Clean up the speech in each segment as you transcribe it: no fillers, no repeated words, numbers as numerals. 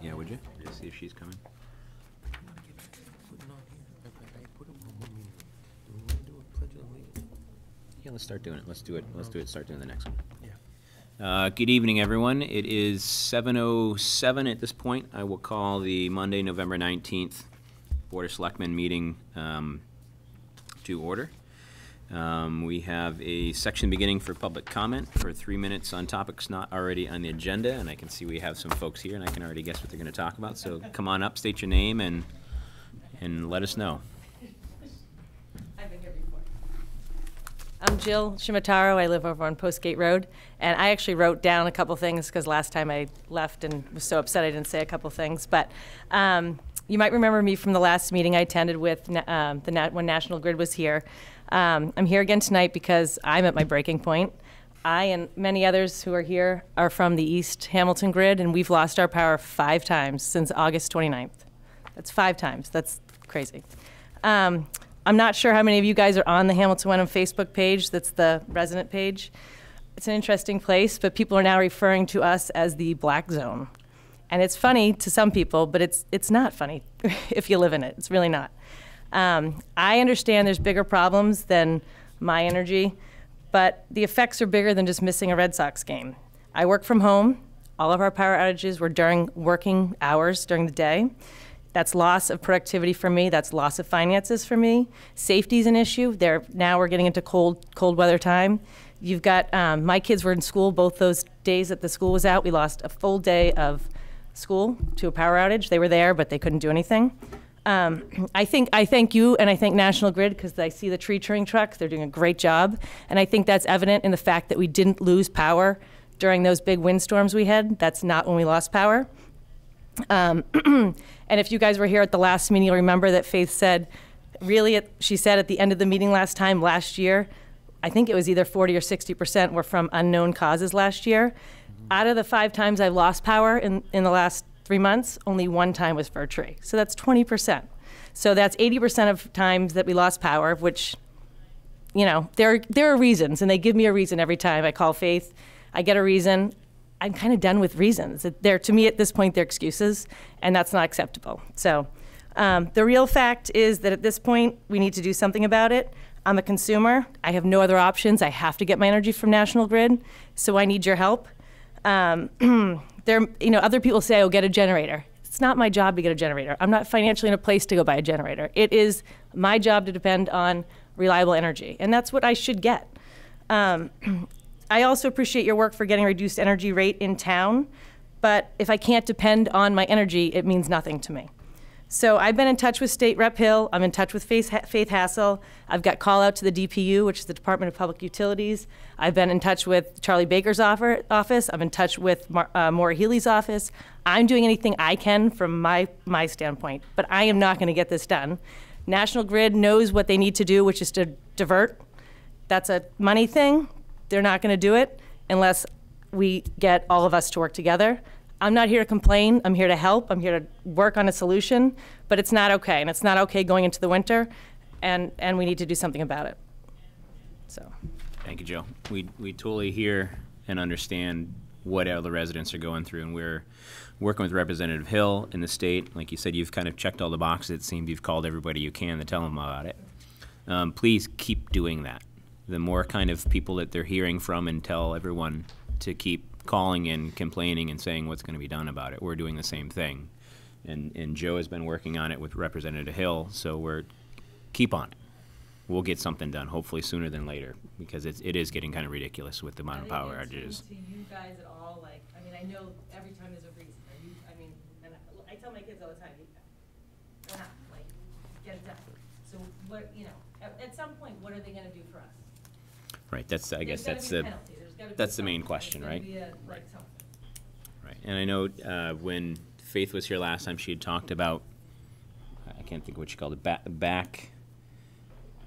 Yeah, would you? Just see if she's coming. Yeah, let's start doing it. Let's do it. Let's do it. Start doing the next one. Yeah. Good evening, everyone. It is 7:07 at this point. I will call the Monday, November 19th Board of Selectmen meeting to order. We have a section beginning for public comment for 3 minutes on topics not already on the agenda, and I can see we have some folks here, and I can already guess what they're going to talk about. So come on up, state your name, and let us know. I've been here before. I'm Jill Shimataro. I live over on Postgate Road, and I actually wrote down a couple things because last time I left and was so upset I didn't say a couple things. But you might remember me from the last meeting I attended with when National Grid was here. I'm here again tonight because I'm at my breaking point. I and many others who are here are from the East Hamilton grid, and we've lost our power 5 times since August 29th. That's 5 times. That's crazy. I'm not sure how many of you guys are on the Hamilton Wenham Facebook page. That's the resident page. It's an interesting place, but people are now referring to us as the black zone. And it's funny to some people, but it's not funny if you live in it. It's really not. I understand there's bigger problems than my energy, but the effects are bigger than just missing a Red Sox game. I work from home. All of our power outages were during working hours during the day. That's loss of productivity for me. That's loss of finances for me. Safety is an issue. Now we're getting into cold weather time. You've got, my kids were in school both those days that the school was out. We lost a full day of school to a power outage. They were there, but they couldn't do anything. I thank you and I thank National Grid because I see the tree trimming truck. They're doing a great job. And I think that's evident in the fact that we didn't lose power during those big windstorms we had. That's not when we lost power. And if you guys were here at the last meeting, you'll remember that Faith said, she said at the end of the meeting last year, I think it was either 40 or 60% were from unknown causes last year. Out of the 5 times I've lost power in the last 3 months, only 1 time was for a tree. So that's 20%. So that's 80% of times that we lost power, which, you know, there are reasons, and they give me a reason every time I call Faith. I get a reason. I'm kind of done with reasons. To me, at this point, they're excuses, and that's not acceptable. So the real fact is that at this point, we need to do something about it. I'm a consumer. I have no other options. I have to get my energy from National Grid, so I need your help. Other people say, oh, get a generator. It's not my job to get a generator. I'm not financially in a place to go buy a generator. It is my job to depend on reliable energy, and that's what I should get. I also appreciate your work for getting a reduced energy rate in town, but if I can't depend on my energy, it means nothing to me. So I've been in touch with State Rep Hill. I'm in touch with Faith Hassel. I've got call out to the DPU, which is the Department of Public Utilities. I've been in touch with Charlie Baker's office. I'm in touch with Maura Healy's office. I'm doing anything I can from my standpoint, but I am not going to get this done. National Grid knows what they need to do, which is to divert. That's a money thing. They're not going to do it unless we get all of us to work together. I'm not here to complain. I'm here to help. I'm here to work on a solution, but it's not okay, and it's not okay going into the winter, and we need to do something about it. So. Thank you, Joe. We totally hear and understand what all the residents are going through, and we're working with Representative Hill in the state. Like you said, you've kind of checked all the boxes. It seems you've called everybody you can to tell them about it. Please keep doing that. The more kind of people that they're hearing from, and tell everyone to keep calling and complaining and saying what's going to be done about it. We're doing the same thing. And Joe has been working on it with Representative Hill, so keep on it. We'll get something done, hopefully sooner than later, because it is getting kind of ridiculous with the amount of power outages. To you guys at all, like, I mean, I know every time there's a reason. And I tell my kids all the time, why not? Like, get it done. So what, at some point, what are they going to do for us? Right. I guess that's the main question, right? Right. Right. And I know when Faith was here last time, she had talked about, I can't think of what she called it, back.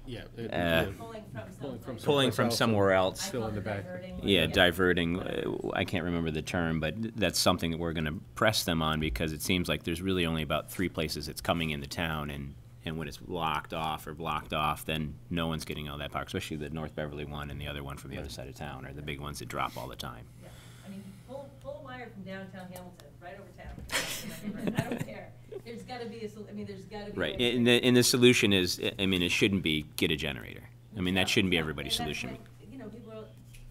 Yeah. Pulling from somewhere else. Fill in the back. Yeah, diverting. I can't remember the term, but that's something that we're going to press them on, because it seems like there's really only about 3 places it's coming into town, and when it's locked off or blocked off, then no one's getting all that power, especially the North Beverly one and the other one from the other side of town are the big ones that drop all the time. Yeah. I mean, pulling pull a wire from downtown Hamilton, right over town. I don't care. There's gotta be there's gotta be. Right, and the solution is, I mean, it shouldn't be get a generator. I mean, that shouldn't be everybody's solution. Like, people are,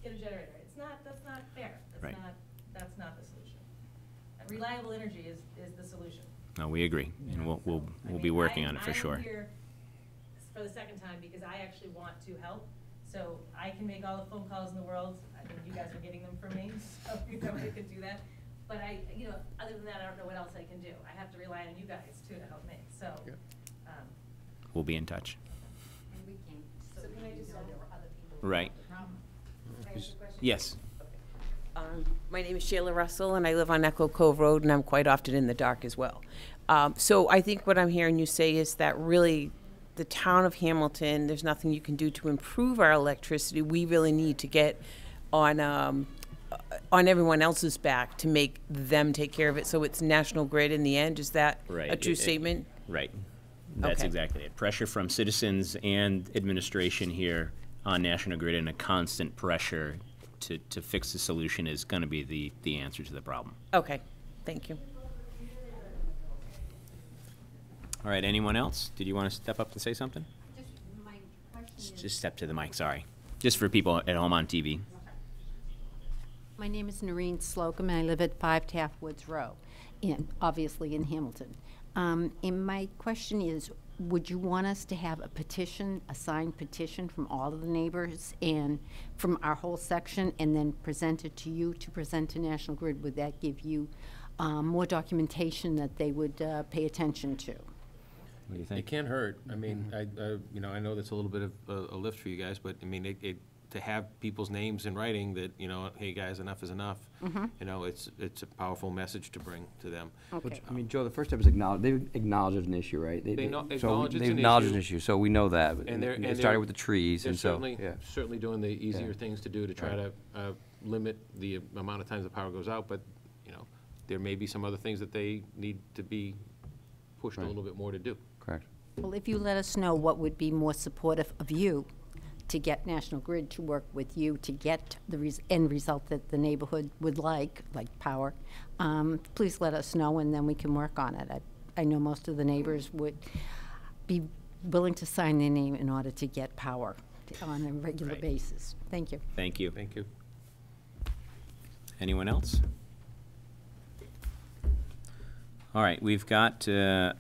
get a generator. That's not fair. Right. That's not the solution. Reliable energy is the solution. No, we agree, and we'll be working on it for sure. I'm here for the second time because I actually want to help. So I can make all the phone calls in the world. I think you guys are getting them from me, so I could do that. But other than that, I don't know what else I can do. I have to rely on you guys too to help me. So We'll be in touch. And we can, so So can I just know there were other people. Right. with the problem. can I ask a question? Yes. My name is Sheila Russell, and I live on Echo Cove Road, and I'm quite often in the dark as well. So I think what I'm hearing you say is that really the town of Hamilton, there's nothing you can do to improve our electricity. We really need to get on everyone else's back to make them take care of it. So it's National Grid in the end. Is that Right. a true statement? Right. That's Okay. exactly it. Pressure from citizens and administration here on National Grid, and a constant pressure to fix the solution is going to be the answer to the problem. Okay, thank you. All right, anyone else? Did you want to step up and say something? Just my question is. Just step to the mic, sorry. Just for people at home on TV. My name is Noreen Slocum, and I live at 5 Taft Woods Row, obviously in Hamilton. And my question is, would you want us to have a petition, a signed petition from all of the neighbors and from our whole section, and then present it to you to present to National Grid? Would that give you more documentation that they would pay attention to? What do you It think? can't hurt. I mean, I know that's a little bit of a lift for you guys, but I mean, to have people's names in writing that, hey, guys, enough is enough. It's a powerful message to bring to them. Okay. I mean, Joe, the first step is they've acknowledged there's an issue, right? They know- so acknowledge it's they've an acknowledged issue. an issue, so we know that. And they're- It and started they're- with the trees, They're and so, certainly, yeah. certainly doing the easier Yeah. things to do to try to limit the amount of times the power goes out, but, there may be some other things that they need to be pushed a Right. little bit more to do. Correct. Well, if you let us know what would be more supportive of you to get National Grid to work with you to get the end result that the neighborhood would like power, please let us know, and then we can work on it. I know most of the neighbors would be willing to sign their name in order to get power on a regular Right. basis. Thank you. Thank you. Thank you. Anyone else? All right, we've got a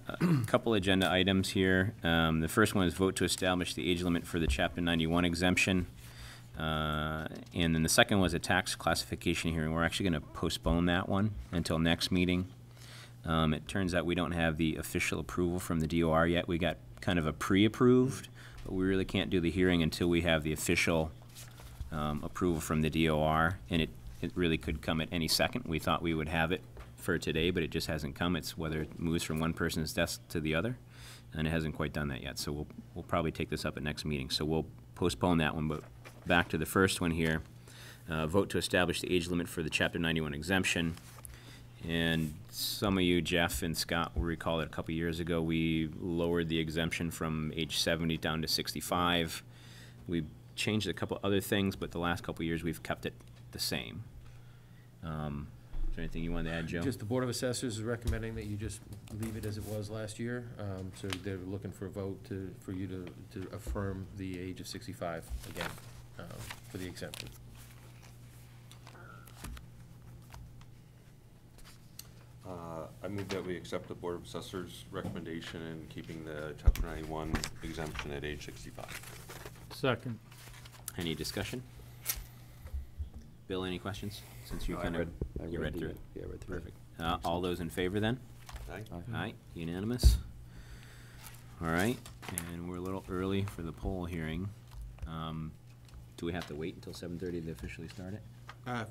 couple agenda items here. The first one is vote to establish the age limit for the Chapter 91 exemption. And then the second was a tax classification hearing. We're actually going to postpone that one until next meeting. It turns out we don't have the official approval from the DOR yet. We got kind of a pre-approved, but we really can't do the hearing until we have the official approval from the DOR, and it really could come at any second. We thought we would have it for today, but it just hasn't come. It's whether it moves from one person's desk to the other, and it hasn't quite done that yet. So we'll probably take this up at next meeting. So we'll postpone that one, but back to the first one here. Vote to establish the age limit for the Chapter 91 exemption. And some of you, Jeff and Scott, will recall that a couple years ago we lowered the exemption from age 70 down to 65. We changed a couple other things, but the last couple years we've kept it the same. Is there anything you wanted to add, Joe? Just the Board of Assessors is recommending that you just leave it as it was last year. So they're looking for a vote for you to affirm the age of 65 again for the exemption. I move that we accept the Board of Assessors' recommendation in keeping the Chapter 91 exemption at age 65. Second. Any discussion? Bill, any questions? Since you No, I kind of, read- I you read read the- through it. yeah, I read through it. Perfect. All those in favor then? Aye. Aye, unanimous. All right, and we're a little early for the poll hearing. Do we have to wait until 7:30 to officially start it?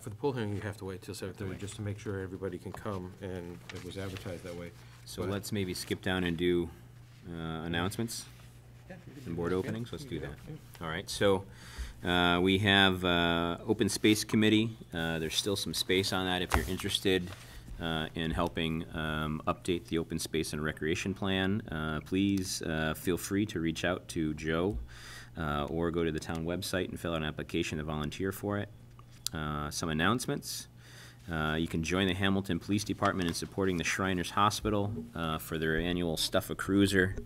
For the poll hearing, you have to wait till 7:30, wait. just to make sure everybody can come, and it was advertised that way. So But- let's maybe skip down and do announcements and board openings. Let's do that. All right, so we have Open Space Committee. There's still some space on that if you're interested in helping update the Open Space and Recreation Plan. Please feel free to reach out to Joe or go to the town website and fill out an application to volunteer for it. Some announcements. You can join the Hamilton Police Department in supporting the Shriners Hospital for their annual Stuff a Cruiser.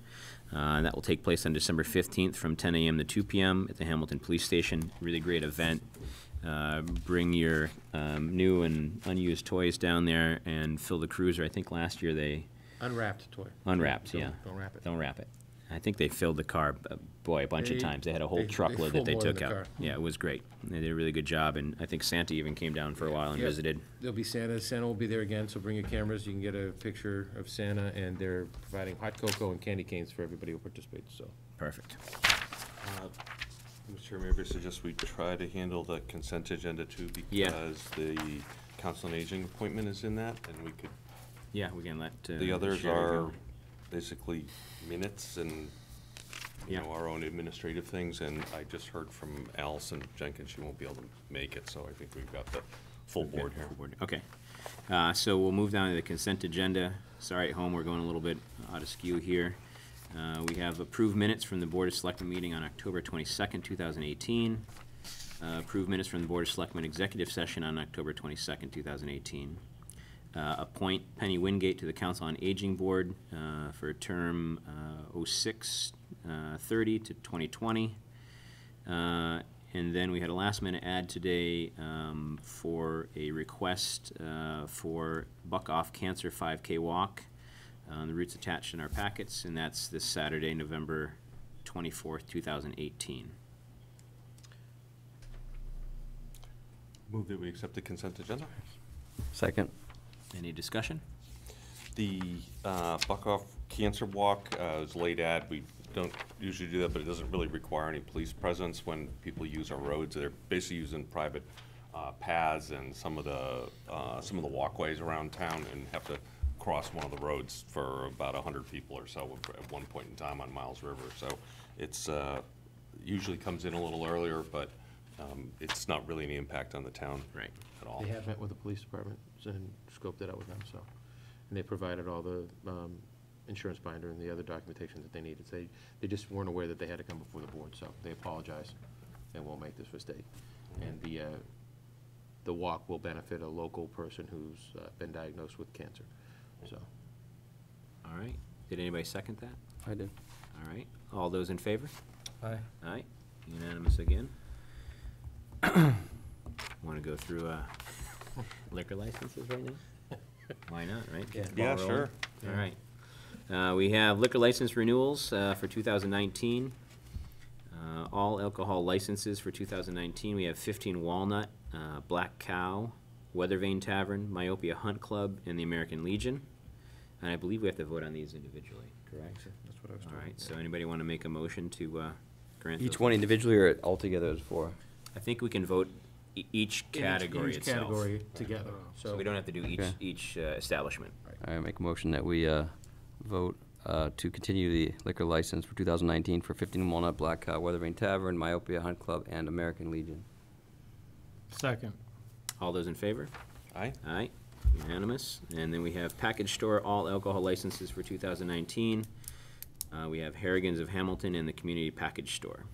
And that will take place on December 15th from 10 a.m. to 2 p.m. at the Hamilton Police Station. Really great event. Bring your new and unused toys down there and fill the cruiser. I think last year they Unwrapped toy. unwrapped, Don't- yeah. Don't wrap it. Don't wrap it. I think they filled the car, boy, a bunch of They- times. They had a whole they truckload fill that they more than took the out. car. Yeah, it was great. They did a really good job, and I think Santa even came down for a while and Yep. visited. There'll be Santa. Santa will be there again, so bring your cameras. You can get a picture of Santa, and they're providing hot cocoa and candy canes for everybody who participates, so. Perfect. Mr. Chair, maybe I suggest we try to handle the consent agenda too, Yeah. because the Council on Aging appointment is in that, and we could, Yeah, we can let the others Sherry are go. basically minutes and, you Yeah. know, our own administrative things, and I just heard from Allison Jenkins, she won't be able to make it, so I think we've got the full board here. Okay. So we'll move down to the consent agenda. Sorry at home, we're going a little bit out of skew here. We have approved minutes from the Board of Selectmen meeting on October 22nd, 2018. Approved minutes from the Board of Selectmen executive session on October 22nd, 2018. Appoint Penny Wingate to the Council on Aging Board for a term 06/30 to 2020. And then we had a last-minute ad today for a request for Buck Off Cancer 5K Walk. The route's attached in our packets, and that's this Saturday, November 24th, 2018. Move that we accept the consent agenda. Second. Any discussion? The Buck Off Cancer Walk is late ad. We don't usually do that, but it doesn't really require any police presence when people use our roads. They're basically using private paths and some of the walkways around town, and have to cross one of the roads for about 100 people or so at one point in time on Miles River. So it's usually comes in a little earlier, but it's not really any impact on the town Right. at all. They have met with the police department and scoped it out with them, so. And they provided all the insurance binder and the other documentation that they needed. They just weren't aware that they had to come before the board, so they apologize and won't make this mistake. And the walk will benefit a local person who's been diagnosed with cancer, so. All right. Did anybody second that? I did. All right. All those in favor? Aye. Aye. Unanimous again. Want to go through liquor licenses right now? Why not, right? Get the ball Yeah, rolling. sure. All right. We have liquor license renewals for 2019. All alcohol licenses for 2019. We have 15 Walnut, Black Cow, Weather Vane Tavern, Myopia Hunt Club, and the American Legion. And I believe we have to vote on these individually, correct? That's what I was All told. right, so anybody want to make a motion to grant Each those? one individually or altogether is four? I think we can vote each category Each itself. category together, So we don't have to do Okay. each establishment. I make a motion that we vote to continue the liquor license for 2019 for 15 Walnut, Black Cow, Weather Vane Tavern, Myopia Hunt Club, and American Legion. Second. All those in favor? Aye. Aye, unanimous. And then we have package store all alcohol licenses for 2019. We have Harrigan's of Hamilton and the Community Package Store.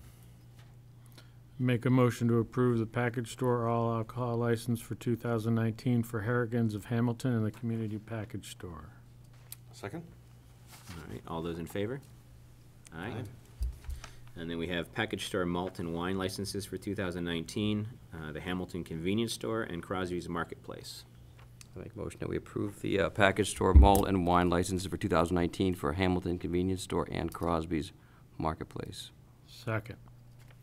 Make a motion to approve the package store all alcohol license for 2019 for Harrigan's of Hamilton and the Community Package Store. Second? All right, all those in favor? Aye. And then we have package store malt and wine licenses for 2019, the Hamilton Convenience Store and Crosby's Marketplace. I make a motion that we approve the package store malt and wine licenses for 2019 for Hamilton Convenience Store and Crosby's Marketplace. Second.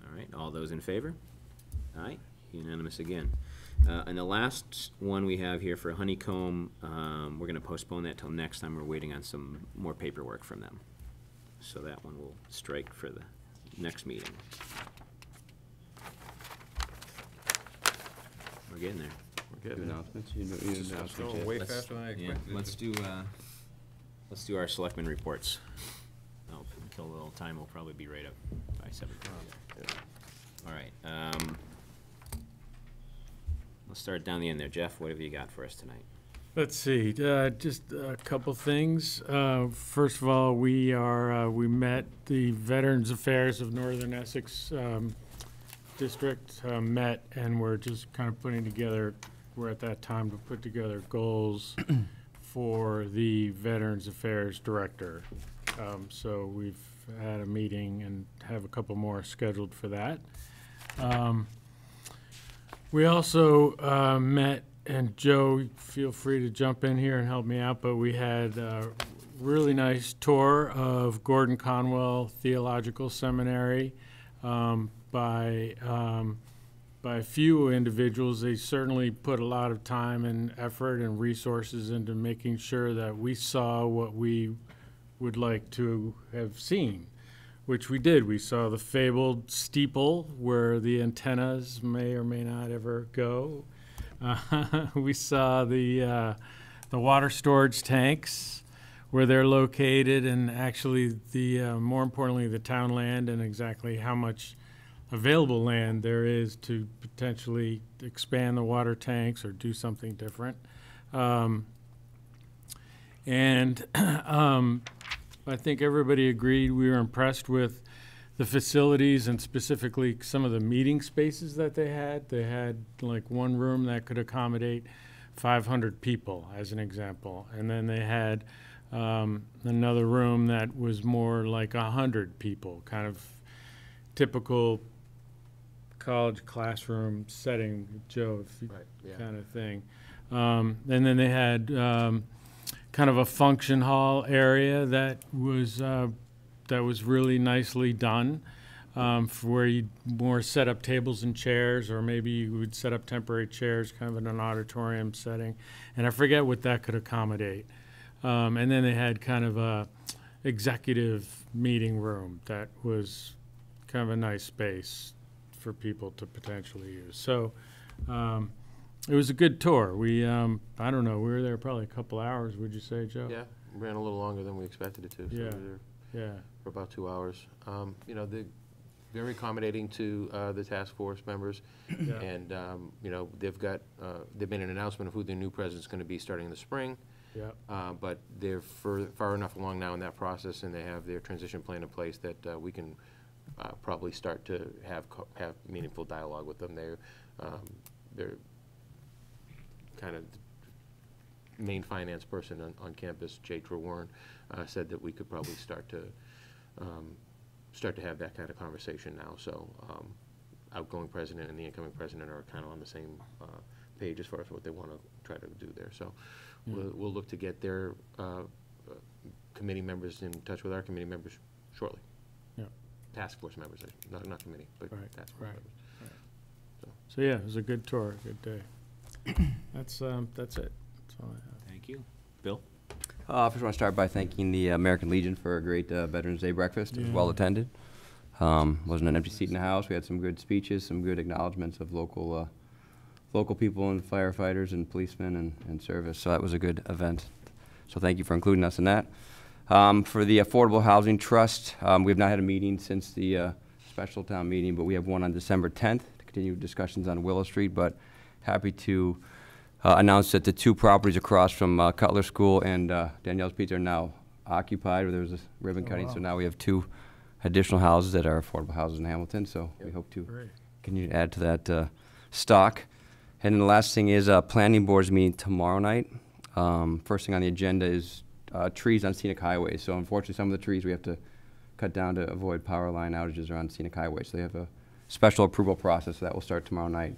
All right, all those in favor? Aye, unanimous again. And the last one we have here for Honeycomb, we're gonna postpone that till next time. We're waiting on some more paperwork from them. So that one will strike for the next meeting. We're getting there. We're Do getting there. announcements? You do announcements, Going yeah. way Let's- faster than I Yeah, expected. let's do our selectmen reports. Oh, kill a little time, we'll probably be right up by 7. All right, let's start down the end there. Jeff, what have you got for us tonight? Let's see, just a couple things. First of all, we met the Veterans Affairs of Northern Essex District, met, and we're just kind of putting together were at that time to put together goals for the Veterans Affairs Director. So we've had a meeting and have a couple more scheduled for that. We also met, and Joe, feel free to jump in here and help me out, but we had a really nice tour of Gordon Conwell Theological Seminary by a few individuals. They certainly put a lot of time and effort and resources into making sure that we saw what we would like to have seen, which we did. We saw the fabled steeple where the antennas may or may not ever go. We saw the water storage tanks where they're located, and actually more importantly, the town land and exactly how much available land there is to potentially expand the water tanks or do something different. I think everybody agreed. We were impressed with the facilities and specifically some of the meeting spaces that they had. They had like one room that could accommodate 500 people, as an example. And then they had another room that was more like 100 people, kind of typical college classroom setting, Joe, Right, yeah. kind of thing. And then they had kind of a function hall area that was really nicely done, for where you more set up tables and chairs, or maybe you would set up temporary chairs, kind of in an auditorium setting. And I forget what that could accommodate. And then they had kind of a executive meeting room that was kind of a nice space for people to potentially use. So it was a good tour. We, I don't know, we were there probably a couple hours, would you say, Joe? Yeah, ran a little longer than we expected it to. So Yeah. we were there Yeah. for about 2 hours. You know, they're very accommodating to the task force members. Yeah. And, you know, they've made an announcement of who their new president's going to be starting in the spring. Yeah. But they're far enough along now in that process, and they have their transition plan in place that we can probably start to have meaningful dialogue with them. They're kind of the main finance person on campus, Jay Trewarren, said that we could probably start to have that kind of conversation now. So outgoing president and the incoming president are kind of on the same page as far as what they want to try to do there. So we'll look to get their committee members in touch with our committee members shortly. Yeah. Task force members, not committee, but Right, task force right. members. So yeah, it was a good tour, good day. That's it. That's all I have. Thank you. Bill? First, I want to start by thanking the American Legion for a great Veterans Day breakfast. It was Yeah. well attended. Wasn't an empty seat in the house. We had some good speeches, some good acknowledgments of local people and firefighters and policemen and service. So that was a good event. So thank you for including us in that. For the Affordable Housing Trust, we have not had a meeting since the special town meeting, but we have one on December 10th to continue discussions on Willow Street. But happy to announce that the two properties across from Cutler School and Danielle's Pizza are now occupied. There was a ribbon cutting, wow. so now we have two additional houses that are affordable houses in Hamilton. So we hope to Great. continue to add to that stock. And then the last thing is planning board's meeting tomorrow night. First thing on the agenda is trees on scenic highways. So unfortunately, some of the trees we have to cut down to avoid power line outages around scenic highways. So they have a special approval process that will start tomorrow night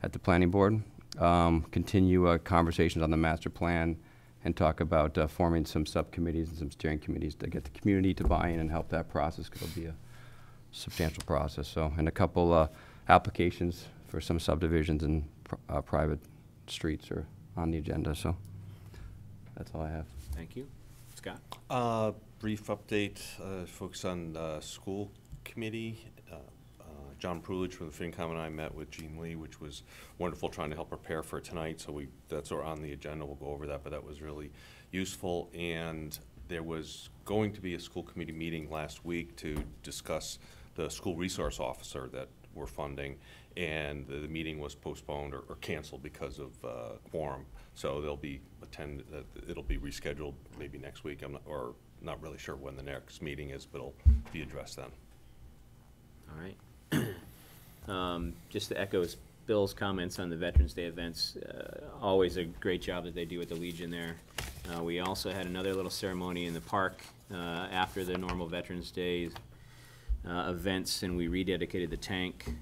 at the planning board. Continue conversations on the master plan and talk about forming some subcommittees and some steering committees to get the community to buy in and help that process, because it'll be a substantial process. So, and a couple applications for some subdivisions and private streets are on the agenda. So that's all I have. Thank you. Scott? Brief update, focus on the school committee. John Prulich from the FinCom and I met with Jean Lee, which was wonderful, trying to help prepare for tonight. So that's on the agenda. We'll go over that, but that was really useful. And there was going to be a school committee meeting last week to discuss the school resource officer that we're funding, and the meeting was postponed or canceled because of quorum. So it'll be rescheduled maybe next week. I'm not really sure when the next meeting is, but it'll be addressed then. All right. Just to echo Bill's comments on the Veterans Day events. Always a great job that they do at the Legion there. We also had another little ceremony in the park after the normal Veterans Day events, and we rededicated the tank.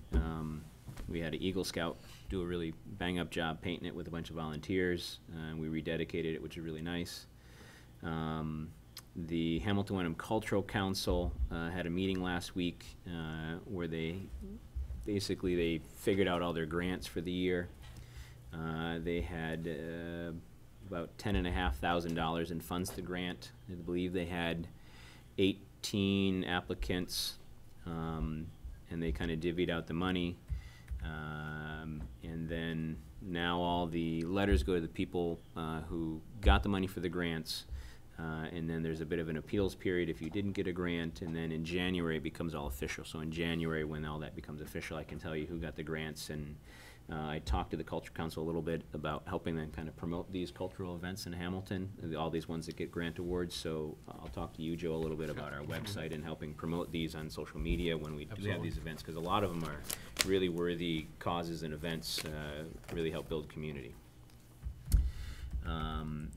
We had an Eagle Scout do a really bang-up job painting it with a bunch of volunteers, and we rededicated it, which is really nice. The Hamilton Wenham Cultural Council had a meeting last week where they figured out all their grants for the year. They had about $10,500 in funds to grant. I believe they had 18 applicants, and they kind of divvied out the money. And then now all the letters go to the people who got the money for the grants. And then there's a bit of an appeals period if you didn't get a grant, and then in January it becomes all official. So in January, when all that becomes official, I can tell you who got the grants. And I talked to the Culture Council a little bit about helping them kind of promote these cultural events in Hamilton, all these ones that get grant awards. So I'll talk to you, Joe, a little bit about our website and helping promote these on social media when we do have these events, because a lot of them are really worthy causes and events, really help build community.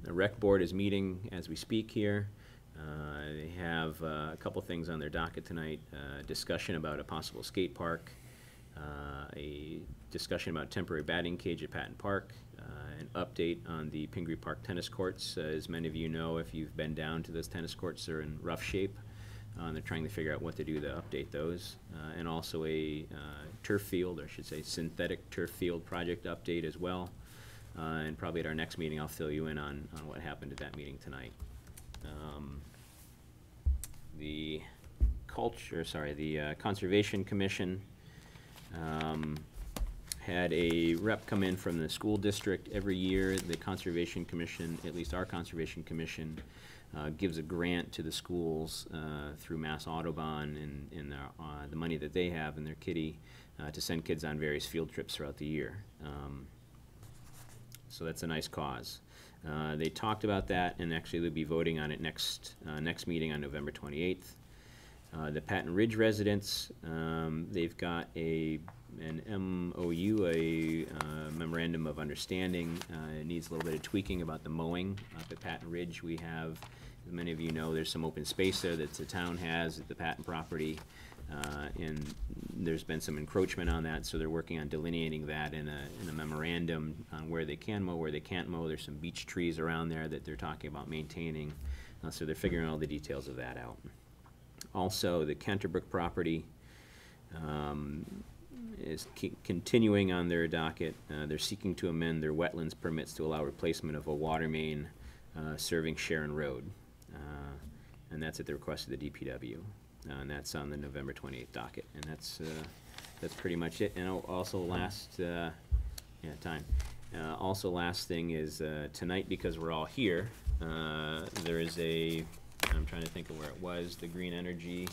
The rec board is meeting as we speak here. They have a couple things on their docket tonight. Discussion about a possible skate park, a discussion about temporary batting cage at Patton Park, an update on the Pingree Park tennis courts. As many of you know, if you've been down to those tennis courts, they're in rough shape. They're trying to figure out what to do to update those. And also a turf field, or I should say synthetic turf field project update as well. And probably at our next meeting, I'll fill you in on what happened at that meeting tonight. The Conservation Commission had a rep come in from the school district. Every year, the Conservation Commission, at least our Conservation Commission, gives a grant to the schools through Mass Audubon and the money that they have in their kitty to send kids on various field trips throughout the year. So that's a nice cause. They talked about that, and actually they'll be voting on it next meeting on November 28th. The Patton Ridge residents, they've got an MOU, a memorandum of understanding. It needs a little bit of tweaking about the mowing up at Patton Ridge. We have, as many of you know, there's some open space there that the town has at the Patton property. And there's been some encroachment on that, so they're working on delineating that in a memorandum on where they can mow, where they can't mow. There's some beech trees around there that they're talking about maintaining, so they're figuring all the details of that out. Also, the Canterbrook property is continuing on their docket. They're seeking to amend their wetlands permits to allow replacement of a water main serving Sharon Road, and that's at the request of the DPW. And that's on the November 28th docket, and that's pretty much it. And also last also last thing is tonight, because we're all here, there is I'm trying to think of where it was, the Green Energy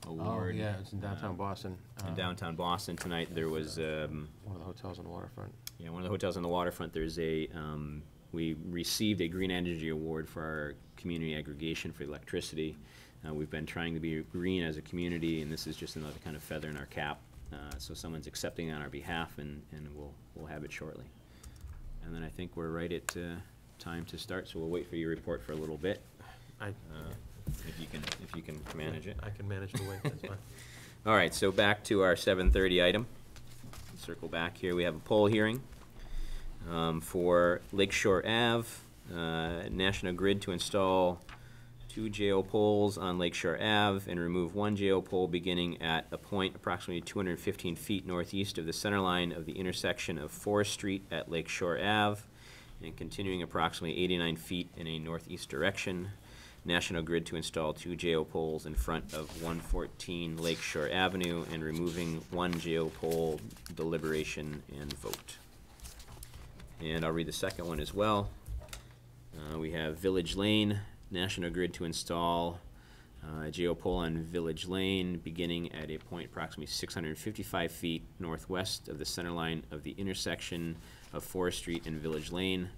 Award. Oh, yeah, it's in downtown Boston. In downtown Boston tonight, there was one of the hotels on the waterfront. Yeah, one of the hotels on the waterfront. There's we received a Green Energy Award for our community aggregation for electricity. We've been trying to be green as a community, and this is just another kind of feather in our cap. So someone's accepting it on our behalf, and we'll have it shortly. And then I think we're right at time to start, so we'll wait for your report for a little bit. If you can manage it. I can manage to wait, that's fine. All right, so back to our 7:30 item. Circle back here. We have a poll hearing for Lakeshore Ave, National Grid to install 2 JO poles on Lakeshore Ave and remove 1 JO pole beginning at a point approximately 215 feet northeast of the center line of the intersection of Forest Street at Lakeshore Ave and continuing approximately 89 feet in a northeast direction. National Grid to install 2 JO poles in front of 114 Lakeshore Avenue and removing 1 JO pole, deliberation and vote. And I'll read the second one as well. We have Village Lane, National Grid to install a JO pole on Village Lane beginning at a point approximately 655 feet northwest of the center line of the intersection of Forest Street and Village Lane.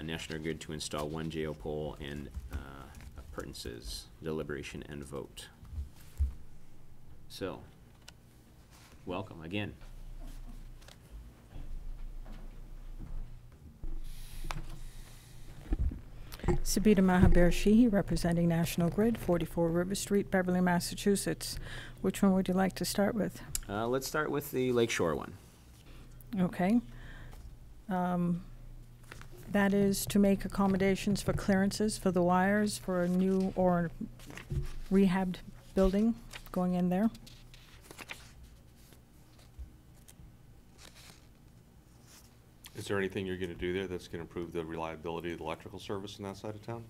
National Grid to install 1 JO pole and appurtenances, deliberation and vote. So, welcome again. Sabita Mahabir Sheehy, representing National Grid, 44 River Street, Beverly, Massachusetts. Which one would you like to start with? Let's start with the Lakeshore one. Okay. That is to make accommodations for clearances for the wires for a new or rehabbed building going in there. Is there anything you're going to do there that's going to improve the reliability of the electrical service in that side of town?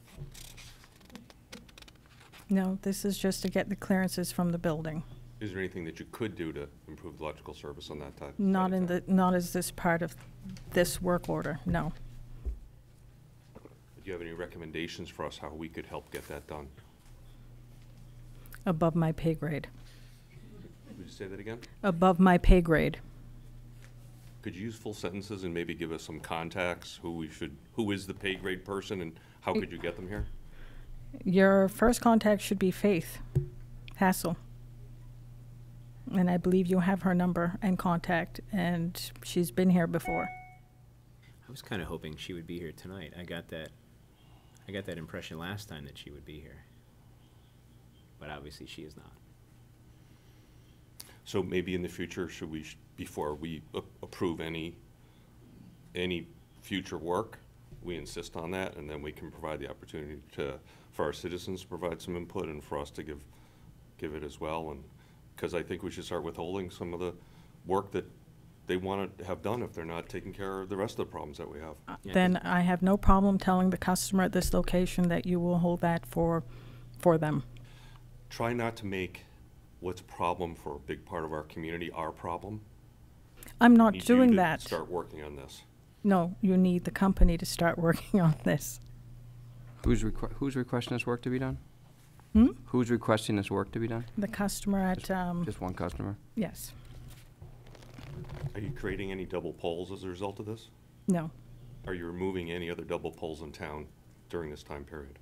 No, this is just to get the clearances from the building. Is there anything that you could do to improve the electrical service on that side? Not in the, not as this part of this work order, no. Do you have any recommendations for us how we could help get that done? Above my pay grade. Would you say that again? Above my pay grade. Could you use full sentences and maybe give us some contacts, who is the pay grade person and how could you get them here? Your first contact should be Faith Hassel. And I believe you have her number and contact, and she's been here before. I was kind of hoping she would be here tonight. I got that impression last time that she would be here. But obviously she is not. So maybe in the future, should we, before we approve any future work, we insist on that, and then we can provide the opportunity for our citizens to provide some input and for us to give it as well. And because I think we should start withholding some of the work that they want to have done if they're not taking care of the rest of the problems that we have. Yeah, Then I have no problem telling the customer at this location that you will hold that for them. Try not to make what's a problem for a big part of our community our problem. I'm not Need you doing to that. Start working on this. No, you need the company to start working on this. Who's requesting this work to be done? Hmm? Who's requesting this work to be done? The customer at, Just one customer? yes, Are you creating any double poles as a result of this? no. Are you removing any other double poles in town during this time period?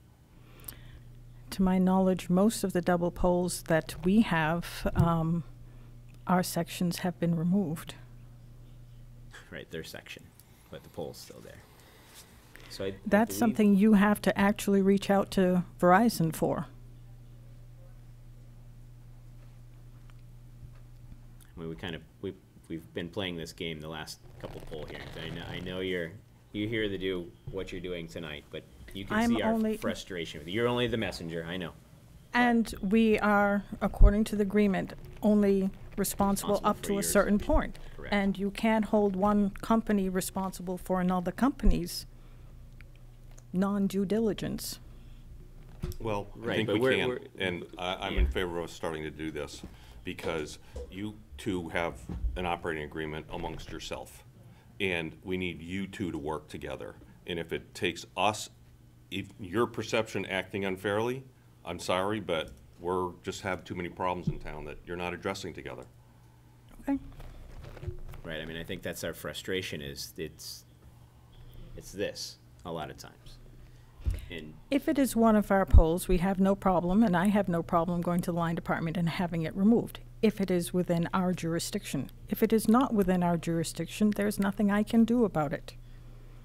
To my knowledge, most of the double poles that we have, our sections have been removed. Right, their section, but the pole's still there. So I That's believe- something you have to actually reach out to Verizon for. I mean, we've been playing this game the last couple poll hearings. I know you're here to do what you're doing tonight, but you can I'm see our only- frustration with you. You're only the messenger, I know. And we are, according to the agreement, only responsible Responsible up for to a yours. certain point. Correct. And you can't hold one company responsible for another company's non-due diligence. Well, I Right, think but we we're- can, we're- and I'm in favor of starting to do this, because you two have an operating agreement amongst yourself, and we need you two to work together. And if it takes us, if your perception acting unfairly, I'm sorry, but we're just have too many problems in town that you're not addressing together. Okay? Right, I mean, I think that's our frustration is it's this a lot of times. And If it is one of our poles, we have no problem, and I have no problem going to the line department and having it removed, if it is within our jurisdiction. If it is not within our jurisdiction, there's nothing I can do about it.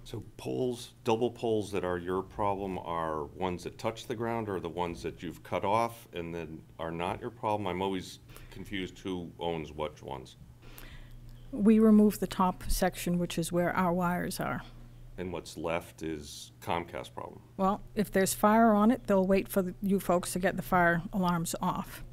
So poles, double poles that are your problem are ones that touch the ground, or the ones that you've cut off and then are not your problem? I'm always confused who owns which ones. We remove the top section, which is where our wires are. And what's left is Comcast problem. Well, if there's fire on it, they'll wait for you folks to get the fire alarms off.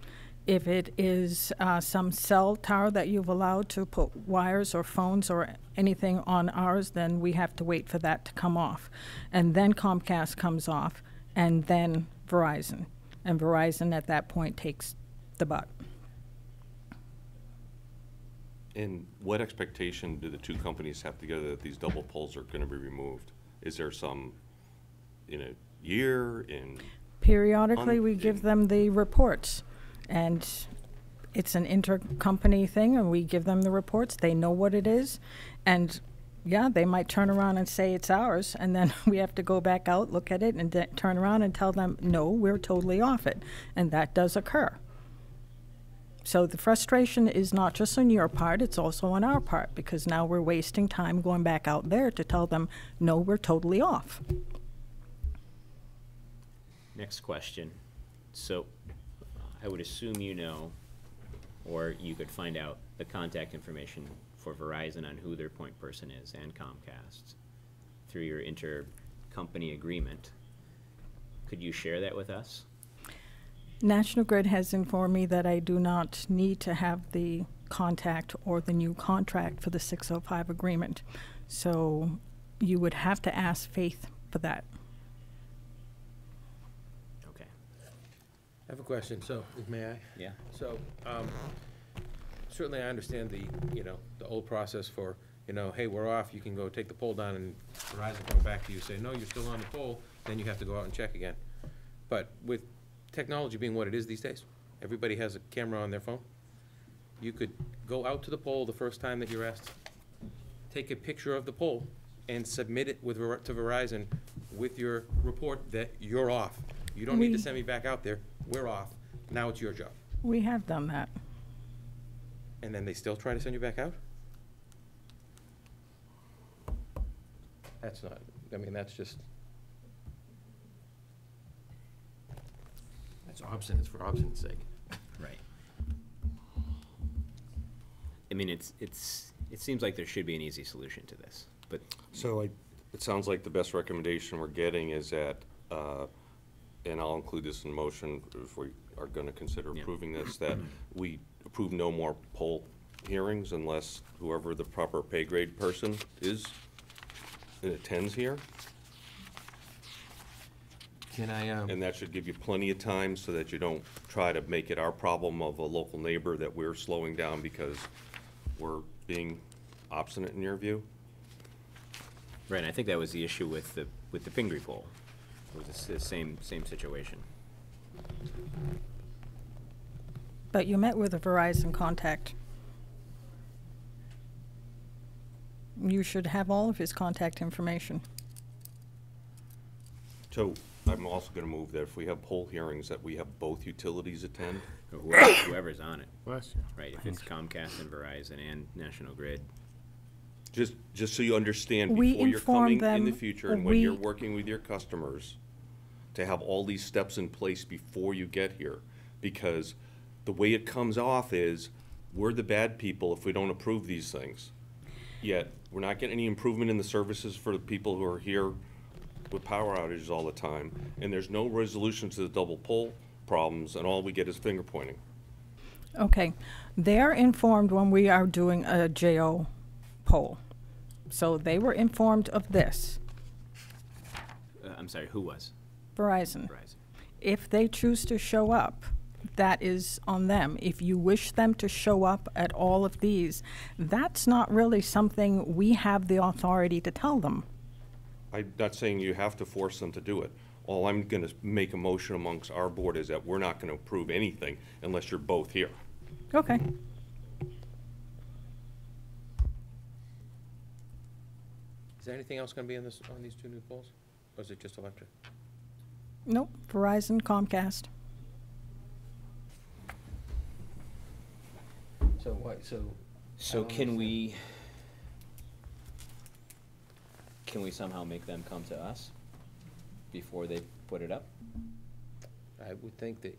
If it is some cell tower that you've allowed to put wires or phones or anything on ours, then we have to wait for that to come off. And then Comcast comes off, and then Verizon. And Verizon at that point takes the butt. And what expectation do the two companies have together that these double poles are going to be removed? Is there some, in a year, in? Periodically, we give them the reports. And it's an intercompany thing, and we give them the reports. They know what it is. And, yeah, they might turn around and say it's ours, and then we have to go back out, look at it, and turn around and tell them, no, we're totally off it. And that does occur. So the frustration is not just on your part, it's also on our part, because now we're wasting time going back out there to tell them, no, we're totally off. Next question. So I would assume you know, or you could find out the contact information for Verizon on who their point person is and Comcast through your intercompany agreement. Could you share that with us? National Grid has informed me that I do not need to have the contact or the new contract for the 605 agreement. So you would have to ask Faith for that. Okay. I have a question, so, may I? Yeah. So, certainly I understand the, the old process for, hey, we're off, you can go take the pole down, and Verizon come back to you, say, no, you're still on the pole, then you have to go out and check again. But with technology being what it is these days, everybody has a camera on their phone. You could go out to the pole the first time that you're asked, take a picture of the pole, and submit it to Verizon with your report that you're off. You don't need to send me back out there, we're off, now it's your job. We have done that. And then they still try to send you back out? That's not, that's just, that's obstinate for obstinate's sake. Right. I mean, it seems like there should be an easy solution to this, but So it sounds like the best recommendation we're getting is that, and I'll include this in motion if we are gonna consider Yeah. approving this, that we approve no more poll hearings unless whoever the proper pay grade person is that attends here. Can I, And that should give you plenty of time so that you don't try to make it our problem of a local neighbor that we're slowing down because we're being obstinate in your view? right. I think that was the issue with the Pingree poll. It was the same situation. But you met with a Verizon contact. You should have all of his contact information. So I'm also gonna move that if we have poll hearings, that we have both utilities attend. Or whoever's on it, Bless you. right? If it's Comcast and Verizon and National Grid. Just so you understand, We before you're inform coming in the them, future and when you're working with your customers, to have all these steps in place before you get here. Because the way it comes off is, we're the bad people if we don't approve these things. Yet, we're not getting any improvement in the services for the people who are here with power outages all the time. And there's no resolution to the double pole problems, and all we get is finger pointing. Okay. They're informed when we are doing a JO poll. So they were informed of this, I'm sorry, who was? Verizon. Verizon. If they choose to show up, that is on them. If you wish them to show up at all of these, that's not really something we have the authority to tell them. I'm not saying you have to force them to do it. All I'm gonna make a motion amongst our board is that we're not gonna approve anything unless you're both here. Okay. Is there anything else gonna be on this, on these two new poles? Or is it just electric? Nope. Verizon, Comcast. So what, So can we somehow make them come to us before they put it up? I would think that,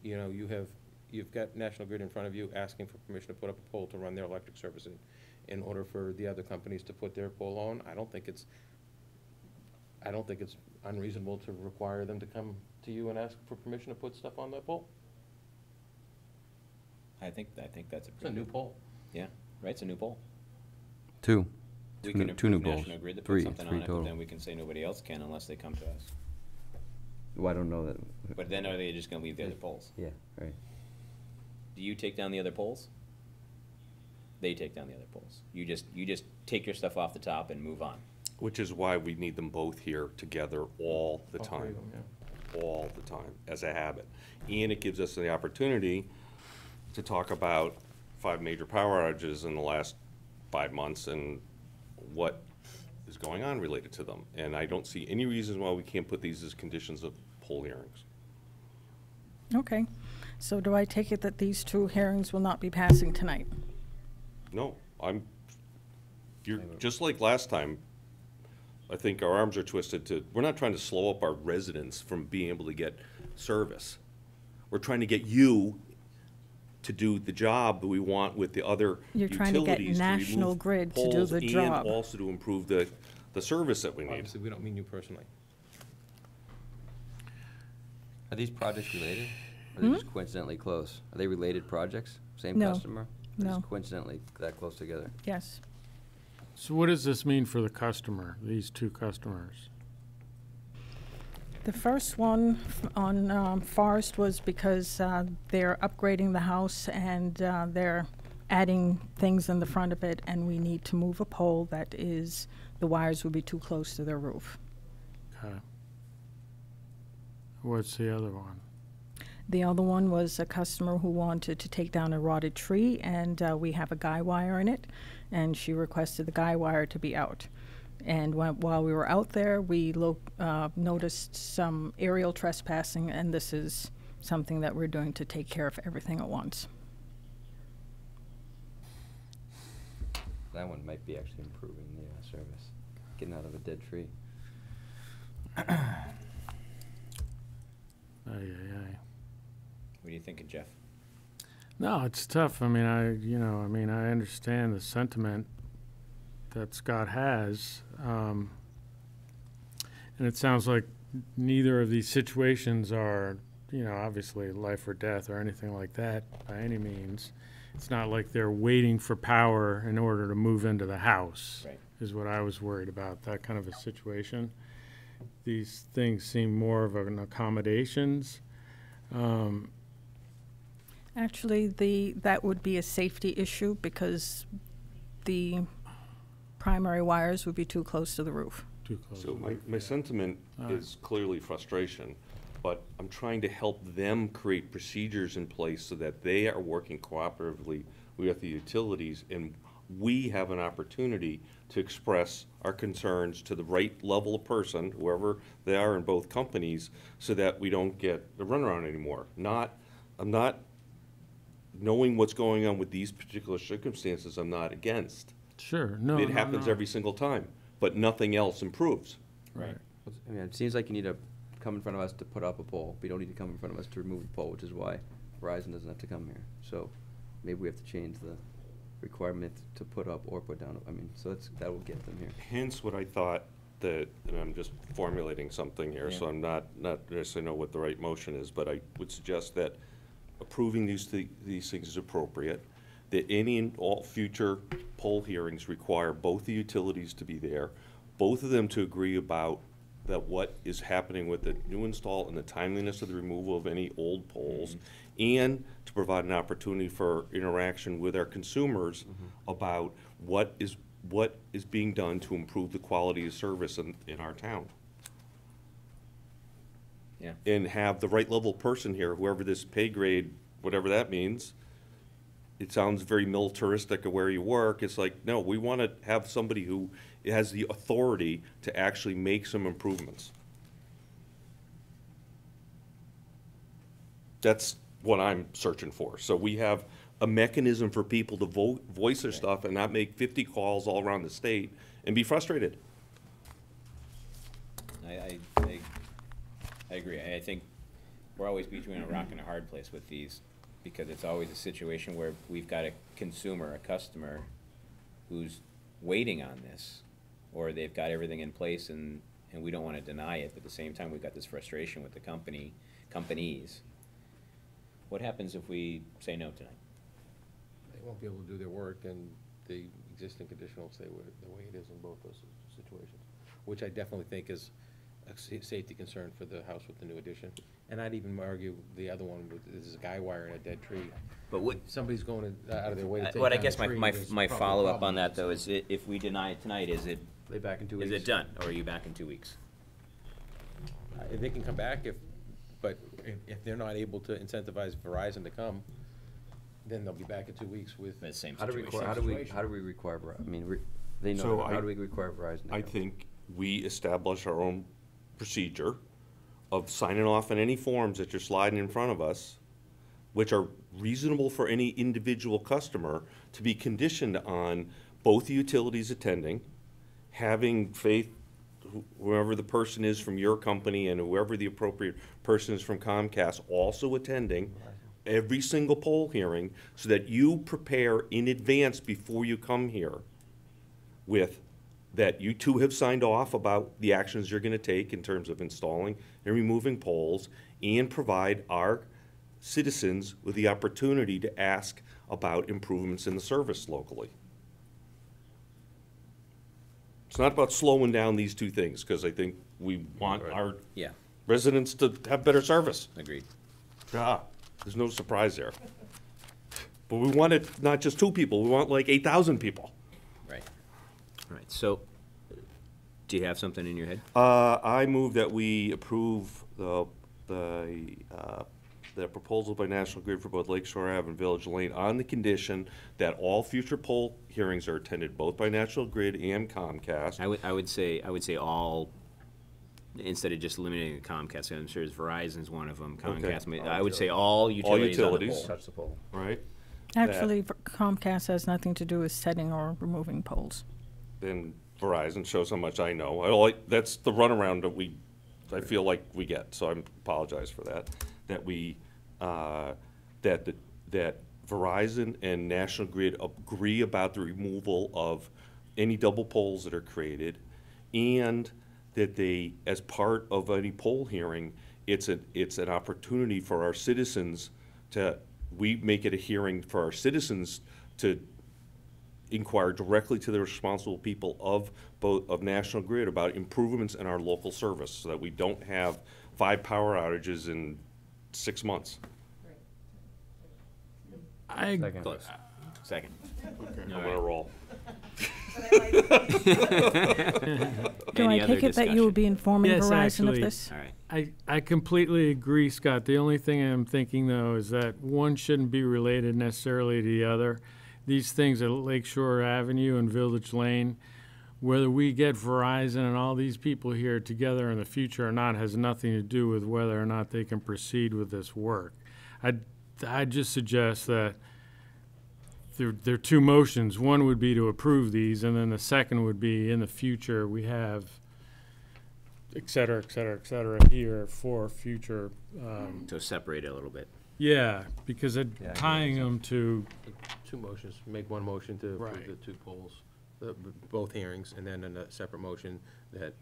you've got National Grid in front of you asking for permission to put up a pole to run their electric service in order for the other companies to put their pole on. I don't think it's unreasonable to require them to come to you and ask for permission to put stuff on that pole. I think that's a It's a new pole. Yeah, right, it's a new poll. Two. We Two can new approve polls. National Grid to put Three, something three on it, but total. then we can say nobody else can unless they come to us. Well, I don't know that. But then are they just gonna leave the other polls? Yeah, right. Do you take down the other polls? They take down the other polls. You just take your stuff off the top and move on. Which is why we need them both here together all the All three time. of them, yeah. All the time, as a habit. And it gives us the opportunity to talk about 5 major power outages in the last 5 months and what is going on related to them. And I don't see any reason why we can't put these as conditions of poll hearings. Okay. So do I take it that these two hearings will not be passing tonight? No, you're, just like last time, I think our arms are twisted we're not trying to slow up our residents from being able to get service. We're trying to get you to do the job that we want with the other You're trying to get utilities to National remove Grid to do poles the job. and also to improve the service that we need. Obviously, we don't mean you personally. Are these projects related? Or are they just coincidentally close? Are they related projects? Same No. customer? Or No. just coincidentally that close together? Yes. So what does this mean for the customer, these two customers? The first one on Forest was because they're upgrading the house and they're adding things in the front of it, and we need to move a pole that is, the wires will be too close to their roof. Okay. What's the other one? The other one was a customer who wanted to take down a rotted tree, and we have a guy wire in it, and she requested the guy wire to be out. And while we were out there, we noticed some aerial trespassing, and this is something that we're doing to take care of everything at once. That one might be actually improving the service, getting out of a dead tree. Aye, aye, aye. What are you thinking, Jeff? No, it's tough. I mean, I understand the sentiment that Scott has. And it sounds like neither of these situations are, obviously life or death or anything like that by any means. It's not like they're waiting for power in order to move into the house, Right. is what I was worried about, that kind of a situation. These things seem more of an accommodations. Actually, that would be a safety issue because the primary wires would be too close to the roof. Too close. So my sentiment is clearly frustration, but I'm trying to help them create procedures in place so that they are working cooperatively with the utilities, and we have an opportunity to express our concerns to the right level of person, whoever they are in both companies, so that we don't get the runaround anymore. I'm not knowing what's going on with these particular circumstances, I'm not against. Sure, no, It happens every single time, but nothing else improves. Right. I mean, it seems like you need to come in front of us to put up a pole, but you don't need to come in front of us to remove the pole, which is why Verizon doesn't have to come here. So maybe we have to change the requirement to put up or put down. I mean, so that will get them here. Hence what I thought that, and I'm just formulating something here, so I'm not necessarily know what the right motion is, but I would suggest that approving these things is appropriate, that any and all future poll hearings require both the utilities to be there, both of them to agree about that what is happening with the new install and the timeliness of the removal of any old poles, and to provide an opportunity for interaction with our consumers about what is being done to improve the quality of service in our town. Yeah. And have the right level person here, whoever this pay grade, whatever that means. It sounds very militaristic of where you work. It's like, no, we want to have somebody who has the authority to actually make some improvements. That's what I'm searching for. So we have a mechanism for people to voice their stuff and not make 50 calls all around the state and be frustrated. I agree. I think we're always between a rock and a hard place with these, because it's always a situation where we've got a consumer, a customer, who's waiting on this, or they've got everything in place and we don't want to deny it, but at the same time, we've got this frustration with the companies. What happens if we say no tonight? They won't be able to do their work, and the existing condition will stay the way it is in both those situations, which I definitely think is a safety concern for the house with the new addition. And I'd even argue the other one, there's a guy wire in a dead tree. But what, Somebody's going out of their way to take down what I a guess tree, my there's my probably a follow-up problem on that, with though, this. is if we deny it tonight, is it They back in 2 weeks. done, or are you back in 2 weeks? They can come back but if they're not able to incentivize Verizon to come, then they'll be back in 2 weeks with. The same How do we situation. require Verizon? I mean, they know, So how do we require Verizon to I come? think we establish our own procedure of signing off on any forms that you're sliding in front of us, which are reasonable for any individual customer, to be conditioned on both the utilities attending, having faith whoever the person is from your company and whoever the appropriate person is from Comcast also attending every single poll hearing so that you prepare in advance before you come here with that you two have signed off about the actions you're going to take in terms of installing and removing poles, and provide our citizens with the opportunity to ask about improvements in the service locally. It's not about slowing down these two things, because I think we want our Yeah, residents to have better service. agreed. There's no surprise there. But we want it not just 2 people, we want like 8,000 people. Right. All right, so, do you have something in your head? I move that we approve the proposal by National Grid for both Lakeshore Ave and Village Lane on the condition that all future poll hearings are attended both by National Grid and Comcast. I would say all, instead of just limiting the Comcast, I'm sure Verizon's one of them, Comcast, I would say all utilities on the utilities. pole. Touch the pole. Right? Actually, Comcast has nothing to do with setting or removing poles. And Verizon shows how much I know. That's the runaround that I feel like we get, so I apologize for that. That Verizon and National Grid agree about the removal of any double poles that are created, and that they, as part of any poll hearing, it's an opportunity for our citizens we make it a hearing for our citizens to inquire directly to the responsible people of National Grid about improvements in our local service, so that we don't have 5 power outages in 6 months. Close. Second. I'm on a roll. Do I take it that you will be informing Yes, Verizon actually. of this? All right. I completely agree, Scott. The only thing I'm thinking, though, is that one shouldn't be related necessarily to the other. These things at Lakeshore Avenue and Village Lane, whether we get Verizon and all these people here together in the future or not, has nothing to do with whether or not they can proceed with this work. I'd just suggest that there are 2 motions. One would be to approve these, and then the second would be, in the future, we have et cetera, et cetera, et cetera, here for future, To separate it a little bit. yeah, because tying them to, 2 motions, make one motion to approve Right. the 2 polls, both hearings, and then in a separate motion that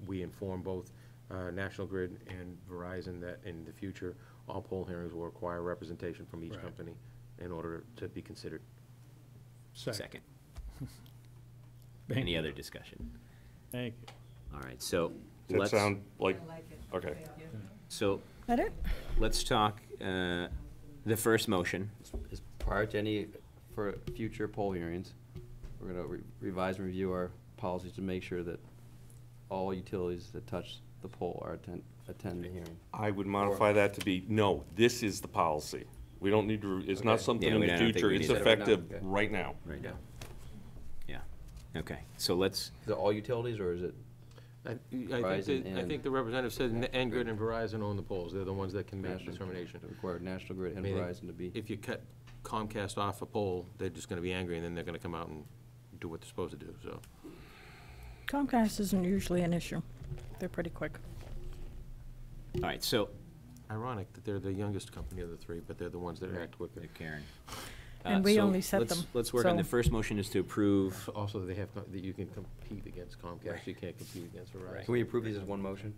we inform both National Grid and Verizon that in the future, all poll hearings will require representation from each Right. company in order to be considered. Second. Thank Any you. other discussion? Thank you. All right, so Does that let's, sound like? Okay. so That it? let's talk, the first motion. Is prior to any, for future poll hearings, we're gonna revise and review our policies to make sure that all utilities that touch the pole are attend the hearing. I would modify that to be, no, this is the policy. We don't need to, it's not Okay. something Yeah, in we the don't think future, we it's need that right now. effective Okay. right now. Right now. Yeah, okay, so let's, Is it all utilities, or is it? Verizon I think the representative said Grid and Verizon own the polls. They're the ones that can make the National- determination. Require National Grid and I mean, Verizon to be. If you cut Comcast off a poll, they're just gonna be angry, and then they're gonna come out and do what they're supposed to do, so. Comcast isn't usually an issue. They're pretty quick. all right, so, Ironic that they're the youngest company of the 3, but they're the ones that act quicker. Karen. And we So only set let's- them, Let's work on the so- first motion is to approve, Also, they have, that you can compete against Comcast, you can't compete against Verizon. Can we approve these as one motion?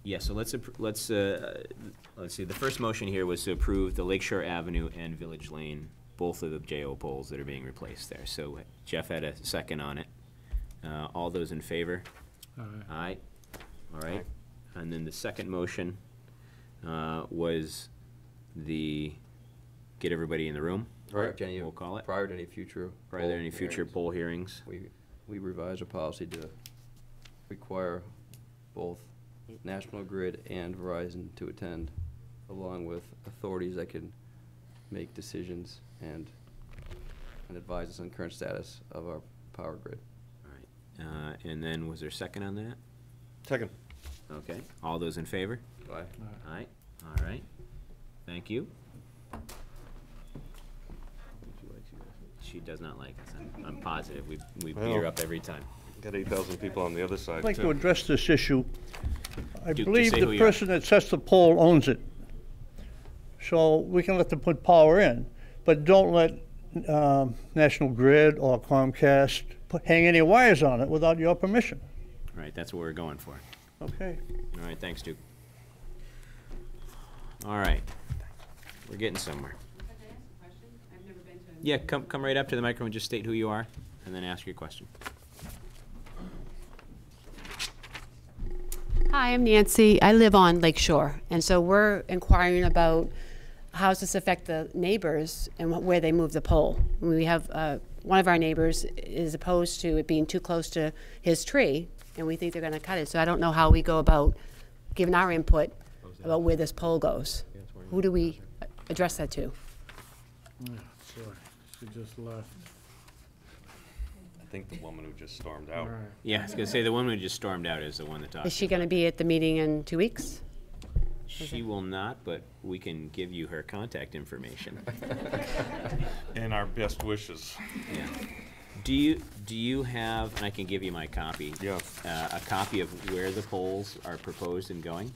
yeah, so let's see, the first motion here was to approve the Lakeshore Avenue and Village Lane, both of the JO poles that are being replaced there. So Jeff had a second on it. All those in favor? Aye. All right. And then the second motion was get everybody in the room, Prior to any, we'll call it. prior to any future. Are there poll any future hearings, poll hearings? We revise our policy to require both National Grid and Verizon to attend, along with authorities that can make decisions and advise us on current status of our power grid. All right. And then was there a second on that? Second. Okay. All those in favor? Aye. Aye. All right. Thank you. She does not like us. I'm positive. We beat her Well. up every time. Got 8,000 people on the other side, I'd like to too. address this issue. I Duke, believe just say who the you are. person that sets the pole owns it. So we can let them put power in, but don't let National Grid or Comcast hang any wires on it without your permission. Right, that's what we're going for. Okay? All right, thanks, Duke. All right, we're getting somewhere. Yeah, come right up to the microphone, just state who you are, and then ask your question. Hi, I'm Nancy. I live on Lake Shore, and so we're inquiring about how does this affect the neighbors and where they move the pole. We have one of our neighbors is opposed to it being too close to his tree, and we think they're going to cut it. So I don't know how we go about giving our input about where this pole goes. Who do we address that to? Yeah, sorry, she just left. I think the woman who just stormed All out. right. Yeah, I was gonna say, the woman who just stormed out is the one that talked. Is she going to be at the meeting in 2 weeks? She will not, but we can give you her contact information. And our best wishes. Yeah. Do you have, and I can give you my copy. Yeah. A copy of where the poles are proposed and going?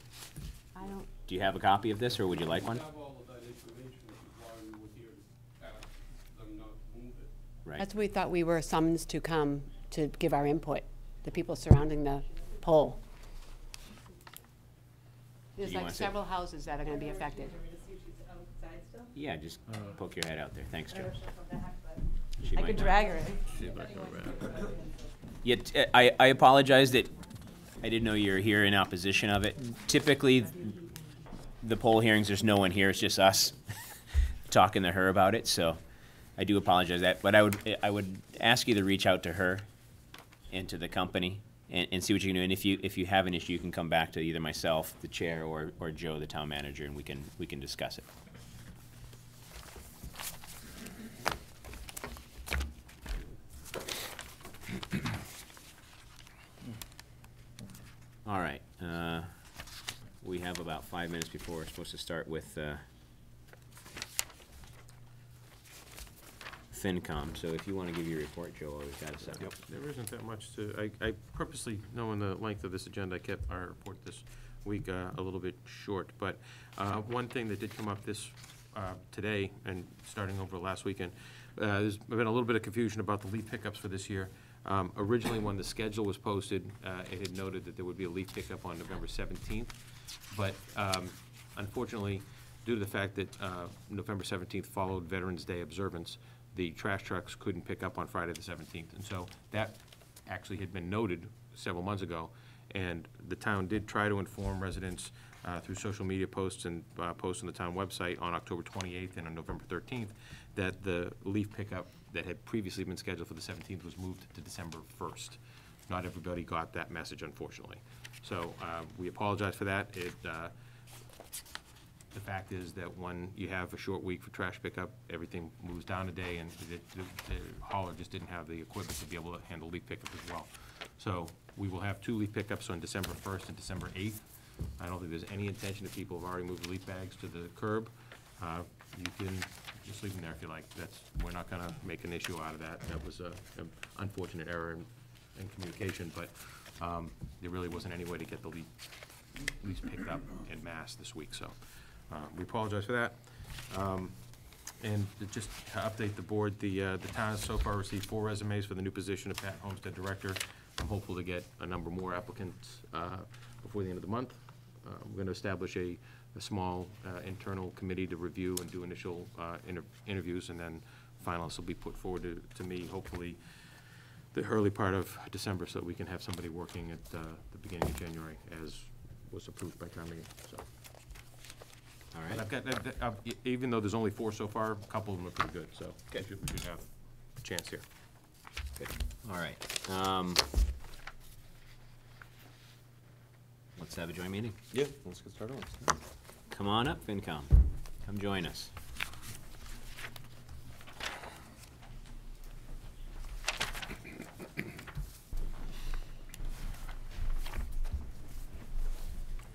I don't. Do you have a copy of this, or would you like one? Right. That's what we thought we were summoned to come to give our input, the people surrounding the pole. There's you like wanna say- several houses that are going to be affected. Yeah, just poke your head out there. Thanks, Joe. I could drag her in. Yet, I apologize that I didn't know you were here in opposition of it. Typically, the poll hearings, there's no one here, it's just us talking to her about it, so I do apologize that, but I would ask you to reach out to her and to the company and see what you can do, and if you have an issue, you can come back to either myself, the chair, or Joe, the town manager, and we can discuss it. All right, we have about 5 minutes before we're supposed to start with FinCom, so if you want to give your report, Joe, while we've got a second. Yep, there isn't that much to, I purposely, knowing the length of this agenda, I kept our report this week a little bit short, but one thing that did come up today, and starting over last weekend, there's been a little bit of confusion about the leaf pickups for this year. Originally, when the schedule was posted, it had noted that there would be a leaf pickup on November 17th, but unfortunately, due to the fact that November 17th followed Veterans Day observance, the trash trucks couldn't pick up on Friday the 17th. And so that actually had been noted several months ago, and the town did try to inform residents through social media posts and posts on the town website on October 28th and on November 13th that the leaf pickup that had previously been scheduled for the 17th was moved to December 1st. Not everybody got that message, unfortunately. So we apologize for that. The fact is that when you have a short week for trash pickup, everything moves down a day, and the hauler just didn't have the equipment to be able to handle leaf pickup as well. So we will have 2 leaf pickups on December 1st and December 8th. I don't think there's any intention if people have already moved the leaf bags to the curb. You can just leave them there if you like. We're not gonna make an issue out of that. That was an unfortunate error in communication, but there really wasn't any way to get the leaves picked up en masse this week, so we apologize for that. And just to update the board, the town has so far received 4 resumes for the new position of Pat Homestead Director. I'm hopeful to get a number more applicants before the end of the month. We're going to establish a small internal committee to review and do initial interviews, and then finalists will be put forward to me, hopefully the early part of December, so that we can have somebody working at the beginning of January, as was approved by town meeting, so. All But right. I've got, even though there's only 4 so far, a couple of them are pretty good, so we should have a chance here. Good. All right. Let's have a joint meeting. Yeah, let's get started. Come on up, FinCom. Come join us.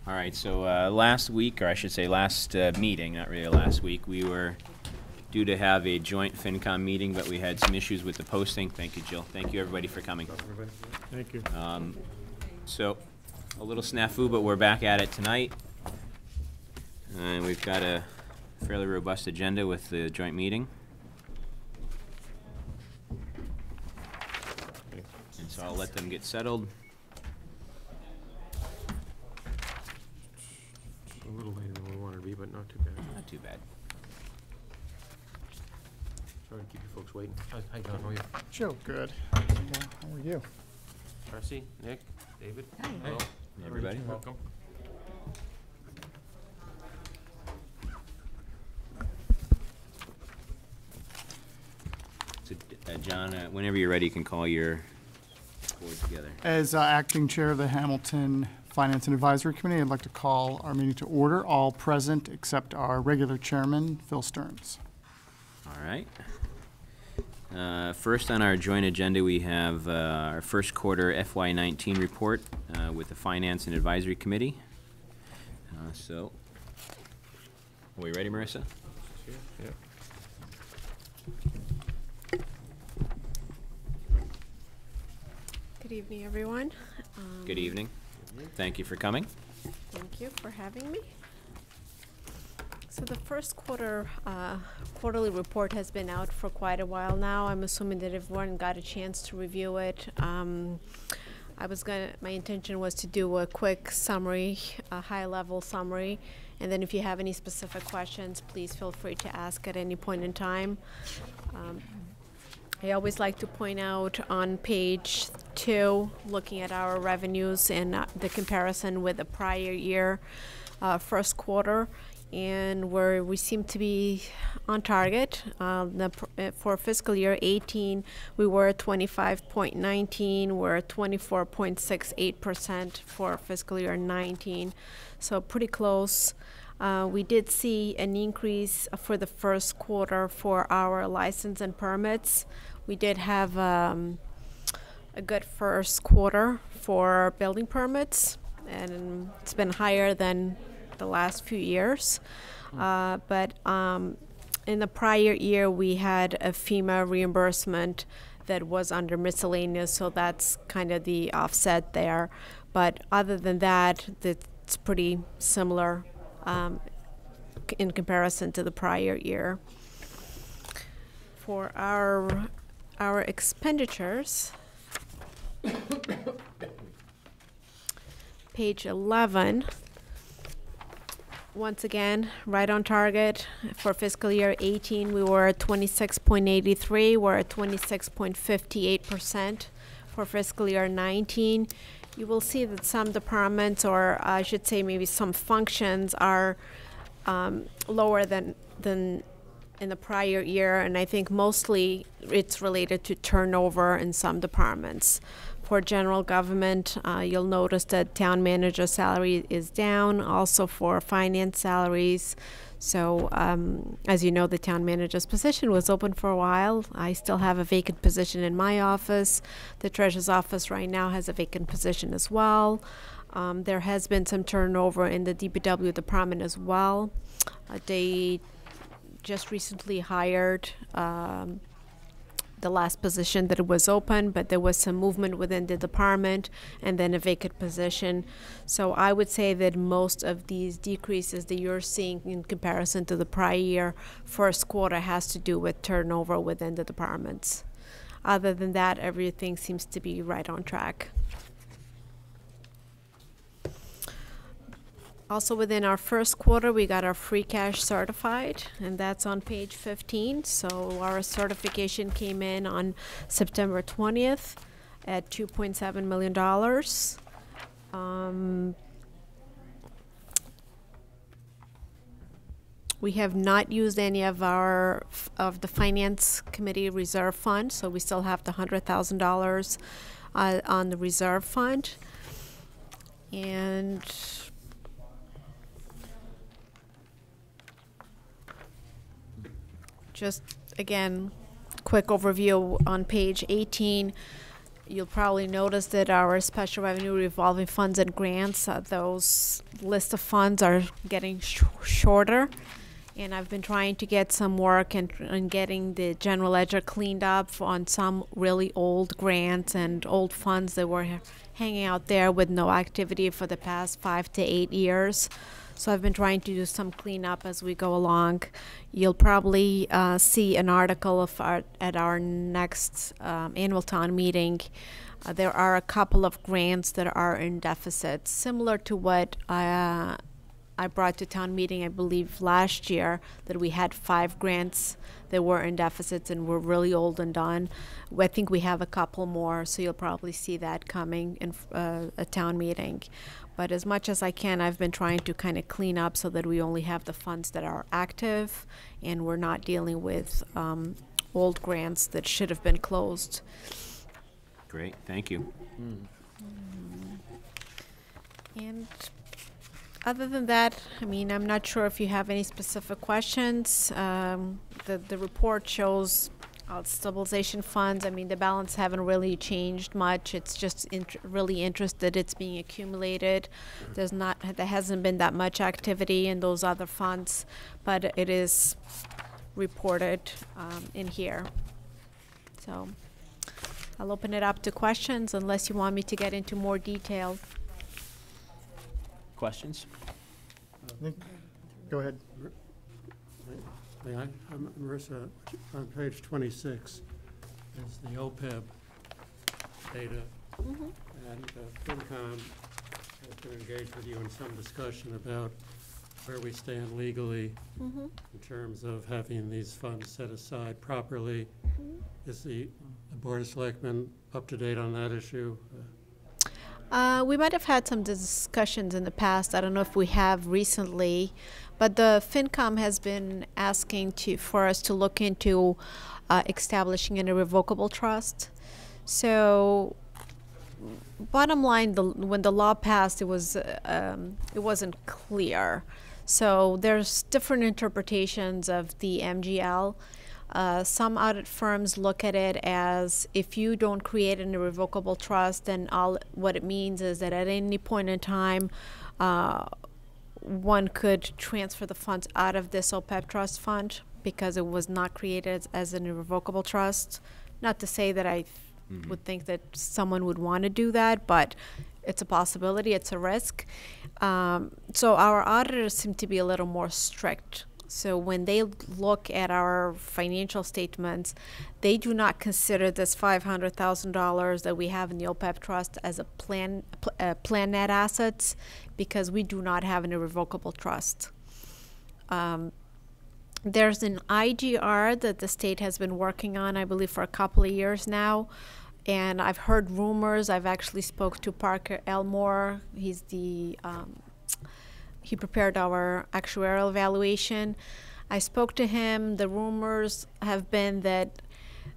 All right, so last week, or I should say last meeting, not really last week, we were due to have a joint FinCom meeting, but we had some issues with the posting. Thank you, Jill. Thank you, everybody, for coming. Thank you. So, a little snafu, but we're back at it tonight. And we've got a fairly robust agenda with the joint meeting. And so I'll let them get settled. A little later than we wanted to be, but not too bad. Not too bad. Sorry to keep you folks waiting. Hi, John, how are you? Joe, good. How are you? Darcy, Nick, David? Hi. Hello. Everybody. Welcome. So, John, whenever you're ready, you can call your board together. As acting chair of the Hamilton Finance and Advisory Committee, I'd like to call our meeting to order. All present except our regular chairman, Phil Stearns. All right. First on our joint agenda, we have our first quarter FY19 report with the Finance and Advisory Committee. So, are we ready, Marissa? Yeah. Good evening, everyone. Good evening. Thank you for coming. Thank you for having me. So the first quarter quarterly report has been out for quite a while now. I'm assuming that everyone got a chance to review it. My intention was to do a quick summary, a high-level summary, and then if you have any specific questions, please feel free to ask at any point in time. I always like to point out on page 2, looking at our revenues and the comparison with the prior year first quarter, and where we seem to be on target. For fiscal year 18, we were at 25.19, we're at 24.68% for fiscal year 19, so pretty close. We did see an increase for the first quarter for our license and permits. We did have a good first quarter for building permits, and it's been higher than the last few years. But in the prior year, we had a FEMA reimbursement that was under miscellaneous, so that's kind of the offset there. But other than that, it's pretty similar in comparison to the prior year. For our expenditures, page 11, once again, right on target. For fiscal year 18, we were at 26.83. We're at 26.58% for fiscal year 19. You will see that some departments, or I should say maybe some functions, are lower than in the prior year, and I think mostly it's related to turnover in some departments. For general government, you'll notice that town manager salary is down, also for finance salaries. So as you know, the town manager's position was open for a while. I still have a vacant position in my office. The treasurer's office right now has a vacant position as well. There has been some turnover in the DPW department as well. They just recently hired the last position that was open, but there was some movement within the department and then a vacant position. So I would say that most of these decreases that you're seeing in comparison to the prior year first quarter has to do with turnover within the departments. Other than that, everything seems to be right on track. Also within our first quarter, we got our free cash certified, and that's on page 15. So our certification came in on September 20th at $2.7 million. We have not used any of the finance committee reserve fund, so we still have the $100,000 on the reserve fund. And just, again, quick overview on page 18. You'll probably notice that our special revenue revolving funds and grants, those list of funds are getting shorter. And I've been trying to get some work and getting the general ledger cleaned up on some really old grants and old funds that were hanging out there with no activity for the past 5 to 8 years. So I've been trying to do some cleanup as we go along. You'll probably see an article at our next annual town meeting. There are a couple of grants that are in deficit, similar to what I brought to town meeting, I believe, last year, that we had 5 grants that were in deficits and were really old and done. I think we have a couple more, so you'll probably see that coming in a town meeting. But as much as I can, I've been trying to kind of clean up so that we only have the funds that are active and we're not dealing with old grants that should have been closed. Great, thank you. And other than that, I mean, I'm not sure if you have any specific questions. The report shows stabilization funds. I mean, the balance haven't really changed much. It's just really interest that it's being accumulated. There hasn't been that much activity in those other funds, but it is reported in here. So I'll open it up to questions unless you want me to get into more detail. Questions? Go ahead. I'm Marissa. On page 26 is the OPEB data. And FinCom has been engaged with you in some discussion about where we stand legally in terms of having these funds set aside properly. Is the Board of Selectmen up to date on that issue? We might have had some discussions in the past. I don't know if we have recently, but the FinCom has been asking for us to look into establishing an irrevocable trust. So, bottom line, when the law passed, it wasn't clear. So there's different interpretations of the MGL. Some audit firms look at it as if you don't create an irrevocable trust, then what it means is that at any point in time, one could transfer the funds out of this OPEB trust fund because it was not created as an irrevocable trust. Not to say that I would think that someone would want to do that, but it's a possibility, it's a risk. So our auditors seem to be a little more strict. So when they look at our financial statements, they do not consider this $500,000 that we have in the OPEB trust as a plan net assets, because we do not have an irrevocable trust. There's an IGR that the state has been working on, I believe, for a couple of years now. And I've heard rumors. I've actually spoke to Parker Elmore. He's the he prepared our actuarial evaluation. I spoke to him. The rumors have been that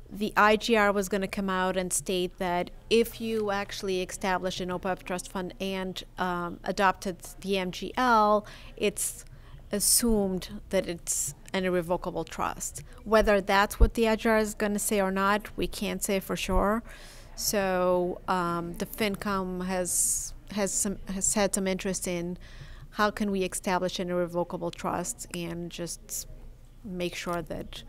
the IGR was going to come out and state that if you actually establish an OPEB trust fund and adopted the MGL, it's assumed that it's an irrevocable trust. Whether that's what the IGR is going to say or not, we can't say for sure. So the FinCom has had some interest in how can we establish an irrevocable trust and just make sure that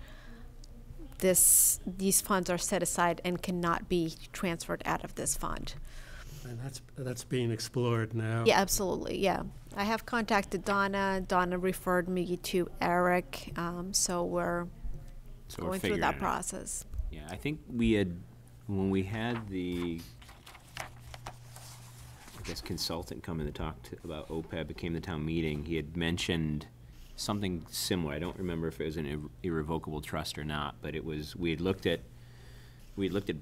these funds are set aside and cannot be transferred out of this fund. And that's being explored now. Yeah, absolutely. Yeah, I have contacted Donna. Donna referred me to Eric. So we're going through that process. Yeah, I think when we had the consultant come in to talk about OPEB, became the town meeting, he had mentioned something similar. I don't remember if it was an irrevocable trust or not, but it was, we had looked at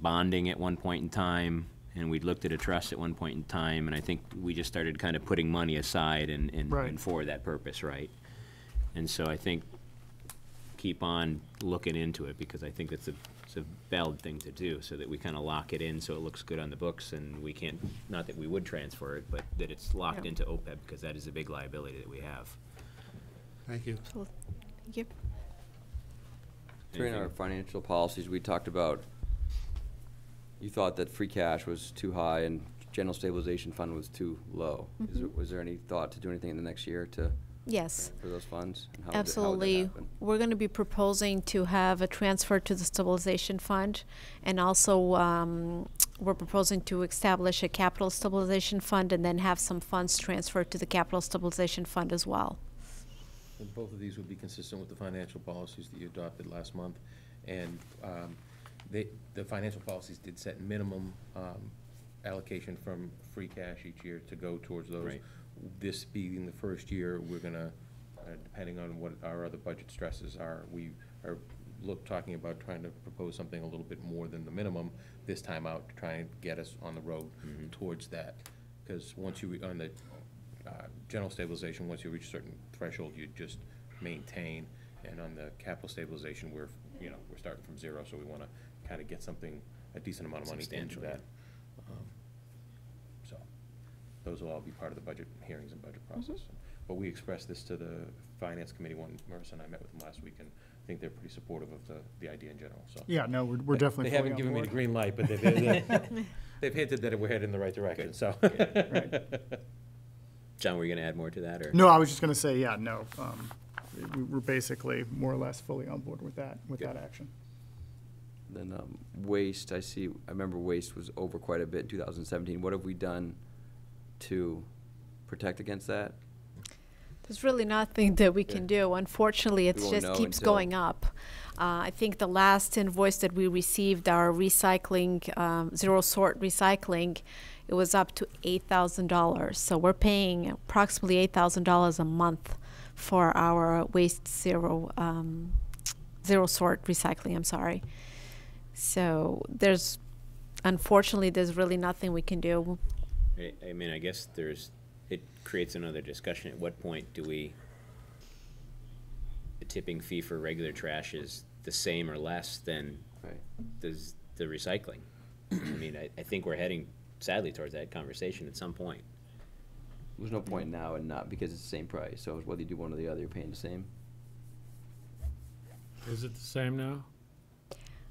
bonding at one point in time, and we'd looked at a trust at one point in time, and I think we just started kind of putting money aside and for that purpose, right? And so I think keep on looking into it, because I think it's a valid thing to do, so that we kind of lock it in so it looks good on the books, and we can't, not that we would transfer it, but that it's locked into OPEB, because that is a big liability that we have. Thank you. Thank you. During our financial policies, we talked about, you thought that free cash was too high and general stabilization fund was too low. Was there any thought to do anything in the next year to Yes. for those funds? And how would Absolutely. that happen? We're going to be proposing to have a transfer to the stabilization fund, and also we're proposing to establish a capital stabilization fund and then have some funds transferred to the capital stabilization fund as well. And both of these would be consistent with the financial policies that you adopted last month. And the financial policies did set minimum allocation from free cash each year to go towards those. Right. This being the first year, we're gonna, depending on what our other budget stresses are, we are talking about trying to propose something a little bit more than the minimum this time out to try and get us on the road towards that. Because once you, on the general stabilization, once you reach a certain threshold, you just maintain. And on the capital stabilization, we're starting from zero, so we want to kind of get something, a decent amount of money into that. So those will all be part of the budget hearings and budget process. But we expressed this to the Finance Committee when Marissa and I met with them last week, and I think they're pretty supportive of the idea in general, so. Yeah, no, we're definitely They fully haven't on given me the board. green light, but they've hinted that we're headed in the right direction, so. John, were you going to add more to that, or? No, I was just gonna say, yeah, no, we're basically more or less fully on board with that action. Then waste, I remember waste was over quite a bit in 2017. What have we done to protect against that? There's really nothing that we can do. Unfortunately, it won't just know keeps until- going up. I think the last invoice that we received, our recycling, zero sort recycling, it was up to $8,000. So we're paying approximately $8,000 a month for our waste zero sort recycling, I'm sorry. So unfortunately, there's really nothing we can do. I mean, I guess it creates another discussion. At what point do the tipping fee for regular trash is the same or less than does the recycling? I mean, I think we're heading sadly towards that conversation at some point. There's no point now and not, because it's the same price. So whether you do one or the other, you're paying the same. Is it the same now?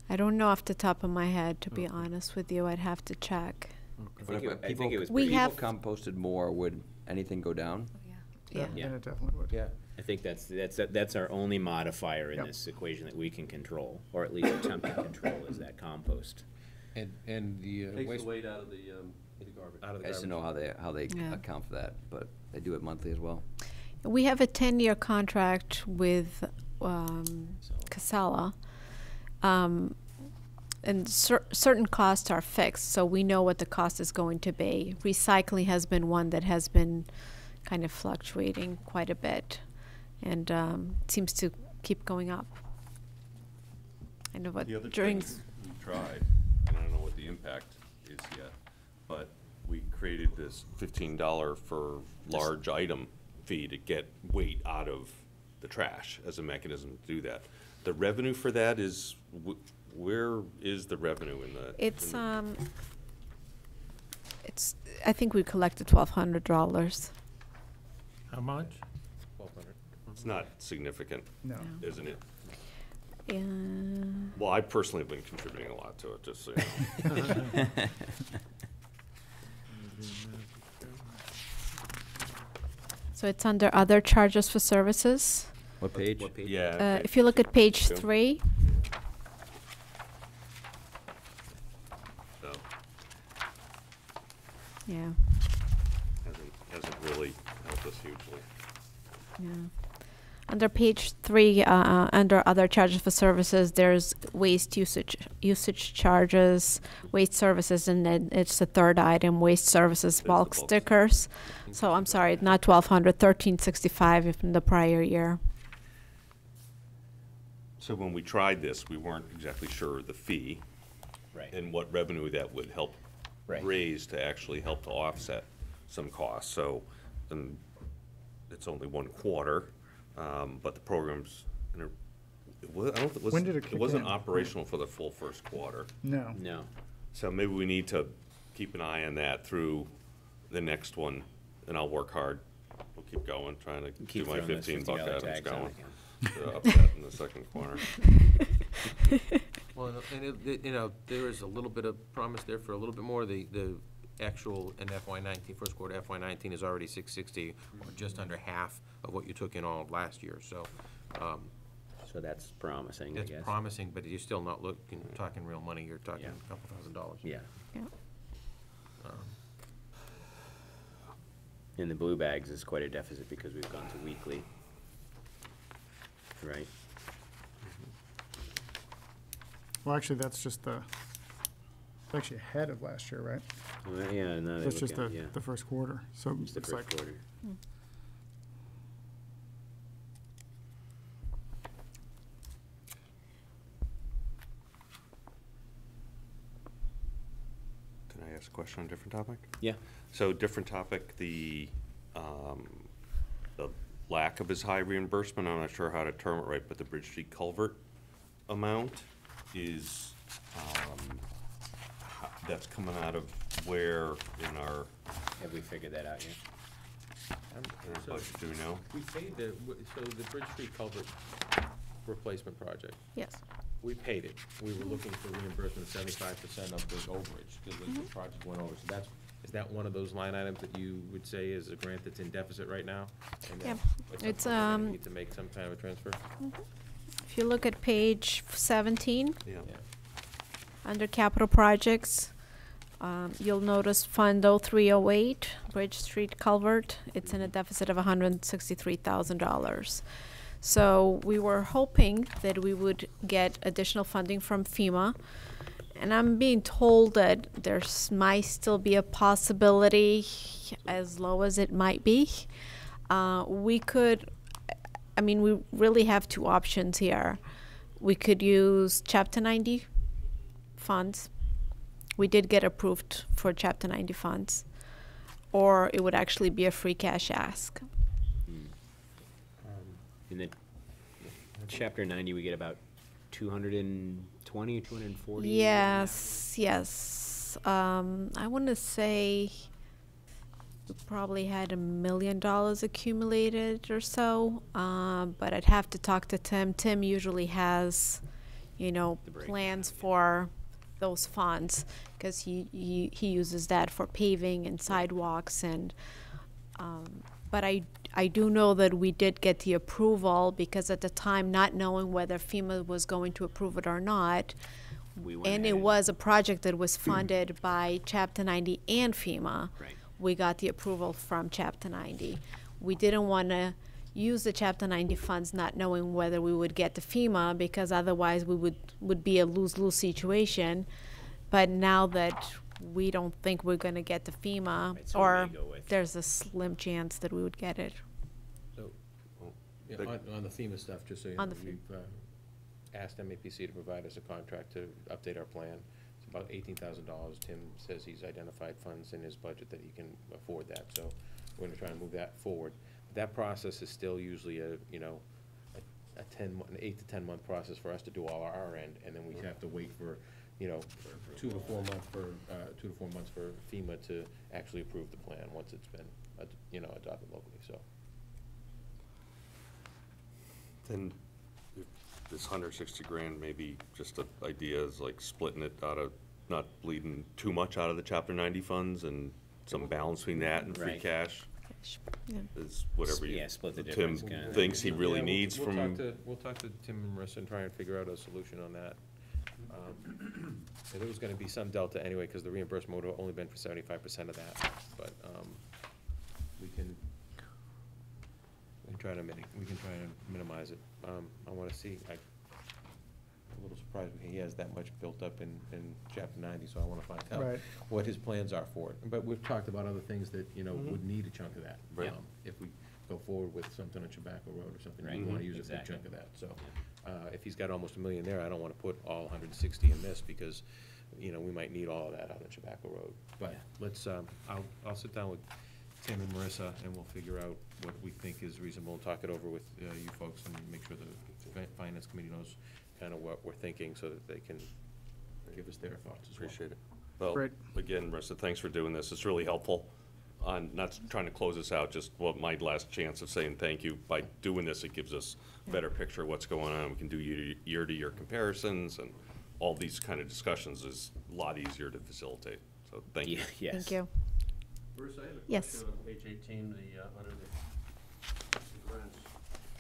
I don't know off the top of my head, to be honest with you. I'd have to check. But if I think it was We pretty- have- people composted more, would anything go down? Yeah. Then it definitely would. Yeah. I think that's our only modifier in Yep. this equation that we can control, or at least attempt to control, is that compost. And the waste. weight out of the garbage. Out of the I just don't garbage. know how they Yeah. account for that, but they do it monthly as well. We have a 10-year contract with Casella, and certain costs are fixed, so we know what the cost is going to be. Recycling has been one that has been kind of fluctuating quite a bit, and seems to keep going up. I know what The other during thing we tried, and I don't know what the impact is yet, but we created this $15 for large item fee to get weight out of the trash as a mechanism to do that. The revenue for that is, where is the revenue in the? it's I think we collected $1,200. How much? 1,200. It's not significant, No. isn't it? Yeah. Well, I personally have been contributing a lot to it, just so you know. So it's under other charges for services. What page? Yeah. If you look at page two. 3, So, yeah, hasn't really helped us hugely. yeah. Under page 3, under other charges for services, there's waste usage charges, waste services, and then it's the third item, waste services, the bulk bulk stickers. So I'm sorry, not 1,200, 1,365 from the prior year. So when we tried this, we weren't exactly sure of the fee. Right. And what revenue that would help Right. raise to actually help to offset some costs. So, it's only 1 quarter, but the program's, I don't think it was. When did it kick wasn't in? operational for the full first quarter. No. No. So maybe we need to keep an eye on that through the next one, and I'll work hard. We'll keep going, trying to Keep do my throwing those 15 buck $50 items tags on going. again. To upset in the second corner. Well, and there is a little bit of promise there for a little bit more. The actual in FY19, first quarter FY19 is already 660, or just under half of what you took in all of last year, so, So that's promising, I it's guess. promising, but you're still not talking real money, you're talking Yeah. a couple $1,000s. Yeah. Yeah. In the blue bags is quite a deficit because we've gone to weekly. Right? Well, actually, that's just it's actually ahead of last year, right? Well, yeah, now that I That's look just at it, yeah. the first quarter, so It's the it's first like, quarter. Can I ask a question on a different topic? Yeah. So different topic, the lack of as high reimbursement, I'm not sure how to term it right, but the Bridge Street culvert amount is, that's coming out of where in our Have we figured that out yet? budget, do we know? We paid so the Bridge Street culvert replacement project, Yes. we paid it. We were looking for reimbursement of 75% of the overage, because the project went over. So is that one of those line items that you would say is a grant that's in deficit right now? And Yeah. that at some It's, point we're gonna need to make some kind of a transfer? If you look at page 17, Yeah. under capital projects, you'll notice Fund 0308, Bridge Street Culvert. It's in a deficit of $163,000. So we were hoping that we would get additional funding from FEMA. And I'm being told that might still be a possibility, as low as it might be. We really have two options here. We could use Chapter 90 funds. We did get approved for Chapter 90 funds. Or it would actually be a free cash ask. In the chapter 90, we get about 220, 240? Yes. I want to say we probably had $1 million accumulated or so. But I'd have to talk to Tim. Tim usually has, plans for those funds because he uses that for paving and sidewalks and. But I do know that we did get the approval because at the time, not knowing whether FEMA was going to approve it or not, and it was a project that was funded by Chapter 90 and FEMA, Right. we got the approval from Chapter 90. We didn't want to use the Chapter 90 funds not knowing whether we would get the FEMA because otherwise we would be a lose-lose situation. But now that we don't think we're going to get the FEMA, Right, so or we may go with- there's a slim chance that we would get it. So, yeah, But- on the FEMA stuff, just so you know, On the we've asked MAPC to provide us a contract to update our plan. It's about $18,000. Tim says he's identified funds in his budget that he can afford that, so we're gonna try and move that forward. That process is still usually an 8 to 10 month process for us to do all our end, and then we have to wait for 2 to 4 months for FEMA to actually approve the plan once it's been adopted locally. So Then if this 160 grand, maybe just an idea is like splitting it out of, not bleeding too much out of the Chapter 90 funds and some balance between that and free Right. cash Yeah. is whatever Split the Tim difference, kinda. thinks he really Yeah, needs we'll from. talk to Tim and Marissa and try and figure out a solution on that. There was gonna be some delta anyway, because the reimbursement would have only been for 75% of that, but we can try to minimize it. I wanna see, I'm a little surprised he has that much built up in Chapter 90, so I wanna find out Right. what his plans are for it. But we've talked about other things that, would need a chunk of that. Right. If we go forward with something on Tobacco Road or something, we Right. wanna use a big Exactly. chunk of that, so. If he's got almost $1 million there, I don't wanna put all 160 in this, because, we might need all of that out on Tobacco Road. But Yeah. let's, I'll sit down with Tim and Marissa, and we'll figure out what we think is reasonable, and talk it over with you folks, and make sure the Finance Committee knows kind of what we're thinking, so that they can give us their thoughts as well. Appreciate it. Well, Great. again, Marissa, thanks for doing this. It's really helpful. On not trying to close this out, just my last chance of saying thank you. By doing this, it gives us a better picture of what's going on. We can do year-to-year comparisons, and all these kind of discussions is a lot easier to facilitate. So thank you. Yes. Thank you. Bruce, I have a Yes. question on page 18, under the grants.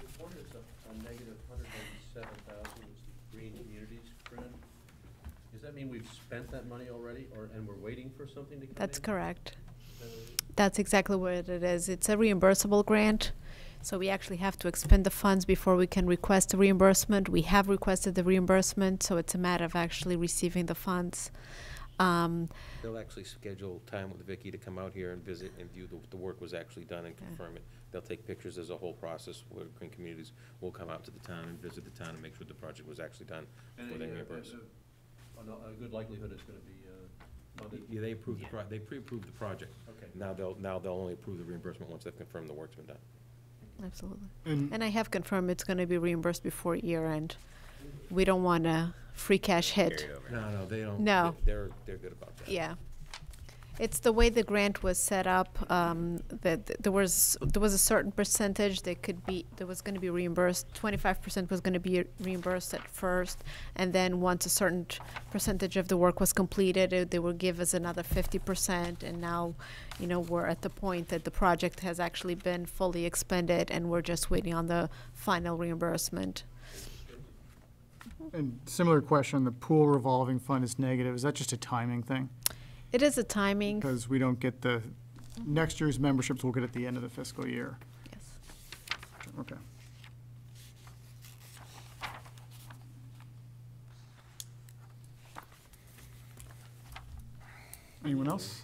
This one is a negative 187,000, it's the Green Communities grant. Does that mean we've spent that money already, and we're waiting for something to come in? That's correct. Is that what it is? That's exactly what it is. It's a reimbursable grant. So we actually have to expend the funds before we can request the reimbursement. We have requested the reimbursement, so it's a matter of actually receiving the funds. They'll actually schedule time with Vicki to come out here and visit and view the work was actually done and confirm it. They'll take pictures. There's a whole process where Green Communities will come out to the town and visit the town and make sure the project was actually done before they reimburse. A good likelihood it's going to be funded. Yeah, they approved they pre-approved the project. Okay. Now they'll only approve the reimbursement once they've confirmed the work's been done. Absolutely. And- And I have confirmed it's going to be reimbursed before year end. We don't want a free cash hit. Carry it over. No, they don't. No. They're good about that. Yeah. It's the way the grant was set up, that there was a certain percentage that was going to be reimbursed. 25% was going to be reimbursed at first, and then once a certain percentage of the work was completed, they would give us another 50%. And now, we're at the point that the project has actually been fully expended, and we're just waiting on the final reimbursement. And similar question, the pool revolving fund is negative. Is that just a timing thing? It is a timing. Because we don't get next year's memberships we'll get at the end of the fiscal year. Yes. Okay. Anyone else?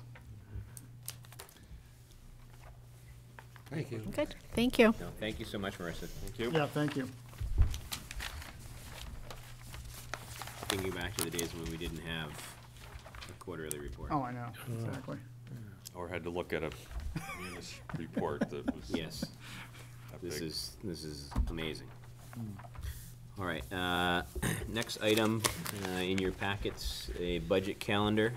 Thank you. Good. Thank you. No, thank you so much, Marissa. Thank you. Yeah, thank you. Thinking back to the days when we didn't have a quarterly report. Oh, I know, exactly. Or had to look at a munis report that was. Yes. that This big. is amazing. All right, next item in your packets, a budget calendar.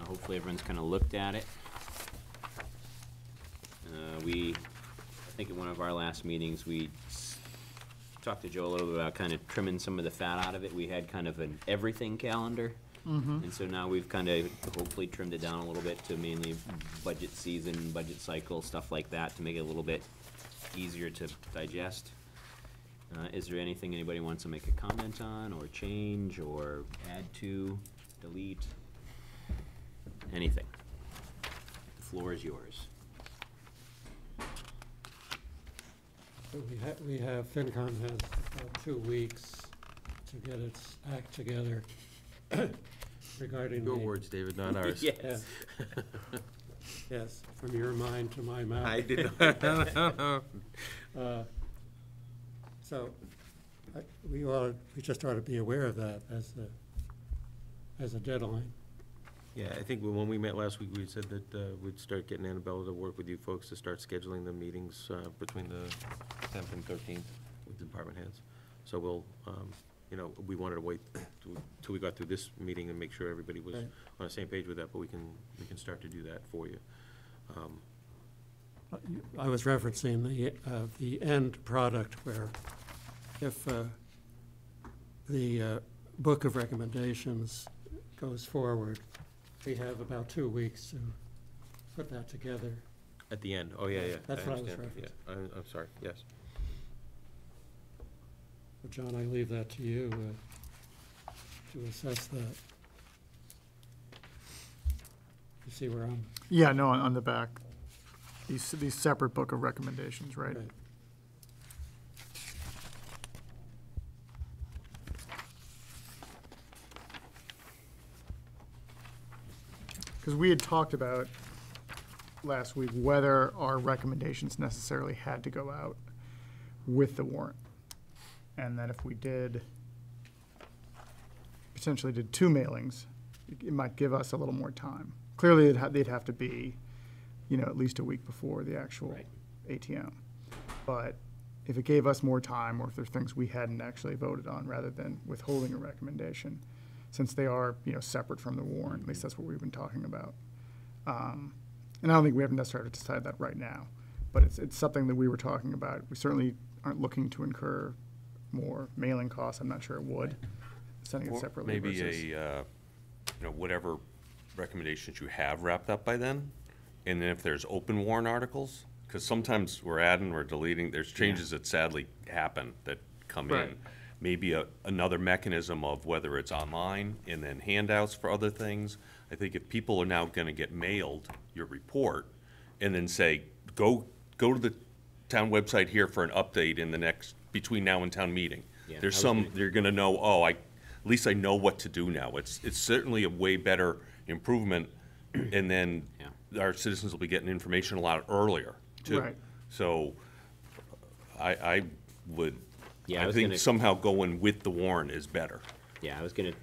Hopefully everyone's kind of looked at it. I think at one of our last meetings, we talked to Joe a little bit about kind of trimming some of the fat out of it. We had kind of an everything calendar. And so now we've kind of hopefully trimmed it down a little bit to mainly budget season, budget cycle, stuff like that, to make it a little bit easier to digest. Is there anything anybody wants to make a comment on, or change, or add to, delete? Anything? The floor is yours. So we have, FinCom has about 2 weeks to get its act together regarding Your the- words, David, not ours. Yes. Yes, from your mind to my mouth. I did not. So, we just ought to be aware of that as a deadline. Yeah, I think when we met last week, we said that we'd start getting Annabella to work with you folks to start scheduling the meetings between the 10th and 13th with department heads. So we'll, we wanted to wait till we got through this meeting and make sure everybody was Right. on the same page with that, but we can start to do that for you. I was referencing the end product where if the book of recommendations goes forward, we have about 2 weeks to put that together. At the end, oh, yeah. That's what I was understand. Yeah, I'm sorry, yes. But John, I leave that to you to assess that. You see where I'm? Yeah, no, on the back. These separate book of recommendations, right? Right. Because we had talked about last week whether our recommendations necessarily had to go out with the warrant. And that if we potentially did 2 mailings, it might give us a little more time. Clearly, they'd have to be, at least a week before the actual Right. ATM. But if it gave us more time, or if there's things we hadn't actually voted on, rather than withholding a recommendation, since they are, separate from the warrant, at least that's what we've been talking about. And I don't think we haven't necessarily decided that right now, but it's something that we were talking about. We certainly aren't looking to incur more mailing costs. I'm not sure it would, sending it Or separately maybe versus. whatever recommendations you have wrapped up by then. And then if there's open warrant articles, because sometimes we're adding, we're deleting, there's changes that sadly happen that come in. Right. Maybe another mechanism of whether it's online and then handouts for other things. I think if people are now gonna get mailed your report and then say, go to the town website here for an update in the next, between now and town meeting. Yeah, There's I was some, they're gonna know, oh, at least I know what to do now. It's certainly a way better improvement, and then our citizens will be getting information a lot earlier, too. Right. So, I would, Yeah, I I was think gonna- somehow going with the warrant is better. Yeah, I was gonna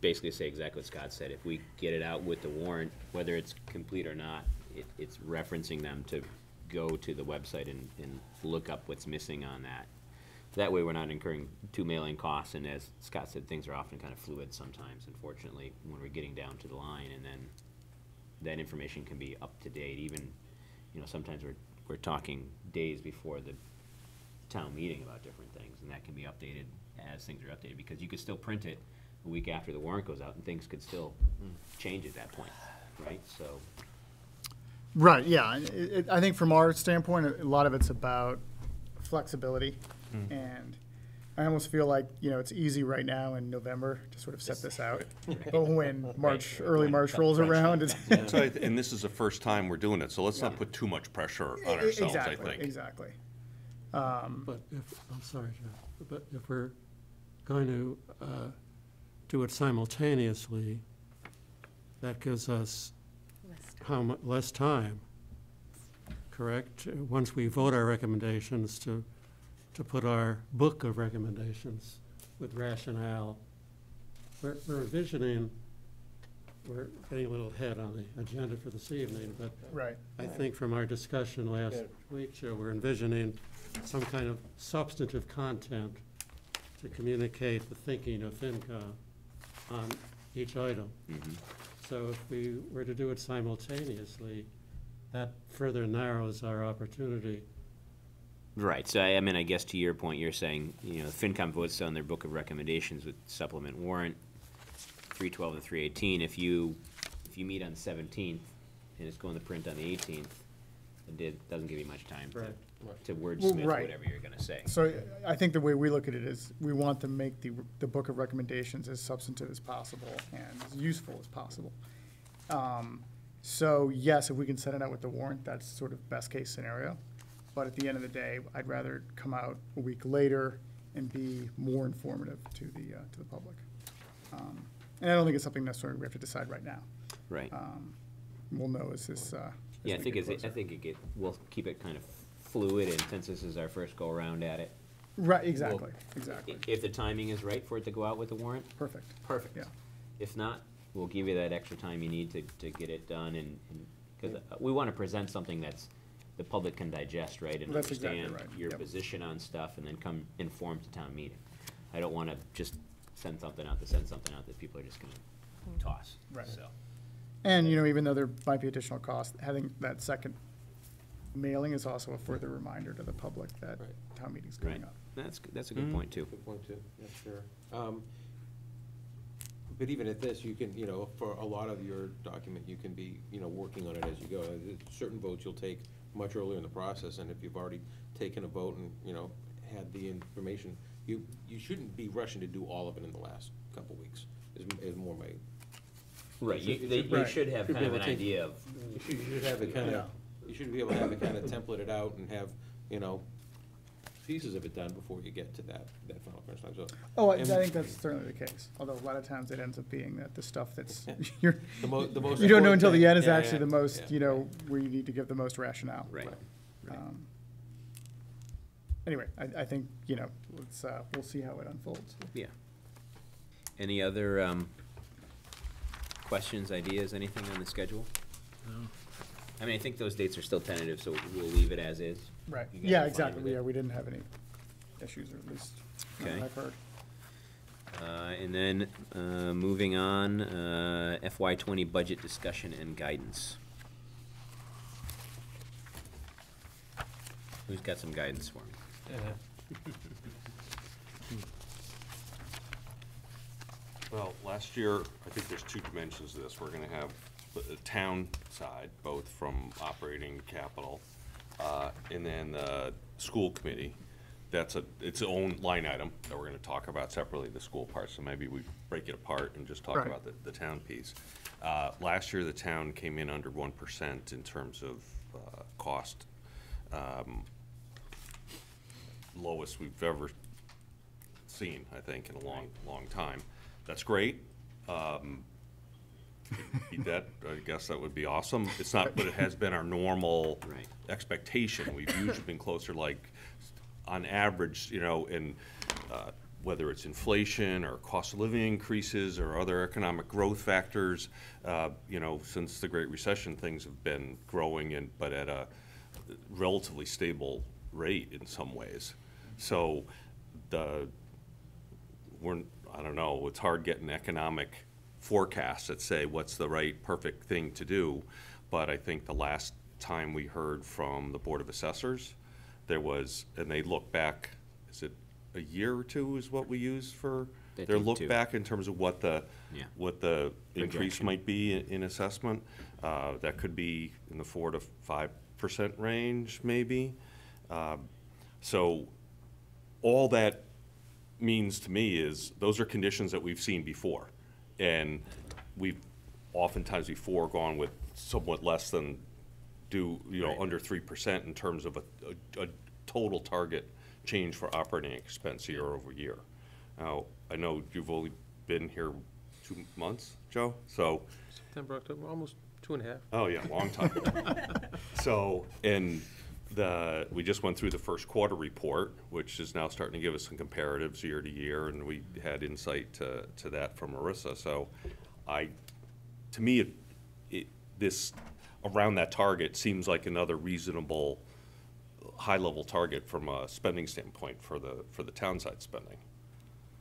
basically say exactly what Scott said. If we get it out with the warrant, whether it's complete or not, it's referencing them to go to the website and look up what's missing on that. That way, we're not incurring two mailing costs, and as Scott said, things are often kind of fluid sometimes, unfortunately, when we're getting down to the line, and then that information can be up to date, even, sometimes we're talking days before the town meeting about different things, and that can be updated as things are updated, because you could still print it a week after the warrant goes out, and things could still change at that point, right? So, Right, yeah. I think from our standpoint, a lot of it's about flexibility. And I almost feel like, it's easy right now in November to sort of set this out. But when early March rolls around, it's. So and this is the first time we're doing it, so let's not put too much pressure on ourselves, I think. Exactly. But I'm sorry, Jeff, but if we're going to do it simultaneously, that gives us less time, correct? Once we vote our recommendations, to put our book of recommendations with rationale. We're envisioning, we're getting a little ahead on the agenda for this evening, but Right. I think from our discussion last week, Joe, we're envisioning some kind of substantive content to communicate the thinking of FinCom on each item. So if we were to do it simultaneously, that further narrows our opportunity. right, so I guess to your point, you're saying, FinCom votes on their book of recommendations with supplement warrant, 312 to 318. If you meet on the 17th and it's going to print on the 18th, it doesn't give you much time to wordsmith Right. whatever you're gonna say. So I think the way we look at it is we want to make the book of recommendations as substantive as possible and as useful as possible. So yes, if we can set it out with the warrant, that's sort of best case scenario. But at the end of the day, I'd rather come out a week later and be more informative to the public. And I don't think it's something necessarily we have to decide right now. Right. We'll know as this. Yeah, we'll keep it kind of fluid, and since this is our first go-around at it. Right, exactly, exactly. If the timing is right for it to go out with the warrant, Perfect. perfect. Yeah. If not, we'll give you that extra time you need to get it done, and because we want to present something that's the public can digest, right, and That's exactly understand right, your yep. position on stuff, and then come informed to town meeting. I don't want to just send something out that people are just going to toss. Right. So, And, even though there might be additional cost, having that second mailing is also a further reminder to the public that town meeting's coming right. up. That's a good point too. Good point, too, yeah, sure. But even at this, you can, for a lot of your document, you can be, working on it as you go. Certain votes you'll take much earlier in the process, and if you've already taken a vote and, had the information, you shouldn't be rushing to do all of it in the last couple weeks, is more my. Right, you Right. should have Should kind be of able an to take- idea of, You should have it kind of, you should be able to have it kind of templated out and have, pieces of it done before you get to that final crunch time, so. Oh, I and think that's certainly the case, although a lot of times it ends up being that the stuff that's, you're, The most you don't know important until the thing- end is yeah, actually yeah, the most, yeah. where you need to give the most rationale. right. Anyway, I think, let's, we'll see how it unfolds. Yeah. Any other questions, ideas, anything on the schedule? No. I think those dates are still tentative, so we'll leave it as is. Right, You guys yeah, are fine exactly, with it? yeah, we didn't have any issues, or at least, none that Okay. I've heard. And then, moving on, FY '20 budget discussion and guidance. Who's got some guidance for me? Well, last year, I think there's two dimensions to this. We're gonna have the town side, both from operating capital, and then the school committee. That's its own line item that we're gonna talk about separately, the school part, so maybe we break it apart and just talk Right. about the town piece. Last year, the town came in under 1% in terms of cost. Lowest we've ever seen, I think, in a long, long time. That's great. Beat that, I guess that would be awesome. It's not, but it has been our normal Right. expectation. We've usually been closer, like, on average, you know, in whether it's inflation or cost of living increases or other economic growth factors, you know, since the Great Recession, things have been growing but at a relatively stable rate in some ways. So I don't know, it's hard getting economic forecasts that say what's the right perfect thing to do. But I think the last time we heard from the Board of Assessors, and they look back, is it a year or two is what we use for They their do look too. back in terms of what the Yeah. increase Projection. might be in assessment? That could be in the 4 to 5% range, maybe. So all that means to me is those are conditions that we've seen before. And we've oftentimes before gone with somewhat less than under 3% in terms of a total target change for operating expense year over year. Now, I know you've only been here 2 months, Joe, so. September, October, almost 2.5. Oh, yeah, long time. So, and we just went through the first quarter report, which is now starting to give us some comparatives year to year, and we had insight to that from Marissa. So to me, this around that target seems like another reasonable high-level target from a spending standpoint for the town side spending.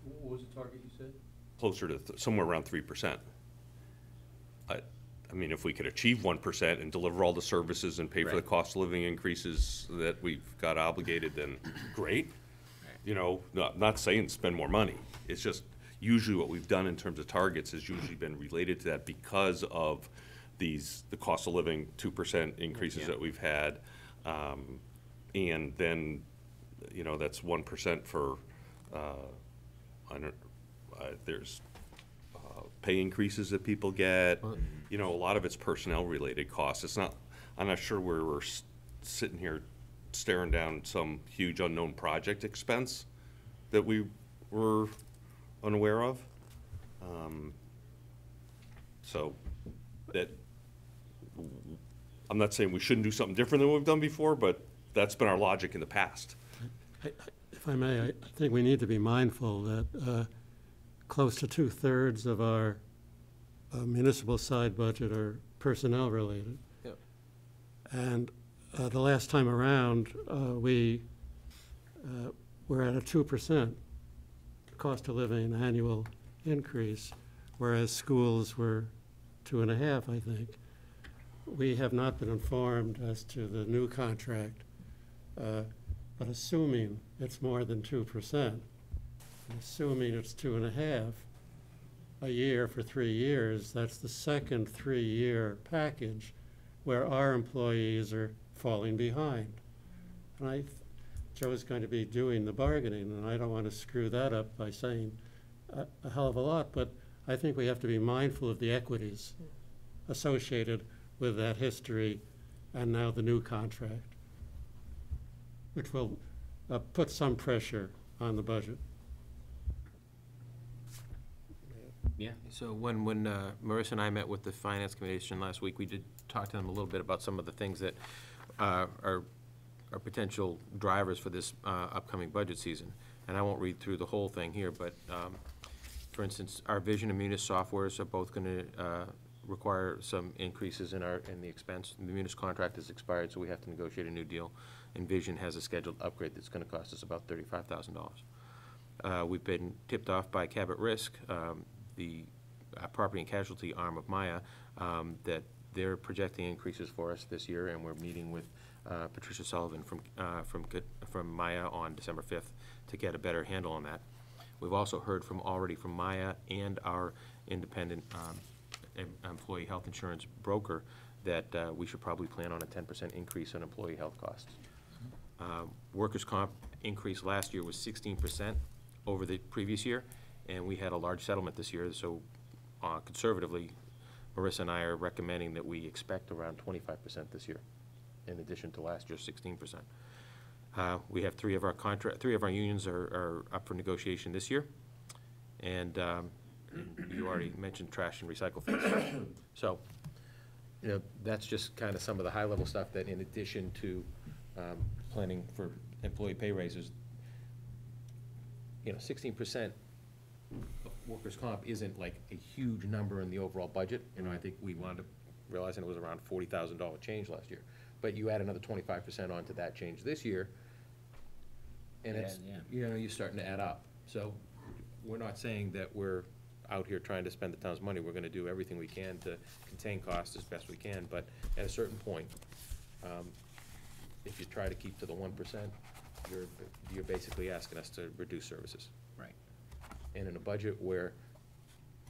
What was the target you said? Closer to somewhere around 3%. I mean, if we could achieve 1% and deliver all the services and pay for the Right. cost of living increases that we've got obligated, then great. You know, not saying spend more money. It's just usually what we've done in terms of targets has usually been related to that because of the cost of living 2% increases Yeah. that we've had. And then, you know, that's 1% for, there's pay increases that people get. You know, a lot of it's personnel-related costs. It's not, I'm not sure where we're sitting here staring down some huge unknown project expense that we were unaware of. So that, I'm not saying we shouldn't do something different than we've done before, but that's been our logic in the past. If I may, I think we need to be mindful that close to 2/3 of our municipal side budget are personnel related. Yep. And the last time around, we were at a 2% cost of living annual increase, whereas schools were 2.5%, I think. We have not been informed as to the new contract, but assuming it's more than 2%, assuming it's 2.5% a year for 3 years, that's the second 3-year package where our employees are falling behind. And Joe's going to be doing the bargaining, and I don't want to screw that up by saying a hell of a lot, but I think we have to be mindful of the equities associated with that history and now the new contract, which will put some pressure on the budget. Yeah. So when Marissa and I met with the Finance Commission last week, we did talk to them a little bit about some of the things that are potential drivers for this upcoming budget season. And I won't read through the whole thing here, but for instance, our Vision and Munis softwares are both going to require some increases in the expense. The Munis contract has expired, so we have to negotiate a new deal. And Vision has a scheduled upgrade that's going to cost us about $35,000. We've been tipped off by Cabot Risk, the property and casualty arm of Maya, that they're projecting increases for us this year, and we're meeting with Patricia Sullivan from Maya on December 5th to get a better handle on that. We've also heard already from Maya and our independent employee health insurance broker that we should probably plan on a 10% increase in employee health costs. Workers' comp increase last year was 16% over the previous year, and we had a large settlement this year, so conservatively, Marissa and I are recommending that we expect around 25% this year, in addition to last year's 16%. We have three of our unions are up for negotiation this year, and you already mentioned trash and recycle fees. So, you know, that's just kind of some of the high-level stuff that, in addition to planning for employee pay raises, you know, 16% of workers' comp isn't like a huge number in the overall budget. You know, I think we wound up realizing it was around $40,000 change last year. But you add another 25% onto that change this year, and it's, you know, you're starting to add up. So we're not saying that we're out here trying to spend the town's money. We're gonna do everything we can to contain costs as best we can, but at a certain point, if you try to keep to the 1%, you're basically asking us to reduce services. Right. And in a budget where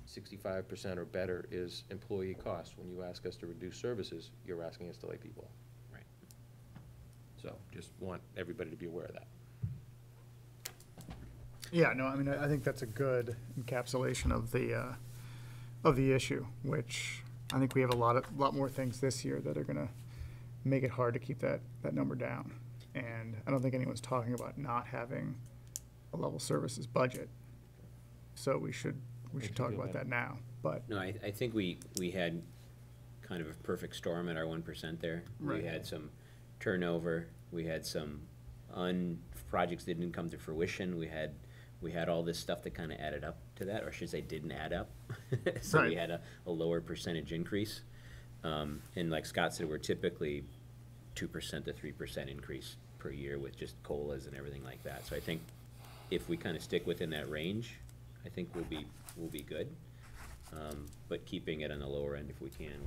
65% or better is employee costs, when you ask us to reduce services, you're asking us to lay people off. Right. So just want everybody to be aware of that. Yeah, no, I mean, I think that's a good encapsulation of the issue, which I think we have a lot more things this year that are gonna make it hard to keep that number down. And I don't think anyone's talking about not having a level services budget. So we should talk about that now, but. No, I think we had kind of a perfect storm at our 1% there. Right. We had some turnover, we had some projects that didn't come to fruition, we had all this stuff that kind of added up to that, or I should say didn't add up. So we had a lower percentage increase. And like Scott said, we're typically 2% to 3% increase per year with just COLAs and everything like that. So I think if we kind of stick within that range, I think we'll be good. But keeping it on the lower end if we can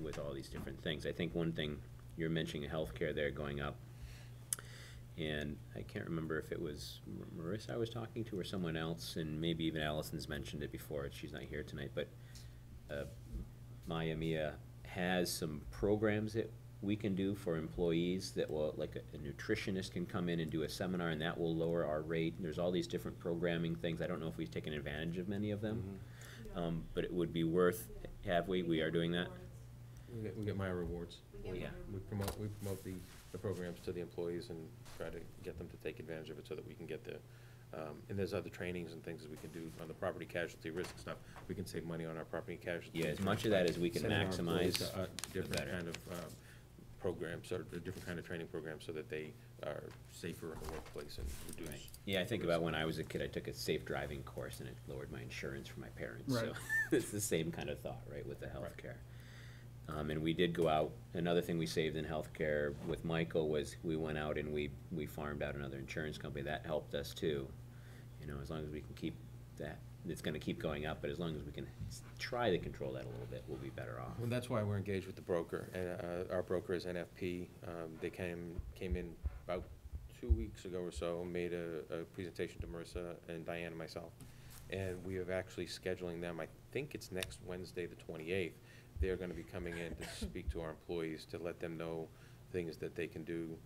with all these different things. I think one thing, you're mentioning healthcare there going up. And I can't remember if it was Marissa I was talking to or someone else, and maybe even Allison's mentioned it before. She's not here tonight, but Mia has some programs that we can do for employees that will, like a nutritionist can come in and do a seminar, and that will lower our rate. And there's all these different programming things. I don't know if we've taken advantage of many of them, but it would be worth, we are doing that? We get Maya rewards. Yeah. We promote the programs to the employees and try to get them to take advantage of it so that we can get the, and there's other trainings and things that we can do on the property casualty risk stuff. We can save money on our property casualty. Yeah, as much of that as we can Sending our employees maximize, to, the different better. kind of programs, or a different kind of training programs so that they are safer in the workplace and reduce. Right. Yeah, I think about when I was a kid, I took a safe driving course and it lowered my insurance for my parents. Right. So it's the same kind of thought, right, with the healthcare. And we did go out, another thing we saved in healthcare with Michael was we went out and we farmed out another insurance company. That helped us too. You know, as long as we can keep that, it's gonna keep going up, but as long as we can try to control that a little bit, we'll be better off. Well, that's why we're engaged with the broker. Our broker is NFP. They came in about 2 weeks ago or so, made a presentation to Marissa and Diane and myself. And we are actually scheduling them, I think it's next Wednesday, the 28th. They're gonna be coming in to speak to our employees, to let them know things that they can do,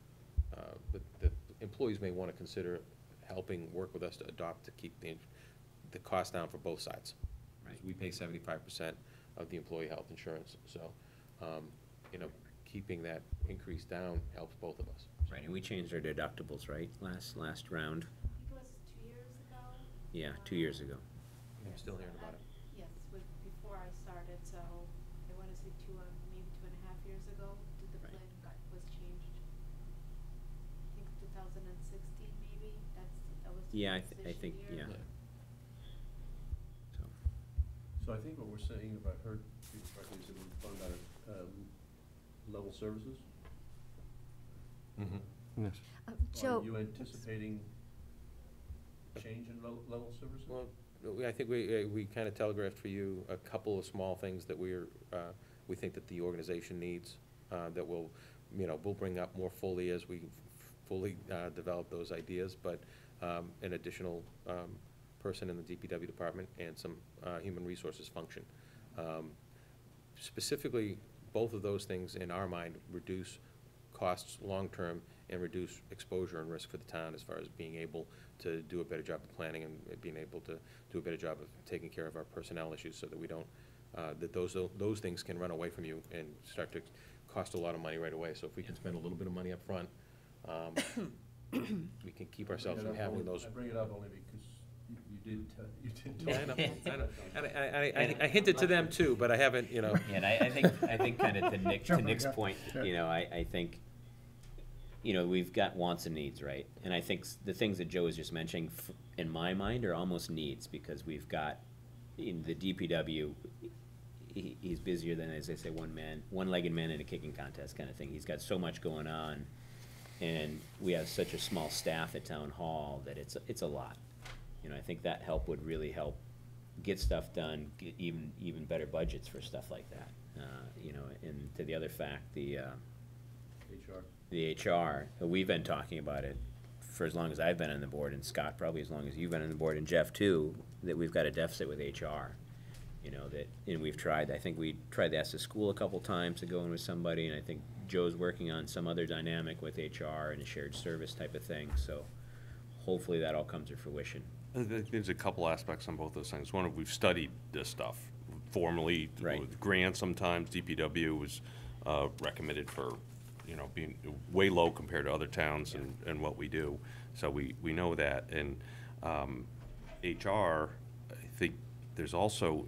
that employees may wanna consider helping work with us to adopt to keep the cost down for both sides. Right. We pay 75% of the employee health insurance, so, you know, keeping that increase down helps both of us. Right, and we changed our deductibles, right, last round? It was 2 years ago. Yeah, 2 years ago. I'm still hearing about it. Yes, before I started, so I want to say maybe 2.5 years ago, the Right. plan was changed. I think 2016 maybe, that was the Yeah, I transition think, year. yeah. So, So I think what we're saying, if I heard you correctly, is that we're talking about level services? Mm-hmm. Yes. Joe. Are you anticipating change in level services? Well, I think we kind of telegraphed for you a couple of small things that we think that the organization needs, that we'll bring up more fully as we fully develop those ideas, but an additional person in the DPW department and some human resources function. Specifically, both of those things in our mind reduce costs long-term and reduce exposure and risk for the town as far as being able to do a better job of planning and being able to do a better job of taking care of our personnel issues so that we don't, that those things can run away from you and start to cost a lot of money right away. So if we can spend a little bit of money up front, we can keep ourselves from having those. I bring it up only because you did Yeah, I know. And I hinted to them too, but I haven't, you know. Yeah, and I think kind of to Nick's point, you know, I think, you know, we've got wants and needs, right? And I think the things that Joe was just mentioning, in my mind, are almost needs, because we've got, in the DPW, he's busier than, as I say, one-legged man in a kicking contest kind of thing. He's got so much going on, and we have such a small staff at Town Hall that it's a lot. You know, I think that help would really help get stuff done, get even better budgets for stuff like that. You know, and to the other fact, the HR, we've been talking about it for as long as I've been on the board, and Scott, probably as long as you've been on the board, and Jeff too, that we've got a deficit with HR. You know, and we've tried, I think we tried to ask the school a couple times to go in with somebody, and I think Joe's working on some other dynamic with HR and a shared service type of thing, so hopefully that all comes to fruition. I think there's a couple aspects on both those things. One, we've studied this stuff formally, right, with grants sometimes. DPW was recommended for, you know, being way low compared to other towns, yeah, and what we do. So we know that. And HR, I think there's also,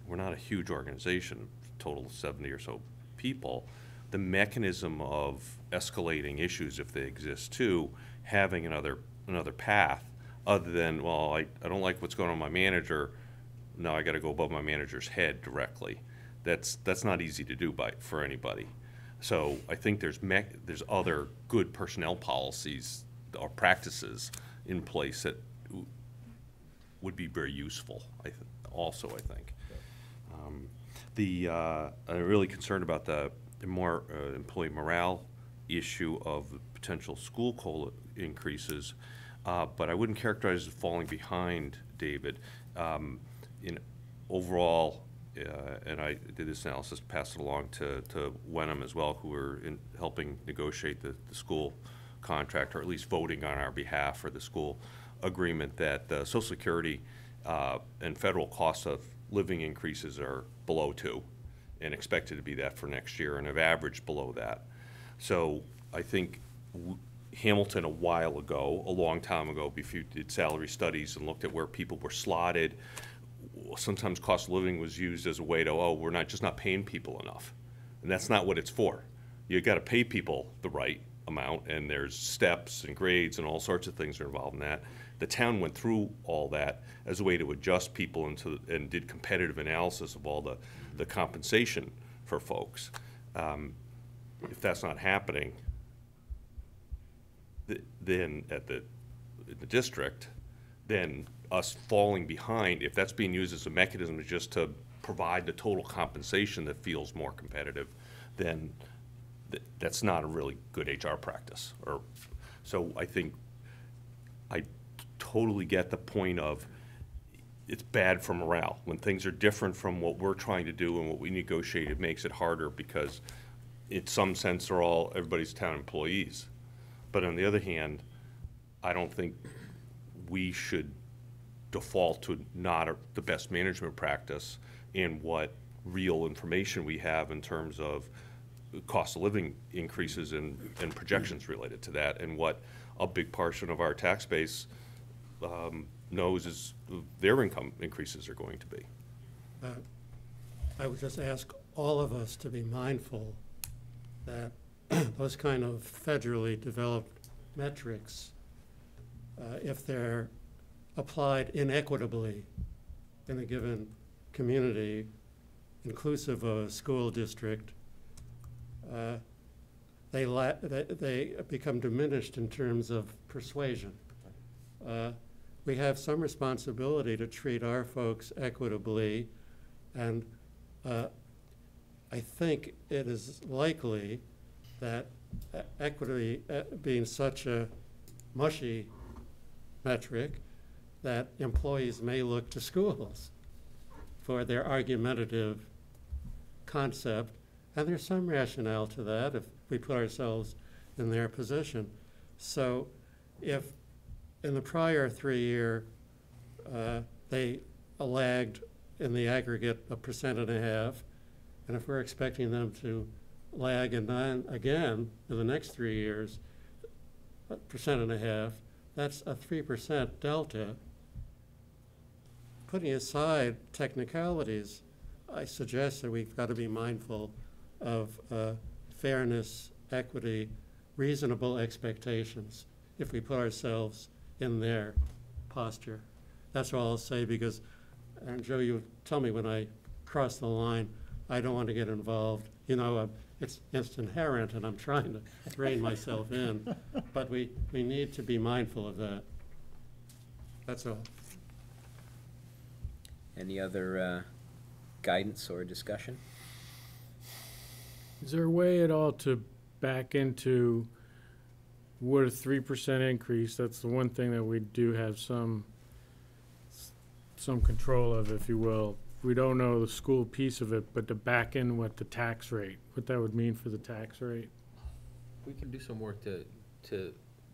we're not a huge organization, total of 70 or so people. The mechanism of escalating issues, if they exist too, having another path other than, well, I don't like what's going on with my manager, now I got to go above my manager's head directly. That's not easy to do for anybody. So I think there's other good personnel policies or practices in place that would be very useful. I think. I'm really concerned about the more employee morale issue of potential school COLA increases, but I wouldn't characterize it as falling behind, David. Overall, and I did this analysis, passed it along to Wenham as well, who were helping negotiate the school contract, or at least voting on our behalf for the school agreement, that the Social Security and federal cost of living increases are below 2 and expected to be that for next year, and have averaged below that. So I think Hamilton a while ago, a long time ago, before you did salary studies and looked at where people were slotted, sometimes cost of living was used as a way to, oh, we're just not paying people enough. And that's not what it's for. You got to pay people the right amount, and there's steps and grades and all sorts of things that are involved in that. The town went through all that as a way to adjust people and did competitive analysis of all the compensation for folks. If that's not happening, then in the district, then us falling behind, if that's being used as a mechanism just to provide the total compensation that feels more competitive, then that's not a really good HR practice. So I think I totally get the point of it's bad for morale. When things are different from what we're trying to do and what we negotiate, it makes it harder, because in some sense everybody's town employees. But on the other hand, I don't think we should default to not the best management practice in what real information we have in terms of cost of living increases and projections related to that, and what a big portion of our tax base knows is their income increases are going to be. I would just ask all of us to be mindful that those kind of federally developed metrics, if they're applied inequitably in a given community, inclusive of a school district, they become diminished in terms of persuasion. We have some responsibility to treat our folks equitably, and I think it is likely that equity being such a mushy metric, that employees may look to schools for their argumentative concept, and there's some rationale to that if we put ourselves in their position. So if in the prior 3-year they lagged in the aggregate 1.5%, and if we're expecting them to lag again in the next 3 years, 1.5%, that's a 3% delta. Putting aside technicalities, I suggest that we've got to be mindful of fairness, equity, reasonable expectations if we put ourselves in their posture. That's all I'll say, because, and Joe, you tell me when I cross the line, I don't want to get involved. You know, it's inherent, and I'm trying to rein myself in, but we need to be mindful of that. That's all. Any other guidance or discussion? Is there a way at all to back into what a 3% increase, that's the one thing that we do have some control of, if you will. We don't know the school piece of it, but to back in what the tax rate, what that would mean for the tax rate. We can do some work to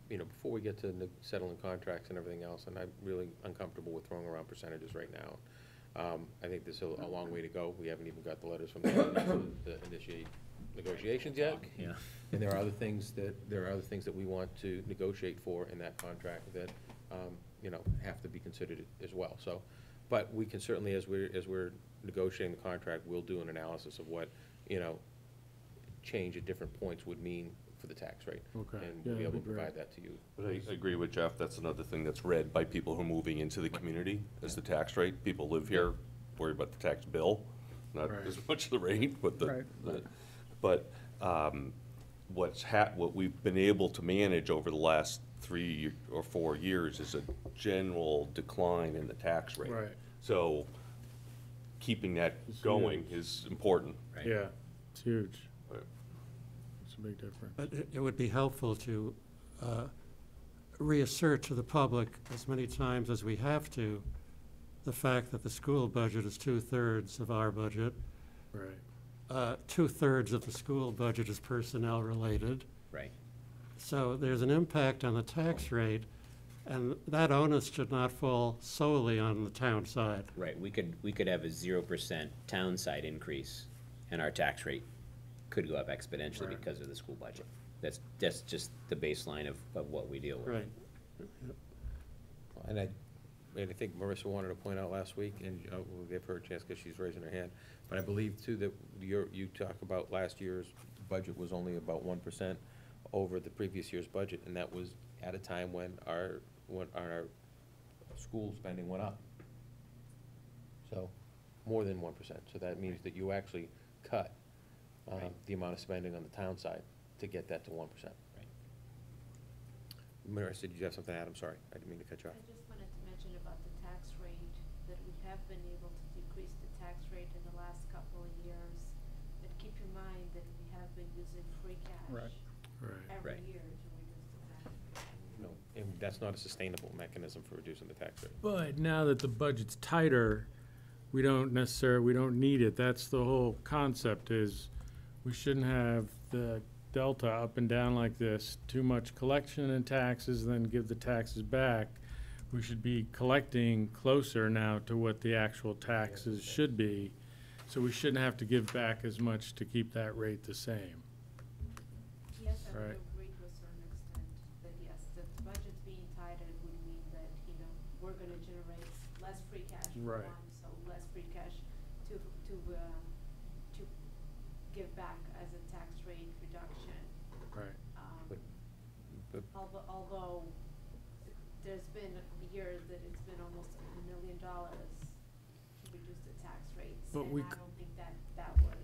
before we get to settling contracts and everything else, and I'm really uncomfortable with throwing around percentages right now. I think there's a long way to go. We haven't even got the letters from the to initiate negotiations yet. Yeah. And there are other things that we want to negotiate for in that contract that have to be considered as well. So, but we can certainly, as we're negotiating the contract, we'll do an analysis of what change at different points would mean for the tax rate. Okay. And Yeah, we'll be able that'd to be provide great. that to you. But I agree with Jeff, that's another thing that's read by people who are moving into the community, is the tax rate. People live here, worry about the tax bill, not Right. as much the rate, but what we've been able to manage over the last 3 or 4 years is a general decline in the tax rate. Right. So keeping that It's going huge. is important. Right. Yeah, it's huge. Right. It's a big difference. But it would be helpful to reassert to the public as many times as we have to the fact that the school budget is 2/3 of our budget. Right. 2/3 of the school budget is personnel related. Right. So there's an impact on the tax rate, and that onus should not fall solely on the town side. Right, we could have a 0% town side increase, and our tax rate could go up exponentially because of the school budget. That's just the baseline of what we deal with. Right. And I think Marissa wanted to point out last week, and we'll give her a chance because she's raising her hand, but I believe too that you talk about last year's budget was only about 1% over the previous year's budget, and that was at a time when our school spending went up. So, more than 1%. So that means that you actually cut the amount of spending on the town side to get that to 1%. Right. Marissa, did you have something to add? I'm sorry, I didn't mean to cut you off. I just wanted to mention about the tax rate, that we have been able to decrease the tax rate in the last couple of years. But keep in mind that we have been using free cash Right. every Right. year to reduce the tax rate. No, and that's not a sustainable mechanism for reducing the tax rate. But now that the budget's tighter, we don't need it. That's the whole concept, is we shouldn't have the delta up and down like this, too much collection and taxes, then give the taxes back. We should be collecting closer now to what the actual taxes should be. So we shouldn't have to give back as much to keep that rate the same. Yes, I Right. would agree to a certain extent, that yes, the budget being tighter would mean that, we're gonna generate less free cash for Right. one, so less free cash to give back as a tax rate reduction. Right. But Although there's been years that it's been almost $1 million to reduce the tax rates. But and we I c- don't think that was,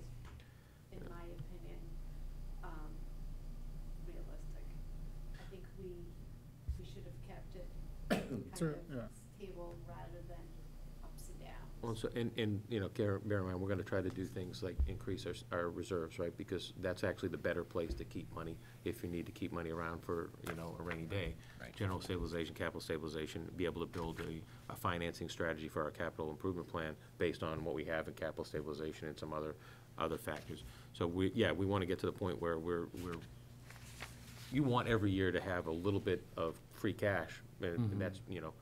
in my opinion, realistic. I think we should have kept it kind Sure, of yeah. stable rather than ups and downs. Well, so, and, you know, bear in mind, we're gonna try to do things like increase our reserves, right? Because that's actually the better place to keep money, if you need to keep money around for, you know, a rainy day. Right. General stabilization, capital stabilization, be able to build a financing strategy for our capital improvement plan based on what we have in capital stabilization and some other factors. So we wanna get to the point where you want every year to have a little bit of free cash, and that's, you know,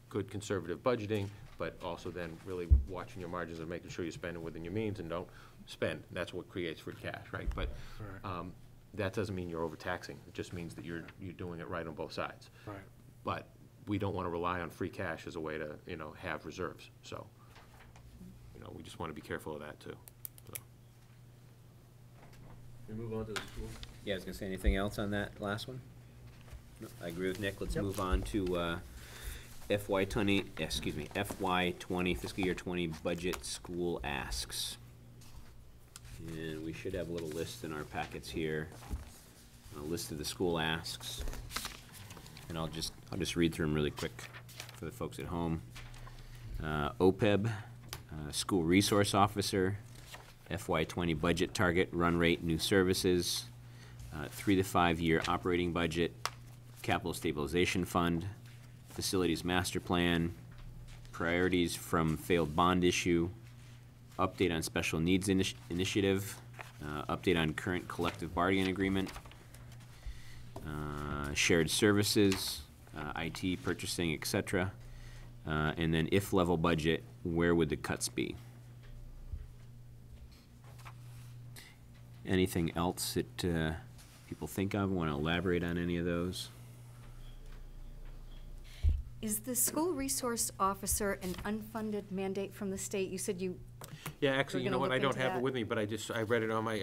good conservative budgeting, but also then really watching your margins and making sure you're spending within your means and don't spend. That's what creates free cash, right? But that doesn't mean you're overtaxing. It just means that you're doing it right on both sides. Right. But we don't want to rely on free cash as a way to, you know, have reserves. So, you know, we just want to be careful of that too. So. We move on to the school. Yeah, I was gonna say, anything else on that last one? No, I agree with Nick. Let's move on to FY 20 fiscal year 20 budget school asks. And we should have a little list in our packets here, a list of the school asks. And I'll just read through them really quick for the folks at home. OPEB, school resource officer, FY 20 budget target, run rate, new services, 3 to 5 year operating budget, capital stabilization fund, facilities master plan, priorities from failed bond issue, update on special needs initiative, update on current collective bargaining agreement, shared services, IT, purchasing, etc. And then if level budget, where would the cuts be? Anything else that people think of? Want to elaborate on any of those? Is the school resource officer an unfunded mandate from the state? You said you. Yeah, actually, you know what, I don't have it that. with me, but I read it on my,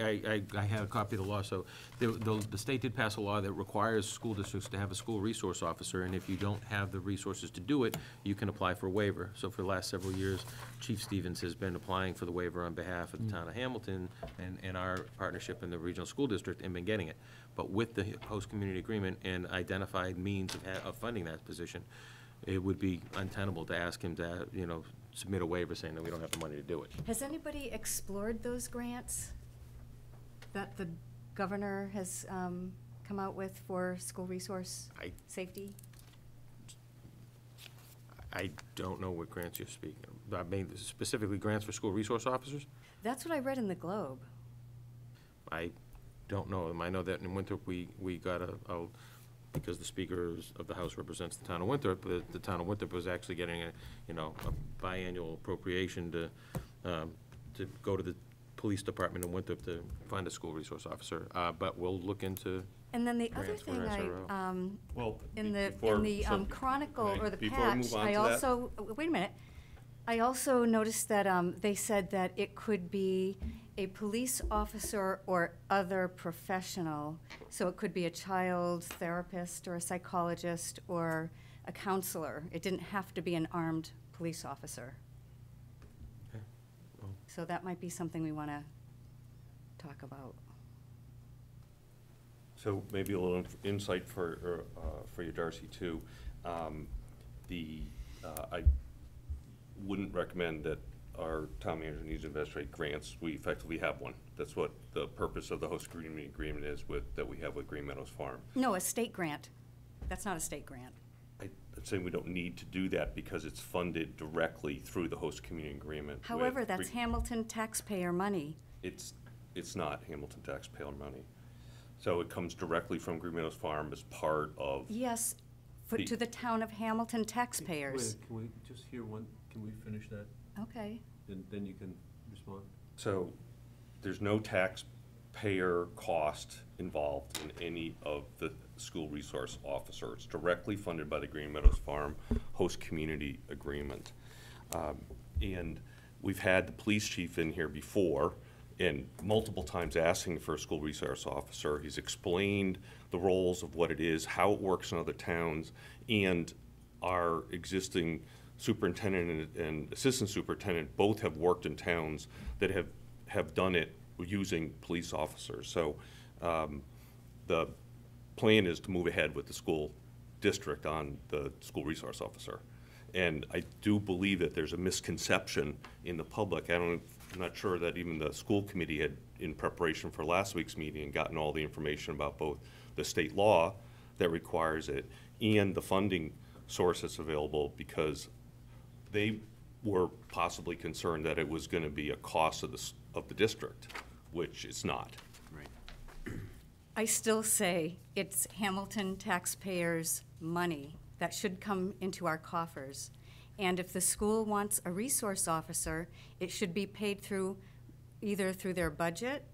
I have a copy of the law, so the state did pass a law that requires school districts to have a school resource officer, and if you don't have the resources to do it, you can apply for a waiver. So for the last several years, Chief Stevens has been applying for the waiver on behalf of the town of Hamilton and our partnership in the regional school district, and been getting it. But with the host community agreement and identified means of funding that position, it would be untenable to ask him to, you know, submit a waiver saying that we don't have the money to do it. Has anybody explored those grants that the governor has come out with for school resource safety? I don't know what grants you're speaking of. I mean, specifically grants for school resource officers? That's what I read in the Globe. I don't know. I know that in Winthrop, we got because the Speaker of the House represents the town of Winthrop, the town of Winthrop was actually getting a biannual appropriation to go to the police department in Winthrop to find a school resource officer. But we'll look into. And then the other thing in the Chronicle or the Patch, I also wait a minute. I also noticed that they said that it could be a police officer or other professional. So it could be a child therapist or a psychologist or a counselor. It didn't have to be an armed police officer. Okay. Well. So that might be something we want to talk about. So maybe a little insight for you, Darcy, too. I wouldn't recommend that our town manager needs to investigate grants. We effectively have one. That's what the purpose of the host community agreement is that we have with Green Meadows Farm. No, a state grant. That's not a state grant. I'm saying we don't need to do that because it's funded directly through the host community agreement. However, that's Hamilton taxpayer money. It's not Hamilton taxpayer money. So it comes directly from Green Meadows Farm as part of. Yes, to the town of Hamilton taxpayers. Wait, can we just hear one, can we finish that? Okay. And then you can respond. So there's no taxpayer cost involved in any of the school resource officer. It's directly funded by the Green Meadows Farm host community agreement. And we've had the police chief in here before and multiple times asking for a school resource officer. He's explained the roles of what it is, how it works in other towns, and our existing superintendent and assistant superintendent both have worked in towns that have done it using police officers. So the plan is to move ahead with the school district on the school resource officer. And I do believe that there's a misconception in the public. I'm not sure that even the school committee had, in preparation for last week's meeting, gotten all the information about both the state law that requires it and the funding source that's available, because they were possibly concerned that it was going to be a cost of the district, which it's not. Right. I still say it's Hamilton taxpayers' money that should come into our coffers. And if the school wants a resource officer, it should be paid through, either through their budget,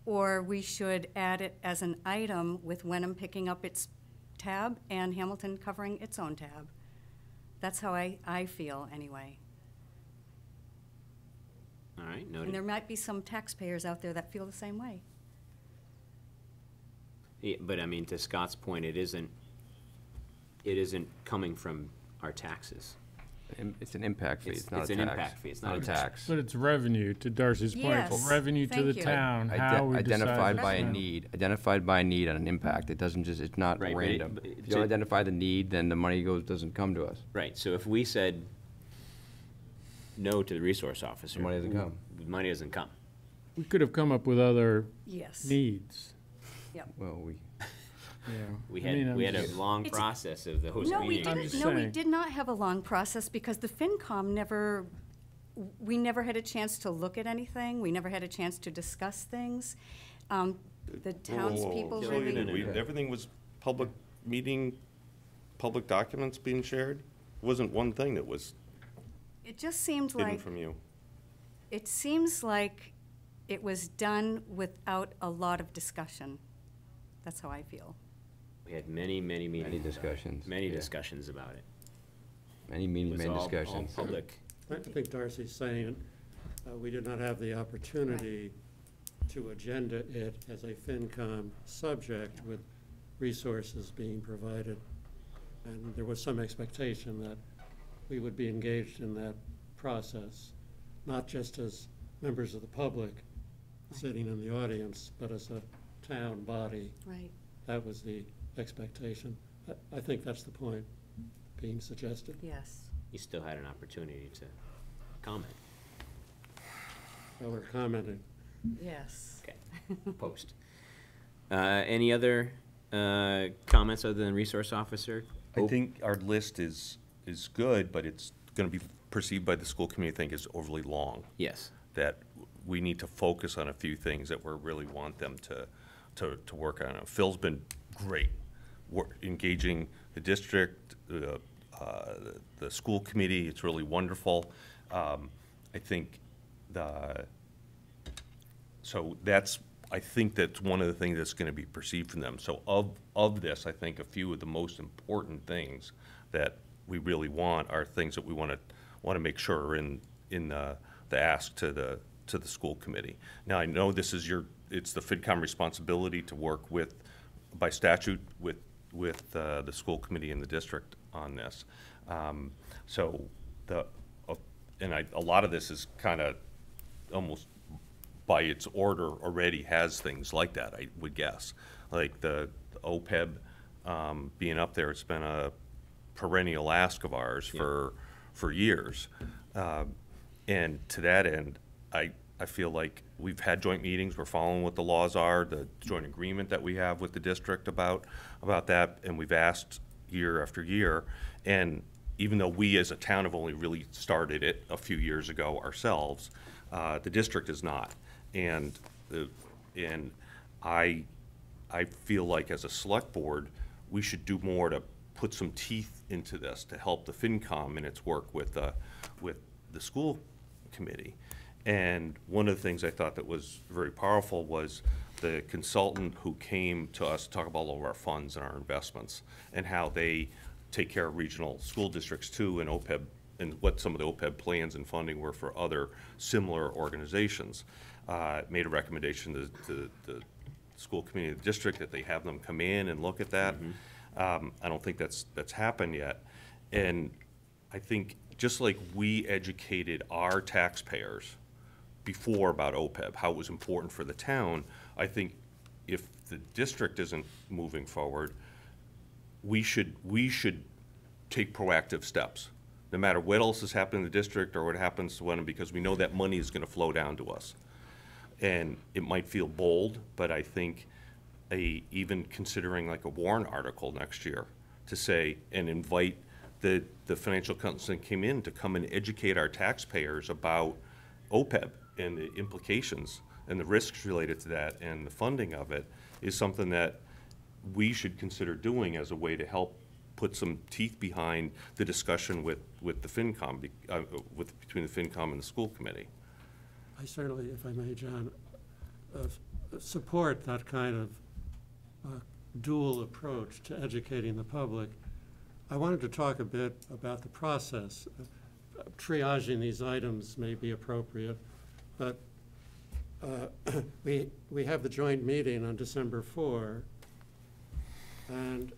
or we should add it as an item with Wenham picking up its tab and Hamilton covering its own tab. That's how I feel, anyway. All right, And noted. there might be some taxpayers out there that feel the same way. Yeah, but I mean, to Scott's point, it isn't coming from our taxes. It's an impact fee, it's not a tax. It's an impact fee, it's not a tax. But it's revenue, to Darcy's point. Yes, Revenue to the thank you. town, how we decide. Identified to by a spend. need, identified by a need and an impact. It doesn't just, it's not Right, but random. but If you to- don't identify the need, then the money doesn't come to us. Right, so if we said no to the resource officer. The money doesn't come. The money doesn't come. We could have come up with other Yes. needs. Yep. Well, we, Yeah. We I mean, had, I'm we had a just- long It's- process of the host No, we meeting. I'm didn't. just No, we saying. did not have a long process because the FinCom we never had a chance to look at anything. We never had a chance to discuss things. The townspeople So really. everything was public meeting, public documents being shared? Wasn't one thing that was It just seemed hidden like, from you? it seems like it was done without a lot of discussion. That's how I feel. We had many, many meetings. Many about it. discussions, Many yeah. discussions about it. many It meetings, was many all discussions. public. I think Darcy's saying, we did not have the opportunity to agenda it as a FinCom subject with resources being provided. And there was some expectation that we would be engaged in that process, not just as members of the public sitting in the audience, but as a town body. Right. That was the expectation. I think that's the point being suggested. Yes. You still had an opportunity to comment. Well, we're commenting. Yes. Okay, post. Any other comments other than resource officer? I think our list is good, but it's going to be perceived by the school committee, I think, as overly long. Yes. That we need to focus on a few things that we really want them to work on. Phil's been great, engaging the district, the school committee. It's really wonderful. I think I think that's one of the things that's going to be perceived from them. So of this, I think a few of the most important things that we really want are things that we want to make sure are in the ask to the school committee. Now, I know this is it's the FinCom responsibility to work by statute with the school committee and the district on this. A lot of this is kind of almost by its order already has things like that, I would guess. Like the OPEB being up there, it's been a perennial ask of ours for years. And to that end, I feel like we've had joint meetings, we're following what the laws are, the joint agreement that we have with the district about that, and we've asked year after year. And even though we as a town have only really started it a few years ago ourselves, the district is not. And I feel like as a select board, we should do more to put some teeth into this to help the FinCom in its work with the school committee. And one of the things I thought that was very powerful was the consultant who came to us to talk about all of our funds and our investments and how they take care of regional school districts too, and OPEB, and what some of the OPEB plans and funding were for other similar organizations. Made a recommendation to the school committee of the district that they have them come in and look at that. I don't think that's happened yet. And I think just like we educated our taxpayers before about OPEB, how it was important for the town, I think if the district isn't moving forward, we should take proactive steps. no matter what else has happened in the district or what happens to one, because we know that money is gonna flow down to us. And it might feel bold, but I think even considering like a warrant article next year to say, and invite the financial consultant came in to come and educate our taxpayers about OPEB and the implications and the risks related to that and the funding of it is something that we should consider doing as a way to help put some teeth behind the discussion with the FinCom, between the FinCom and the school committee. I certainly, if I may, John, support that kind of dual approach to educating the public. I wanted to talk a bit about the process. Triaging these items may be appropriate, but we have the joint meeting on December 4, and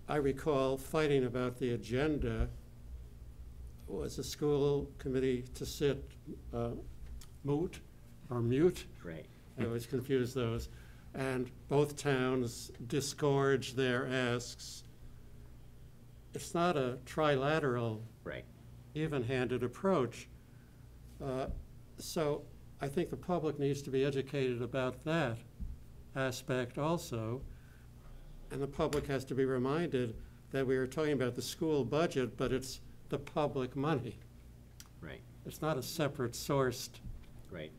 I recall fighting about the agenda. Was the school committee to sit moot or mute? Right. I always confuse those. And both towns disgorged their asks. It's not a trilateral, right, even-handed approach. So I think the public needs to be educated about that aspect also. And the public has to be reminded that we are talking about the school budget, but it's the public money. Right. It's not a separate sourced. Right.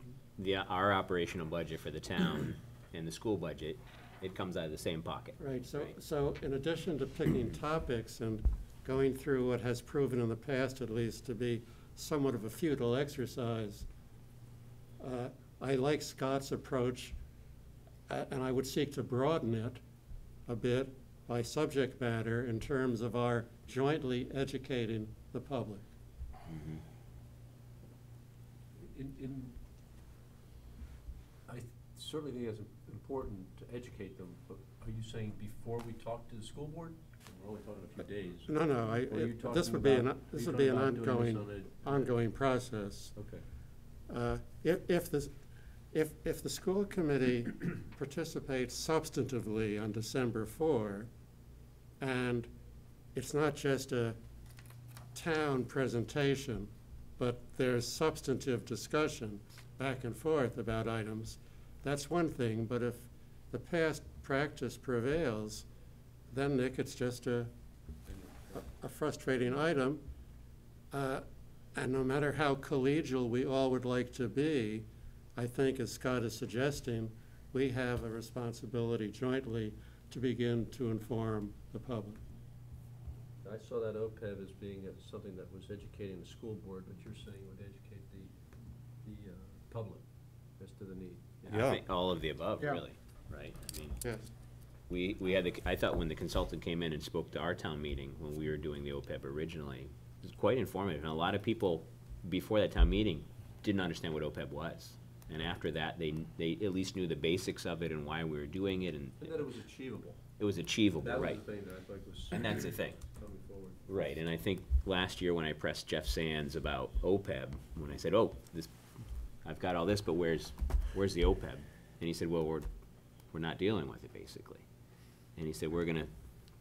Our operational budget for the town and the school budget, it comes out of the same pocket. Right. So in addition to picking topics and going through what has proven in the past, at least, to be somewhat of a futile exercise, I like Scott's approach, and I would seek to broaden it a bit by subject matter in terms of our jointly educating the public. Mm-hmm. I certainly think it's important to educate them, but are you saying before we talk to the school board? We're only talking a few days. No, this would be an ongoing process. Okay. If the school committee participates substantively on December 4, and it's not just a town presentation, but there's substantive discussion back and forth about items, that's one thing. But if the past practice prevails, then, Nick, it's just a frustrating item. And no matter how collegial we all would like to be, I think, as Scott is suggesting, we have a responsibility jointly to begin to inform the public. I saw that OPEB as being something that was educating the school board, but you're saying would educate the public as to the need. Yeah. I think all of the above, Yeah. really, right? I mean, Yes. we had I thought when the consultant came in and spoke to our town meeting when we were doing the OPEB originally, it was quite informative. And a lot of people before that town meeting didn't understand what OPEB was. And after that, they at least knew the basics of it and why we were doing it. And that it was achievable. It was achievable, that right. Was the thing that I thought was and that's the thing. Coming forward. Right, and I think last year when I pressed Jeff Sands about OPEB, when I said, oh, I've got all this, but where's the OPEB? And he said, well, we're not dealing with it, basically. And he said,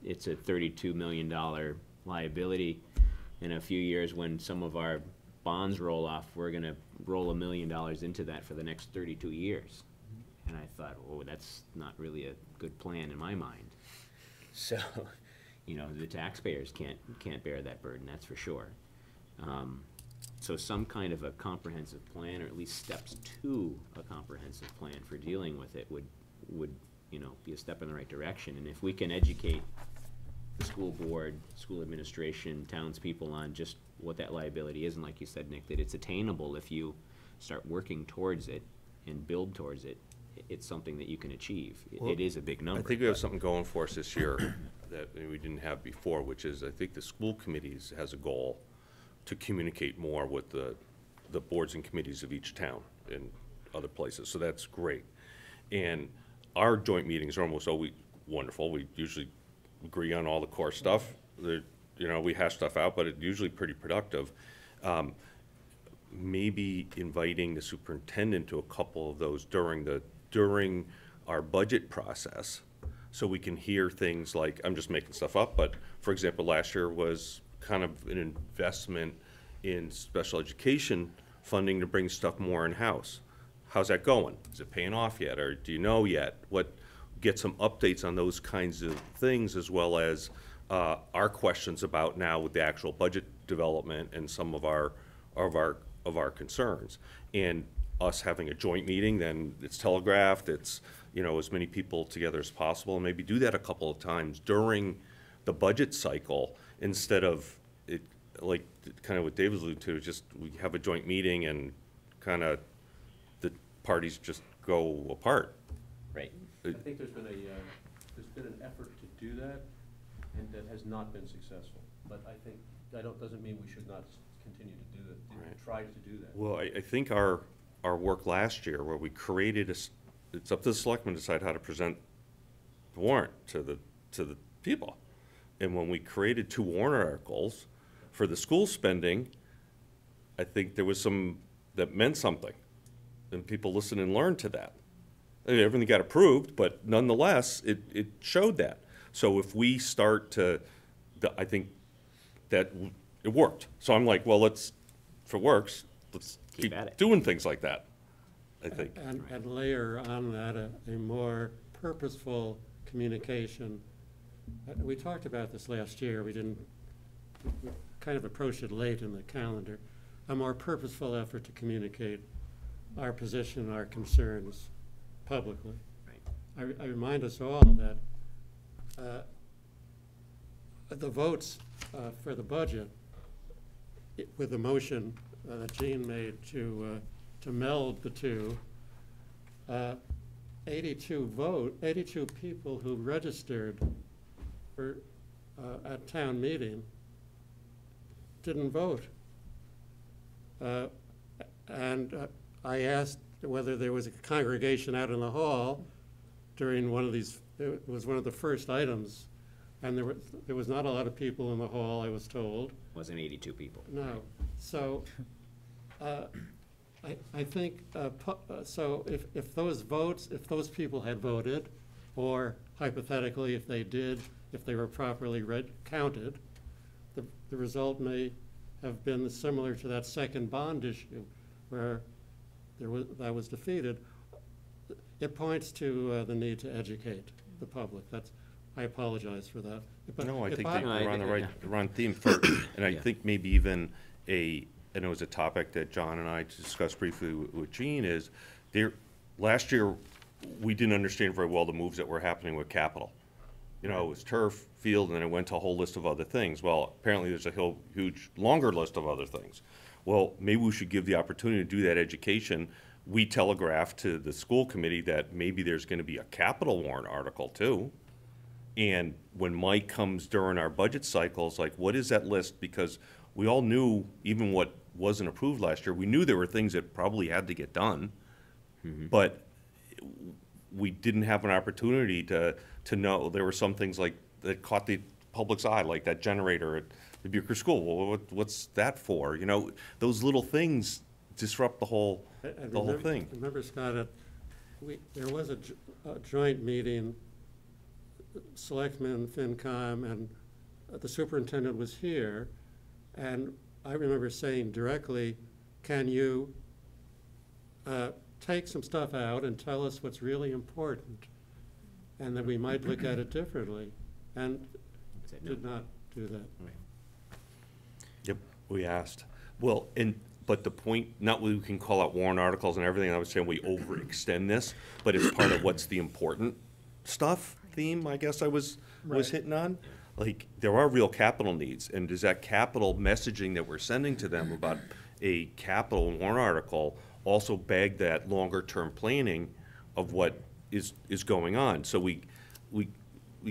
it's a $32 million liability. In a few years, when some of our bonds roll off, we're gonna roll $1 million into that for the next 32 years. And I thought, oh, that's not really a good plan in my mind. So, the taxpayers can't bear that burden, that's for sure. So some kind of a comprehensive plan, or at least steps to a comprehensive plan for dealing with it would be a step in the right direction. And if we can educate the school board, school administration, townspeople on just what that liability is, and like you said, Nick, that it's attainable if you start working towards it and build towards it, it's something that you can achieve. It is a big number. I think we have something going for us this year that we didn't have before, which is I think the school committees has a goal to communicate more with the boards and committees of each town and other places. So that's great. And our joint meetings are almost always wonderful. We usually agree on all the core stuff. We hash stuff out, but it's usually pretty productive. Maybe inviting the superintendent to a couple of those during our budget process, so we can hear things like, I'm just making stuff up, but for example, last year was kind of an investment in special education funding to bring stuff more in-house. How's that going? Is it paying off yet, or do you know yet? Get some updates on those kinds of things, as well as our questions about now with the actual budget development and some of our concerns. And us having a joint meeting, then it's telegraphed, it's, you know, as many people together as possible, and maybe do that a couple of times during the budget cycle, instead of it, like kind of what Dave was alluding to, just we have a joint meeting and kind of the parties just go apart. Right. I think there's been an effort to do that, and that has not been successful. But I think, doesn't mean we should not continue to do that, Right. try to do that. Well, I think our work last year, where we created it's up to the selectmen to decide how to present the warrant to the people. And when we created 2 warrant articles for the school spending, I think there was that meant something. And people listened and learned to that. I mean, everything got approved, but nonetheless, it showed that. So if we start I think that it worked. So I'm like, well, if it works, let's keep at it. doing things like that, I think. And layer on that a more purposeful communication. We talked about this last year. We kind of approached it late in the calendar. A more purposeful effort to communicate our position, our concerns publicly. Right. I remind us all that the votes for the budget, with the motion that Jean made to meld the two, 82 people who registered for at town meeting didn't vote. And I asked whether there was a congregation out in the hall during one of these, it was one of the first items, and there was not a lot of people in the hall, I was told. Wasn't 82 people. No. So I think, so if those votes, if those people had voted, or hypothetically if they did, if they were properly counted, the result may have been similar to that second bond issue where that was defeated. It points to the need to educate the public. I apologize for that. But No, I think I- we're on the right theme for, and I think maybe even and it was a topic that John and I discussed briefly with Jean, is last year, we didn't understand very well the moves that were happening with capital. You know, it was turf, field, and then it went to a whole list of other things. Well, apparently there's a huge, longer list of other things. Well, maybe we should give the opportunity to do that education. We telegraphed to the school committee that maybe there's gonna be a capital warrant article too. And when Mike comes during our budget cycles, like, what is that list? Because we all knew, even what wasn't approved last year, we knew there were things that probably had to get done. But we didn't have an opportunity to know. There were some things like that caught the public's eye, like that generator at the Bucher School. Well, what's that for? You know, those little things disrupt the whole thing. Remember, Scott, there was a joint meeting, Selectmen, FinCom, and the superintendent was here, and I remember saying directly, can you take some stuff out and tell us what's really important, and then we might look at it differently, and did not do that. Yep, we asked. Well, but the point, not we can call out warrant articles and everything, I was saying we overextend this, but it's part of what's the important stuff theme, I guess I was hitting on. Like, there are real capital needs, and does that capital messaging that we're sending to them about a capital warrant article also bag that longer-term planning of what is going on? So we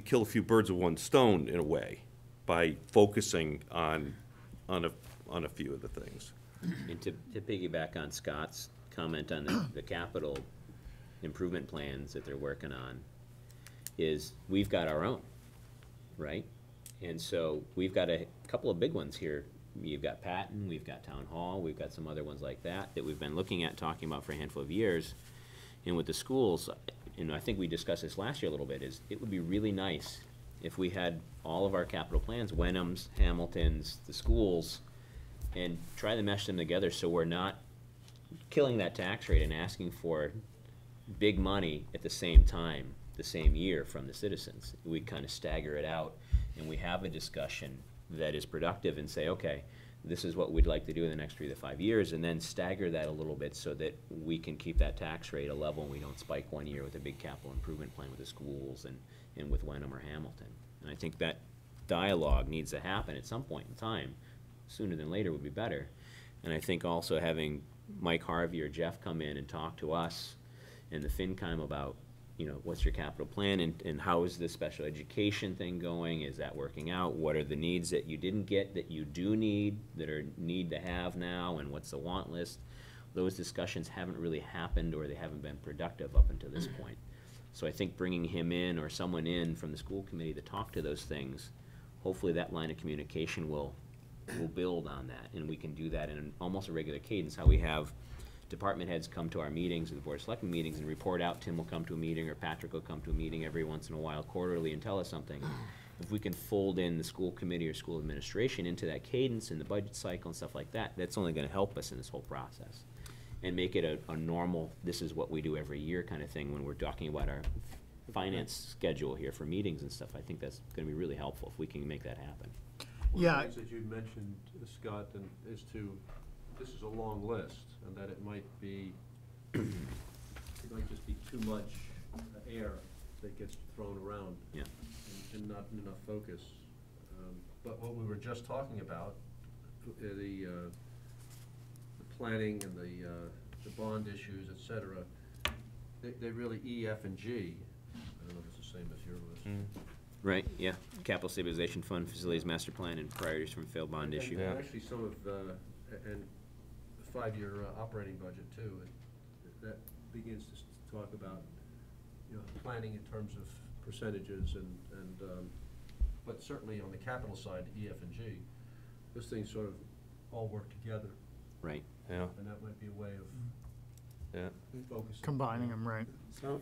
kill a few birds with one stone, in a way, by focusing on a few of the things. And to piggyback on Scott's comment on the capital improvement plans that they're working on, is we've got our own, right? And so we've got a couple of big ones here. You've got Patton, we've got Town Hall, we've got some other ones like that we've been looking at, talking about for a handful of years. And with the schools, and I think we discussed this last year a little bit, is it would be really nice if we had all of our capital plans, Wenham's, Hamilton's, the schools, and try to mesh them together so we're not killing that tax rate and asking for big money at the same time, the same year from the citizens. We kind of stagger it out, and we have a discussion that is productive and say, okay, this is what we'd like to do in the next 3 to 5 years, and then stagger that a little bit so that we can keep that tax rate a level and we don't spike one year with a big capital improvement plan with the schools and with Wenham or Hamilton. And I think that dialogue needs to happen at some point in time. Sooner than later would be better. And I think also having Mike Harvey or Jeff come in and talk to us and the FinCom about, you know, what's your capital plan and how is this special education thing going? Is that working out? What are the needs that you didn't get that you do need, that are need to have now, and what's the want list? Those discussions haven't really happened, or they haven't been productive up until this point. So I think bringing him in or someone in from the school committee to talk to those things, hopefully that line of communication will build on that, and we can do that in almost a regular cadence, how we have department heads come to our meetings, or the Board of Selectmen meetings, and report out. Tim will come to a meeting, or Patrick will come to a meeting every once in a while, quarterly, and tell us something. If we can fold in the school committee or school administration into that cadence and the budget cycle and stuff like that, that's only gonna help us in this whole process. And make it a normal, this is what we do every year kind of thing when we're talking about our finance schedule here for meetings and stuff. I think that's gonna be really helpful if we can make that happen. One Yeah. of the things that you mentioned, Scott, and is to, this is a long list, and that it might be, it might just be too much air that gets thrown around. Yeah. And not enough focus. But what we were just talking about, the planning and the bond issues, et cetera, they really E, F, and G. I don't know if it's the same as your list. Right, yeah. Capital Stabilization Fund, Facilities Master Plan, and priorities from failed bond issue. And actually some of, and the 5-year operating budget too, that begins to talk about, you know, planning in terms of percentages and but certainly on the capital side, E, F, and G, those things sort of all work together. Right. Yeah. And that might be a way of focusing. Combining them, right. So,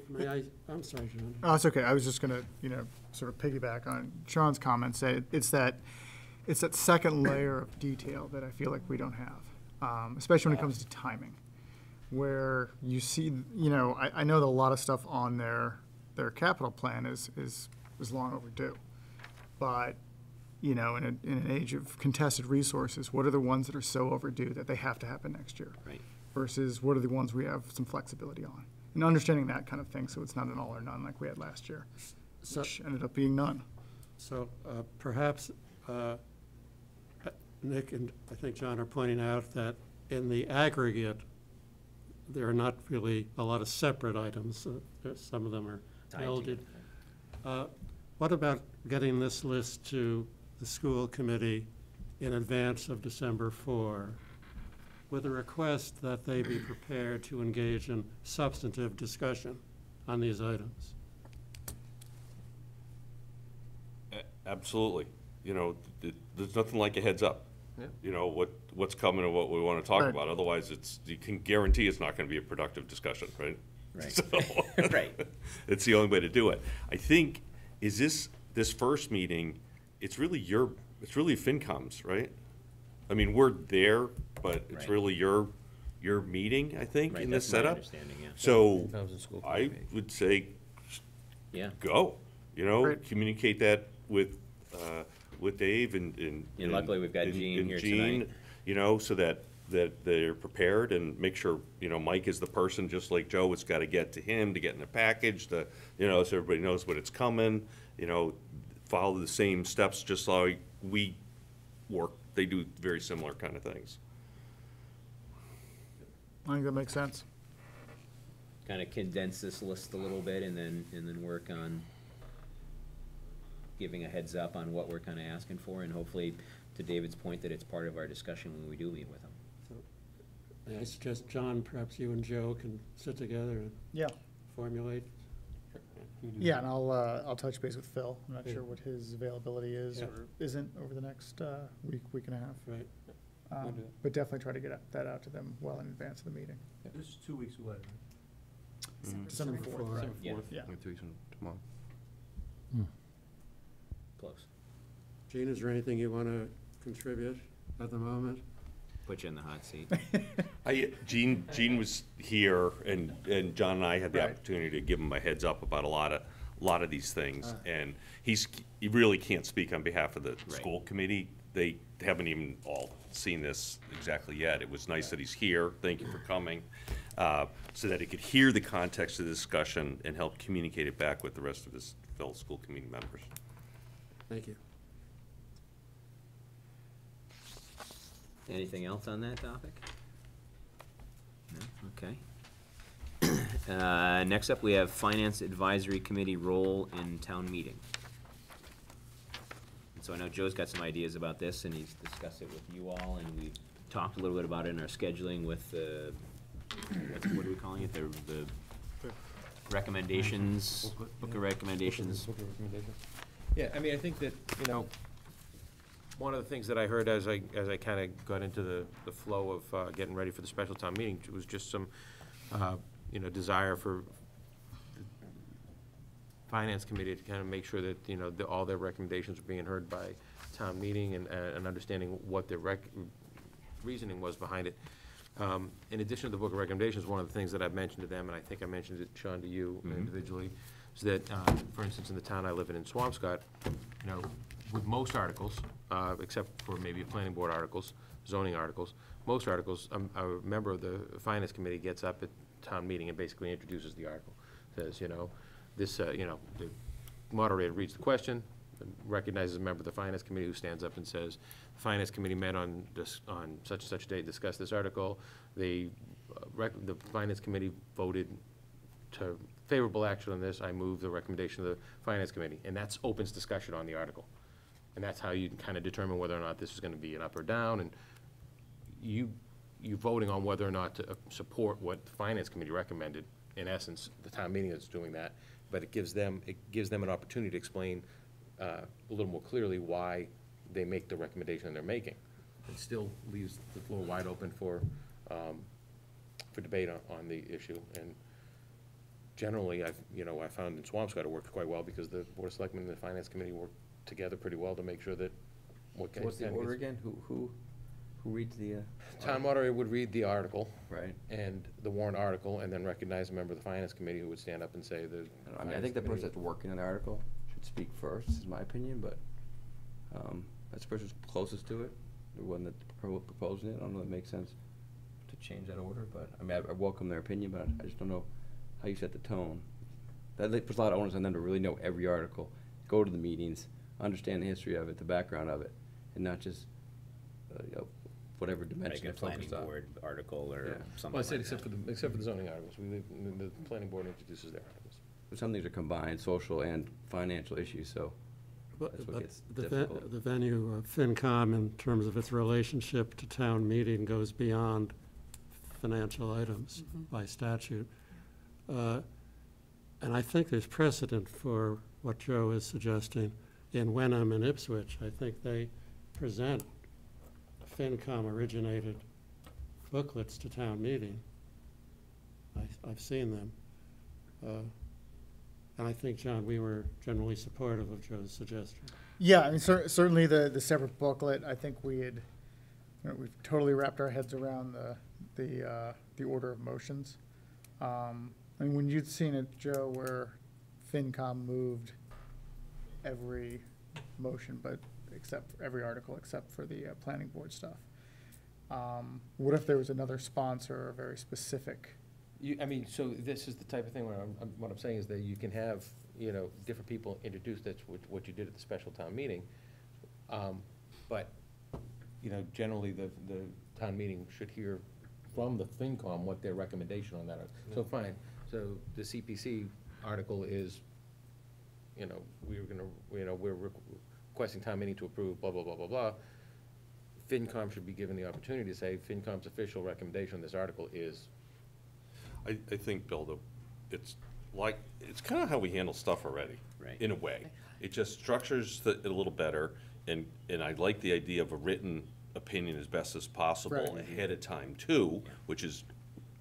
I'm sorry, John. Oh, it's okay. I was just gonna, sort of piggyback on Sean's comments. Say it's that second layer of detail that I feel like we don't have, especially when it comes to timing, where you see, I know that a lot of stuff on their capital plan is long overdue, but in an age of contested resources, what are the ones that are so overdue that they have to happen next year? Right. Versus what are the ones we have some flexibility on? And understanding that kind of thing, so it's not an all or none like we had last year, which ended up being none. So perhaps Nick and I think John are pointing out that in the aggregate, there are not really a lot of separate items. Some of them are melded. What about getting this list to the school committee in advance of December 4, with a request that they be prepared to engage in substantive discussion on these items? Absolutely. There's nothing like a heads up. Yeah. What's coming and what we want to talk Right. about. Otherwise, you can guarantee it's not going to be a productive discussion, right? Right. So, Right. It's the only way to do it. I think, is this first meeting, it's really FinCom's, right? I mean, we're there, but it's Right. really your meeting, I think, Right, in that's this my setup. understanding, yeah. So FinCom's a school I committee. would say, Yeah. go, Great. communicate that with Dave and And luckily we've got and- Jean and here Jean, tonight. so that they're prepared, and make sure, Mike is the person, just like Joe, it's gotta get to him to get in the package, so everybody knows when it's coming, follow the same steps, just like we work. They do very similar kind of things. I think that makes sense. Kind of condense this list a little bit and then work on giving a heads up on what we're kind of asking for, and hopefully, to David's point, that it's part of our discussion when we do meet with them. May I suggest, John, perhaps you and Joe can sit together and Yeah. formulate? Yeah, and I'll touch base with Phil. I'm not Yeah. sure what his availability is Yeah. or isn't over the next week and a half. Right. I'll do it. But definitely try to get that out to them well in advance of the meeting. This is 2 weeks away, right? December 4th, right? Yeah. Yeah. 2 weeks from tomorrow. Gene, is there anything you want to contribute at the moment? Put you in the hot seat. Gene was here, and John and I had the Right. opportunity to give him a heads up about a lot of these things, and he really can't speak on behalf of the school committee. They haven't even all seen this exactly yet. It was nice that he's here. Thank you for coming, so that he could hear the context of the discussion and help communicate it back with the rest of his fellow school committee members. Thank you. Anything else on that topic? No? Okay. Next up, we have Finance Advisory Committee role in town meeting. And so I know Joe's got some ideas about this, and he's discussed it with you all, and we've talked a little bit about it in our scheduling with the, what are we calling it? The recommendations, book of recommendations. Yeah, I mean, I think that, you know, one of the things that I heard as I kind of got into the flow of getting ready for the special town meeting was just some, you know, desire for the Finance Committee to kind of make sure that, you know, all their recommendations were being heard by town meeting and understanding what their reasoning was behind it. In addition to the book of recommendations, one of the things that I've mentioned to them, and I think I mentioned it, Sean, to you individually, is that, for instance, in the town I live in Swampscott, you know, with most articles, except for maybe planning board articles, zoning articles, most articles, a member of the Finance Committee gets up at town meeting and basically introduces the article. Says, you know, this, you know, the moderator reads the question, recognizes a member of the Finance Committee who stands up and says, the Finance Committee met on such and such date, discussed this article. The Finance Committee voted to favorable action on this. I move the recommendation of the Finance Committee. And that's opens discussion on the article. And that's how you kind of determine whether or not this is going to be an up or down. And you voting on whether or not to support what the Finance Committee recommended. In essence, the town meeting is doing that, but it gives them an opportunity to explain a little more clearly why they make the recommendation they're making. It still leaves the floor wide open for debate on the issue. And generally, I found in Swampscott it worked quite well because the Board of Selectmen and the Finance Committee worked together pretty well to make sure that What's the order again? Who reads the? Town moderator would read the article. Right. And the warrant article, and then recognize a member of the Finance Committee who would stand up and say the. I mean, I think the person that's working on the article should speak first, is my opinion, but that's the person who's closest to it, the one that's proposing it. I don't know if it makes sense to change that order, but, I mean, I welcome their opinion, but I just don't know how you set the tone. That puts a lot of onus on them to really know every article, go to the meetings, understand the history of it, the background of it, and not just, whatever dimension Like a they're planning focused on. board article or something Well, I said like that. except for the zoning articles. The planning board introduces their articles. But some things are combined, social and financial issues, so that's what gets difficult. The venue of FinCom, in terms of its relationship to town meeting, goes beyond financial items by statute. And I think there's precedent for what Joe is suggesting in Wenham and Ipswich. I think they present FinCom-originated booklets to town meeting. I've seen them. And I think, John, we were generally supportive of Joe's suggestion. Yeah, I mean, certainly the separate booklet, I think we've totally wrapped our heads around the order of motions. I mean, when you'd seen it, Joe, where FinCom moved every motion, but except for every article except for the planning board stuff. What if there was another sponsor or very specific? I mean, so this is the type of thing where what I'm saying is that you can have, different people introduce. That's what you did at the special town meeting. But, generally the town meeting should hear from the FinCom what their recommendation on that is. So fine, so the CPC article is, we're requesting town meeting to approve blah, blah, blah, blah, blah. FinCom should be given the opportunity to say FinCom's official recommendation on this article is. I think, Bill, it's kind of how we handle stuff already, right? In a way. It just structures it a little better, and I like the idea of a written opinion as best as possible ahead of time too, which is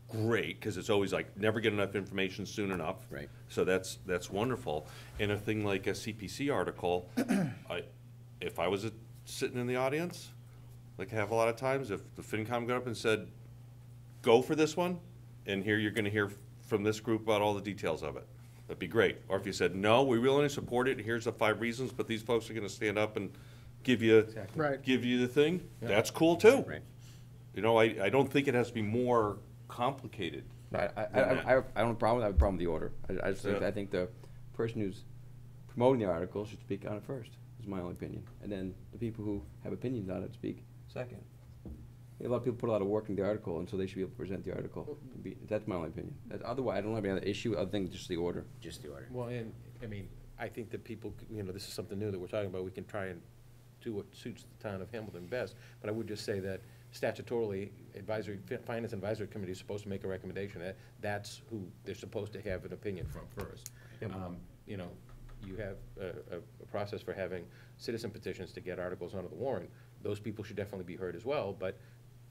great, because it's always like, never get enough information soon enough. Right. So that's wonderful. And a thing like a CPC article, if I was sitting in the audience, like I have a lot of times, if the FinCom got up and said, go for this one, and here you're gonna hear from this group about all the details of it, that'd be great. Or if you said, no, we really only support it, here's the 5 reasons, but these folks are gonna stand up and give you, Right. give you the thing, that's cool too. Right. You know, I don't think it has to be more complicated. I don't have a problem. I have a problem with the order. I just think, Yeah. I think the person who's promoting the article should speak on it first, is my only opinion. And then the people who have opinions on it speak second. A lot of people put a lot of work into the article, and so they should be able to present the article. That's my only opinion. Otherwise, I don't have any other issue other than just the order. Just the order. Well, and, I mean, I think that people, you know, this is something new that we're talking about, we can try and do what suits the town of Hamilton best, but I would just say that statutorily, Finance Advisory Committee is supposed to make a recommendation, that's who they're supposed to have an opinion from first. You know, you have a process for having citizen petitions to get articles onto the warrant, those people should definitely be heard as well, but,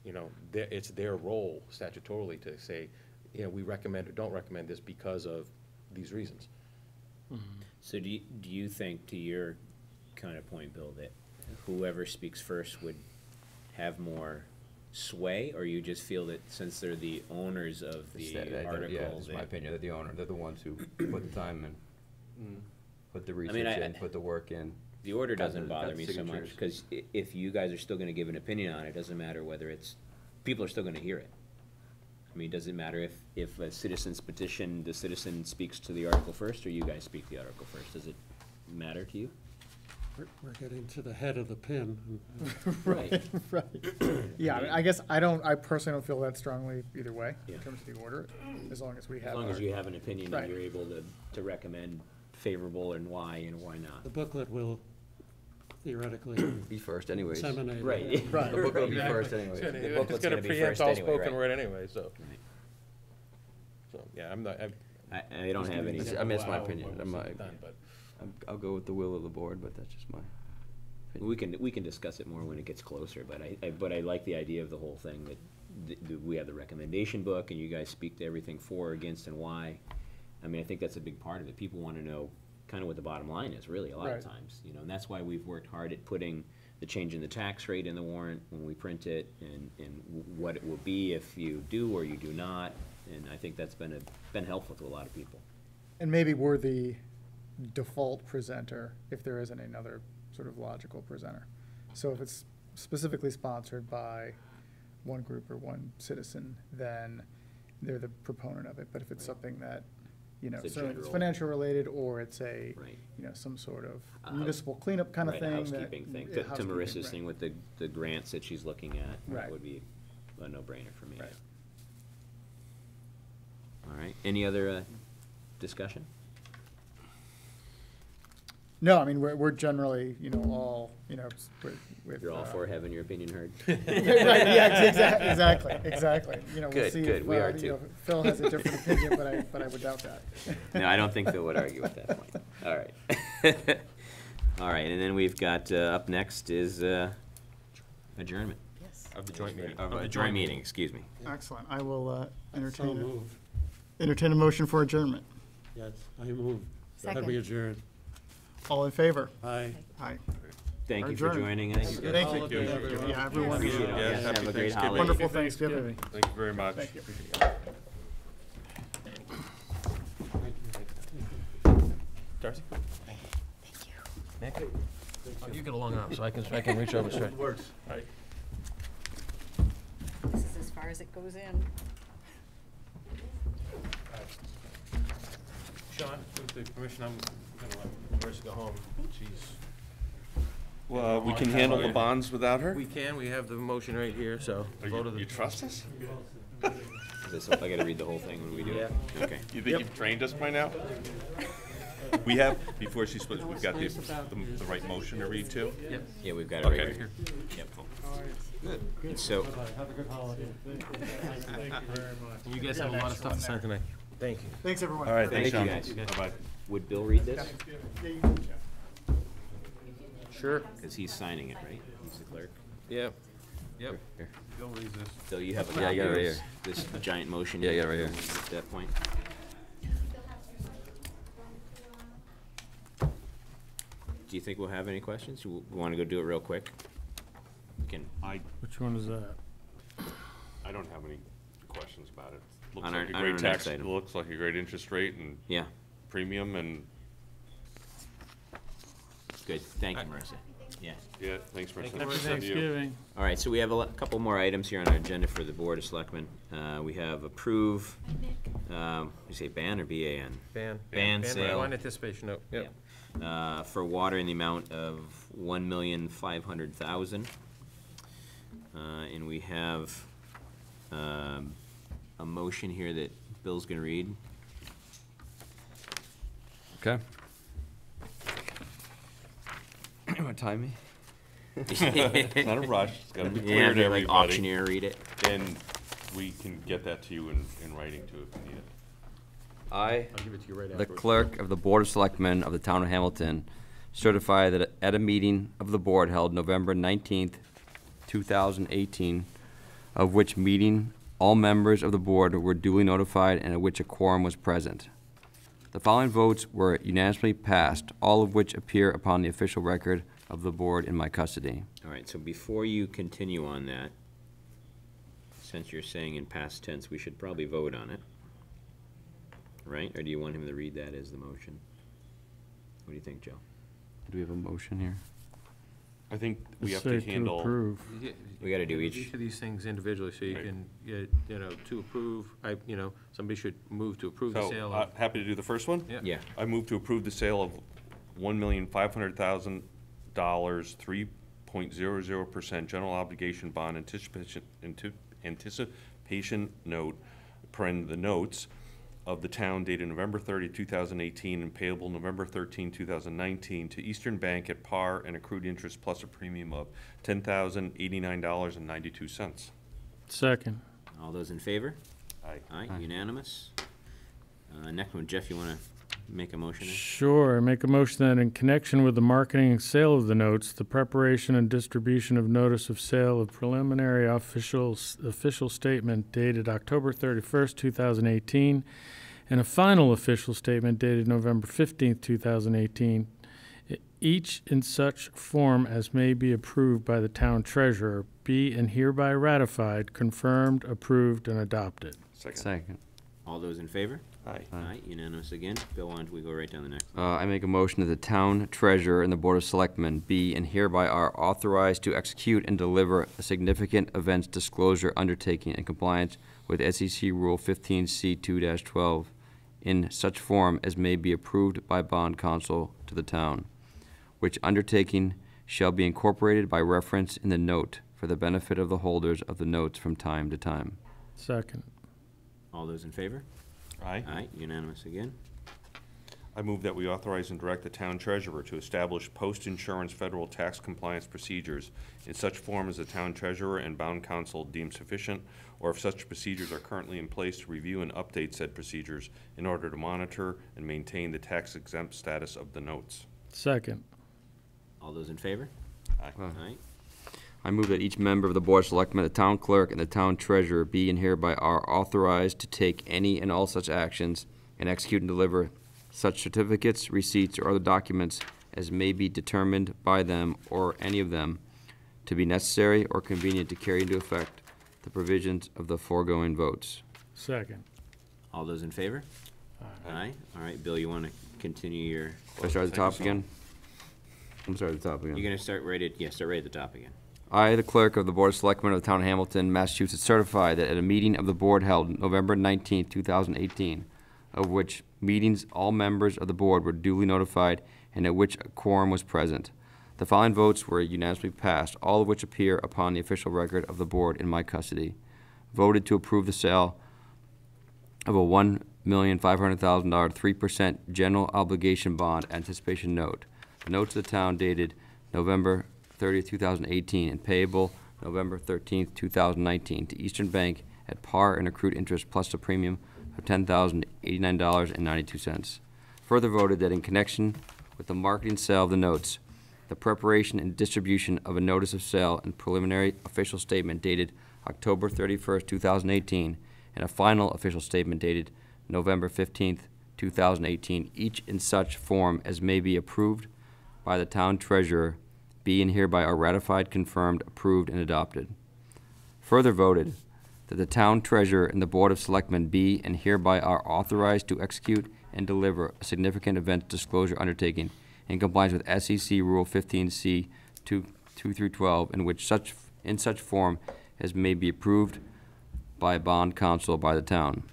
you know, it's their role statutorily to say, you know, we recommend or don't recommend this because of these reasons. So do you think, to your kind of point, Bill, that whoever speaks first would have more sway, or you just feel that since they're the owners of the article? Yeah, that's my opinion. They're the owner. They're the ones who put the time in, put the research in, put the work in. The order doesn't got bother me so much, because if you guys are still gonna give an opinion on it, it doesn't matter whether it's, people are still gonna hear it. I mean, does it matter if a citizen's petition, the citizen speaks to the article first, or you guys speak the article first? Does it matter to you? We're getting to the head of the pin. Right, right. Yeah, I mean, I guess I personally don't feel that strongly either way in terms of the order, as long as we have. As long as you have an opinion Right. and you're able to recommend favorable and why not. The booklet will theoretically be first anyways. disseminate. Right. Right. The booklet will be first anyways. The It's booklet's gonna gonna be preempt first all anyway, spoken right? word anyway, so. Right. So, yeah, I'm not, I don't have any. I mean, that's my Wow, opinion. what was done, but- I'll go with the will of the board, but that's just my opinion. We can discuss it more when it gets closer, but I like the idea of the whole thing, that we have the recommendation book, and you guys speak to everything for, against, and why. I mean, I think that's a big part of it. People wanna know kind of what the bottom line is, really, a lot of Right. times, you know, and that's why we've worked hard at putting the change in the tax rate in the warrant when we print it, and what it will be if you do or you do not, and I think that's been helpful to a lot of people. And maybe we're the default presenter if there isn't another sort of logical presenter. So if it's specifically sponsored by one group or one citizen, then they're the proponent of it. But if it's something that, you know, It's a so it's general- financial related, or it's a, Right. you know, some sort of municipal cleanup kind of Right, a thing. housekeeping thing. Yeah, To housekeeping, Marissa's right. thing with the grants that she's looking at, that Right. would be a no-brainer for me. Right. All right, any other discussion? No, I mean, we're generally, you know, all, you know, with. You're all for having your opinion heard? Right, yeah, exactly. You know, we'll Good, see good, if, we are you too. know, Phil has a different opinion, but I would doubt that. No, I don't think Phil would argue at that point. All right. All right, and then we've got, up next is adjournment. Yes. Of the joint meeting. Of a joint meeting, excuse me. Excellent. I will So entertain moved. a motion for adjournment. Yes, I move. That Second. we adjourn. All in favor? Aye. Aye. Thank you for Adjourned. joining us. Thank you. Yeah, everyone. Appreciate it. Yeah, Yes, happy have a great Thanksgiving. holiday. Wonderful Thanksgiving. Thank you very much. Thank you. Darcy? Thank you. Nick? You get a long arm, so I can reach over straight. Works. All right. This is as far as it goes in. Sean, with the permission, I'm gonna let Marissa go home. She's. Well, we can handle the bonds without her? We can, we have the motion right here, so. vote of the- You trust us? Is this, I gotta read the whole thing when we do it? Okay. You think you've trained us by now? We have, before she splits, we've got the right motion to read too? Yep. Yeah, we've got it right Okay. here. Yep. So, Have a good holiday. Thank you very much. You guys have a lot of stuff to sign tonight. Thank you. Thanks, everyone. All right, thank thanks, you Sean. guys. Bye-bye. Would Bill read this? Yeah, you can, Jeff. Sure. Because he's signing it, right? He's the clerk. Yep. Yep. Here. Bill reads this. So you have a Yeah, I copy got it of right this giant motion? Yeah, I got it right here. At that point. do you think we'll have any questions? We want to go do it real quick? We can. Which one is that? I don't have any questions about it. Looks On like our a great next tax, item. looks like a great interest rate and Yeah. premium and, Good. Thank you, Marissa. Yeah. yeah, thanks for Happy sending it. Thanksgiving. All right, so we have a couple more items here on our agenda for the Board of Selectmen. We have approve, you say ban or B-A-N? Ban. Ban sale. On anticipation note, yep. For water in the amount of $1,500,000. And we have a motion here that Bill's gonna read. Okay. You want to time me? It's not a rush, it's gotta be Yeah, clear to like everybody. auctioneer read it. And we can get that to you in writing too if you need it. I, I'll give it to you right the afterwards. clerk of the Board of Selectmen of the Town of Hamilton, certify that at a meeting of the board held November 19th, 2018, of which meeting all members of the board were duly notified and at which a quorum was present. The following votes were unanimously passed, all of which appear upon the official record of the board in my custody. All right, so before you continue on that, since you're saying in past tense, we should probably vote on it. Right? Or do you want him to read that as the motion? What do you think, Joe? Do we have a motion here? I think we have Say to handle. approve. We gotta do each. of these things individually, so you Right. can, to approve, somebody should move to approve the So, sale of. happy to do the first one? Yeah. Yeah. I move to approve the sale of $1,500,000, 3.00% general obligation bond anticipation note, paren the notes, of the town dated November 30, 2018, and payable November 13, 2019, to Eastern Bank at par and accrued interest plus a premium of $10,089.92. Second. All those in favor? Aye. Aye, unanimous. Next one, Jeff, you wanna make a motion? Sure. I make a motion that in connection with the marketing and sale of the notes, the preparation and distribution of notice of sale of preliminary official statement dated October 31st, 2018, and a final official statement dated November 15th, 2018, each in such form as may be approved by the town treasurer, be and hereby ratified, confirmed, approved, and adopted. Second. All those in favor? Aye. Aye, unanimous again. Bill, why don't we go right down the next? I make a motion that the town treasurer and the Board of Selectmen be and hereby are authorized to execute and deliver a significant events disclosure undertaking in compliance with SEC Rule 15C2-12 in such form as may be approved by bond counsel to the town, which undertaking shall be incorporated by reference in the note for the benefit of the holders of the notes from time to time. Second. All those in favor? Aye. Aye, unanimous again. I move that we authorize and direct the town treasurer to establish post-insurance federal tax compliance procedures in such form as the town treasurer and bond counsel deem sufficient, or if such procedures are currently in place, to review and update said procedures in order to monitor and maintain the tax exempt status of the notes. Second. All those in favor? Aye. Aye. I move that each member of the Board of Selectmen, the town clerk, and the town treasurer be and hereby are authorized to take any and all such actions and execute and deliver such certificates, receipts, or other documents as may be determined by them or any of them to be necessary or convenient to carry into effect the provisions of the foregoing votes. Second. All those in favor? Aye. All right, Bill, you wanna continue your, Should I start at the top again? I'm sorry, at the top again. you're gonna start right at the top again. I, the clerk of the Board of Selectmen of the Town of Hamilton, Massachusetts, certify that at a meeting of the board held November 19th, 2018, of which meetings all members of the board were duly notified and at which a quorum was present, the following votes were unanimously passed, all of which appear upon the official record of the board in my custody. Voted to approve the sale of a $1,500,000 3% general obligation bond anticipation note. The note to the town dated November 30th, 2018, and payable November 13th, 2019, to Eastern Bank at par and accrued interest plus a premium of $10,089.92. Further voted that in connection with the marketing sale of the notes, the preparation and distribution of a notice of sale and preliminary official statement dated October 31st, 2018, and a final official statement dated November 15th, 2018, each in such form as may be approved by the town treasurer be and hereby are ratified, confirmed, approved, and adopted. Further voted that the town treasurer and the Board of Selectmen be and hereby are authorized to execute and deliver a significant event disclosure undertaking in compliance with SEC Rule 15C 2 through 12, in such form as may be approved by bond counsel by the town,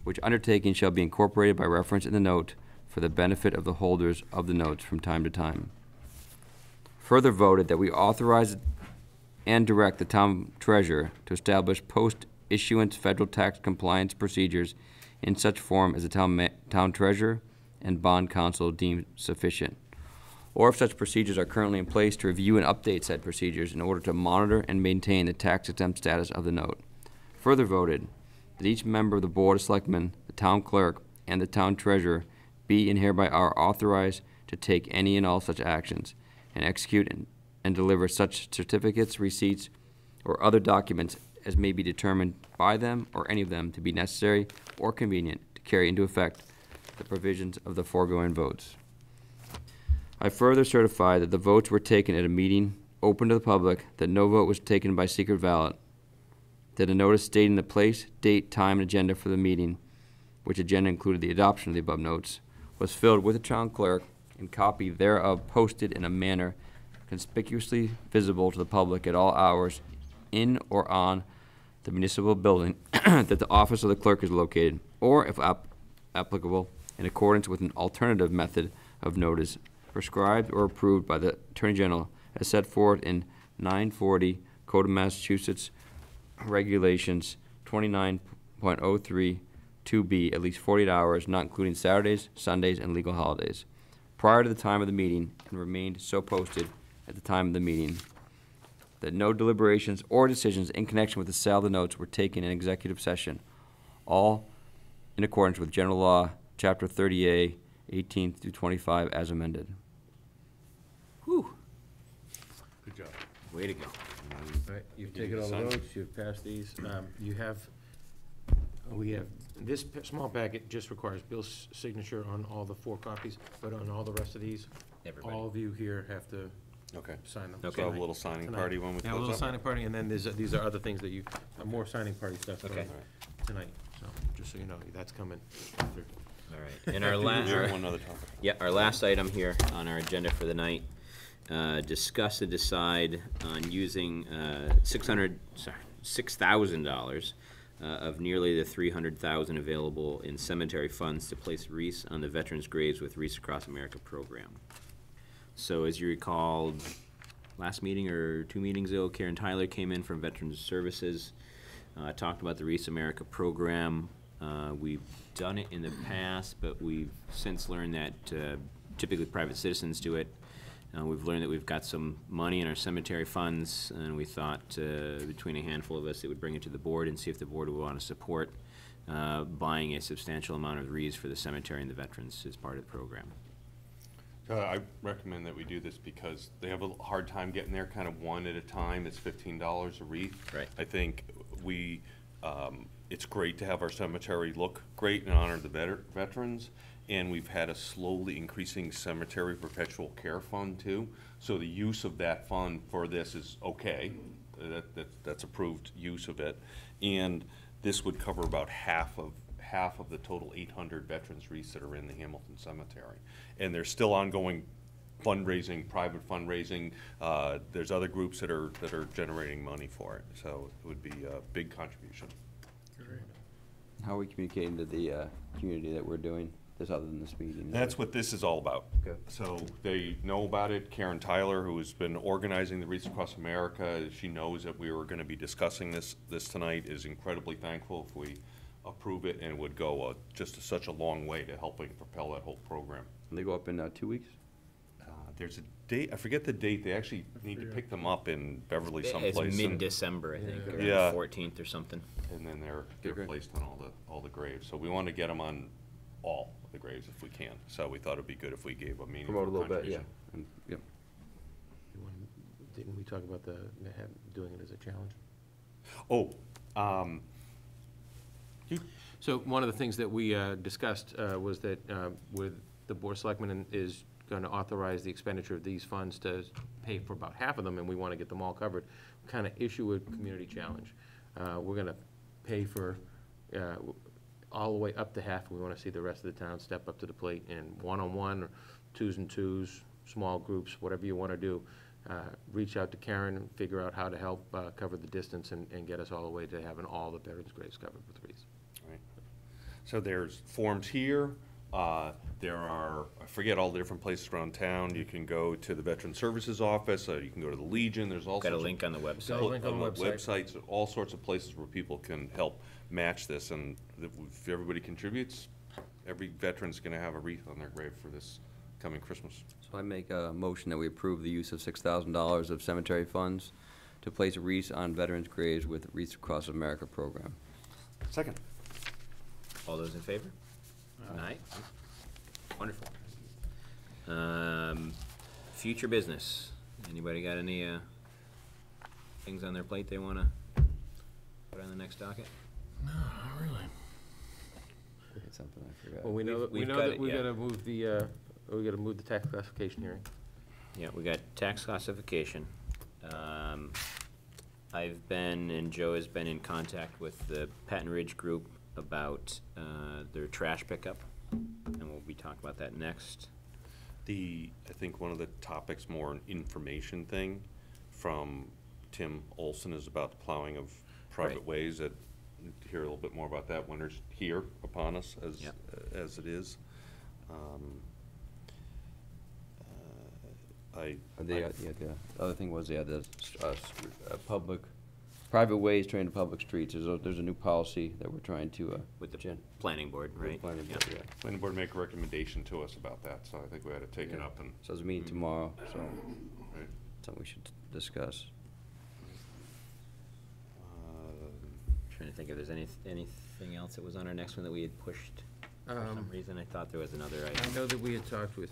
which undertaking shall be incorporated by reference in the note for the benefit of the holders of the notes from time to time. Further voted that we authorize and direct the town treasurer to establish post-issuance federal tax compliance procedures in such form as the town treasurer and bond counsel deem sufficient, or if such procedures are currently in place, to review and update said procedures in order to monitor and maintain the tax-exempt status of the note. Further voted that each member of the Board of Selectmen, the town clerk, and the town treasurer be and hereby are authorized to take any and all such actions and execute and deliver such certificates, receipts, or other documents as may be determined by them or any of them to be necessary or convenient to carry into effect the provisions of the foregoing votes. I further certify that the votes were taken at a meeting open to the public, that no vote was taken by secret ballot, that a notice stating the place, date, time, and agenda for the meeting, which agenda included the adoption of the above notes, was filled with the town clerk and copy thereof posted in a manner conspicuously visible to the public at all hours in or on the municipal building that the office of the clerk is located, or, if applicable, in accordance with an alternative method of notice prescribed or approved by the Attorney General as set forth in 940 Code of Massachusetts Regulations 29.03 2B, at least 48 hours, not including Saturdays, Sundays, and legal holidays, prior to the time of the meeting, and remained so posted at the time of the meeting. That no deliberations or decisions in connection with the sale of the notes were taken in executive session, all in accordance with General Law, Chapter 30A, 18 through 25, as amended. Whew. Good job. Way to go. All right, you've taken all the votes, you've passed these. We have, this small packet just requires Bill's signature on all the 4 copies, but on all the rest of these, Everybody. all of you here have to Okay. sign them. Okay. So a little signing Tonight. party when we Yeah, a close little up? signing party, and then these are other things that you, more signing party stuff for Okay. tonight. So, just so you know, that's coming. All right. And our last, One other topic. yeah, our last item here on our agenda for the night, discuss and decide on using $6,000 of nearly the $300,000 available in cemetery funds to place wreaths on the veterans' graves with Wreaths Across America program. So as you recall, last meeting or 2 meetings ago, Karen Tyler came in from Veterans Services, talked about the Wreaths America program. We've done it in the past, but we've since learned that typically private citizens do it. We've learned that we've got some money in our cemetery funds, and we thought between a handful of us, it would bring it to the board and see if the board would want to support buying a substantial amount of wreaths for the cemetery and the veterans as part of the program. I recommend that we do this because they have a hard time getting there kind of one at a time. It's $15 a wreath. Right. I think it's great to have our cemetery look great and honor the veterans. And we've had a slowly increasing cemetery perpetual care fund too. So the use of that fund for this is okay. That's approved use of it. And this would cover about half of the total 800 veterans wreaths that are in the Hamilton Cemetery. And there's still ongoing fundraising, private fundraising. There's other groups that are generating money for it. So it would be a big contribution. How are we communicating to the community that we're doing this other than this meeting? That's what this is all about. Okay. So they know about it. Karen Tyler, who has been organizing the Wreaths Across America, she knows that we were going to be discussing this tonight, is incredibly thankful if we approve it, and it would go just such a long way to helping propel that whole program. And they go up in 2 weeks? There's a date, I forget the date, they actually need to pick them up in Beverly someplace. It's mid-December, I think, around Yeah. the 14th or something. And then they're placed on all the graves. So we want to get them on all of the graves if we can. So we thought it'd be good if we gave a meaningful Promote a little bit, yeah. contribution. Yep. Didn't we talk about doing it as a challenge? So one of the things that we discussed was that with the Board of Selectmen is gonna authorize the expenditure of these funds to pay for about half of them, and we wanna get them all covered, kind of issue a community challenge. We're gonna pay for, all the way up to half, we wanna see the rest of the town step up to the plate in one-on-one, or twos and twos, small groups, whatever you wanna do. Reach out to Karen and figure out how to help cover the distance and get us all the way to having all the veterans' graves covered with wreaths. Right. So there's forms here. There are, I forget all the different places around town. You can go to the Veteran Services Office, you can go to the Legion. There's all Got a sorts link of, on the website. Got a link on the website. websites, all sorts of places where people can help match this. And if everybody contributes, every veteran's going to have a wreath on their grave for this coming Christmas. So I make a motion that we approve the use of $6,000 of cemetery funds to place wreaths on veterans' graves with Wreaths Across America program. Second. All those in favor? Aye. Wonderful. Future business. Anybody got any things on their plate they want to put on the next docket? No, not really. It's something I forgot. Well, we know that we gotta move the tax classification hearing. Yeah, we got tax classification. I've been, and Joe has been in contact with the Patton Ridge group about their trash pickup, and we'll be talking about that next. I think one of the topics, more an information thing from Tim Olson, is about the plowing of private Right. ways. That hear a little bit more about that. Winter's here upon us as it is. The other thing was, private ways trained to public streets. There's a new policy that we're trying to. With the planning board, right? Planning board, yeah. Planning board make a recommendation to us about that, so I think we ought to take it up and. So there's a meeting tomorrow, so Right. something we should discuss. Trying to think if there's anything else that was on our next one that we had pushed for some reason. I thought there was another item. I know that we had talked with,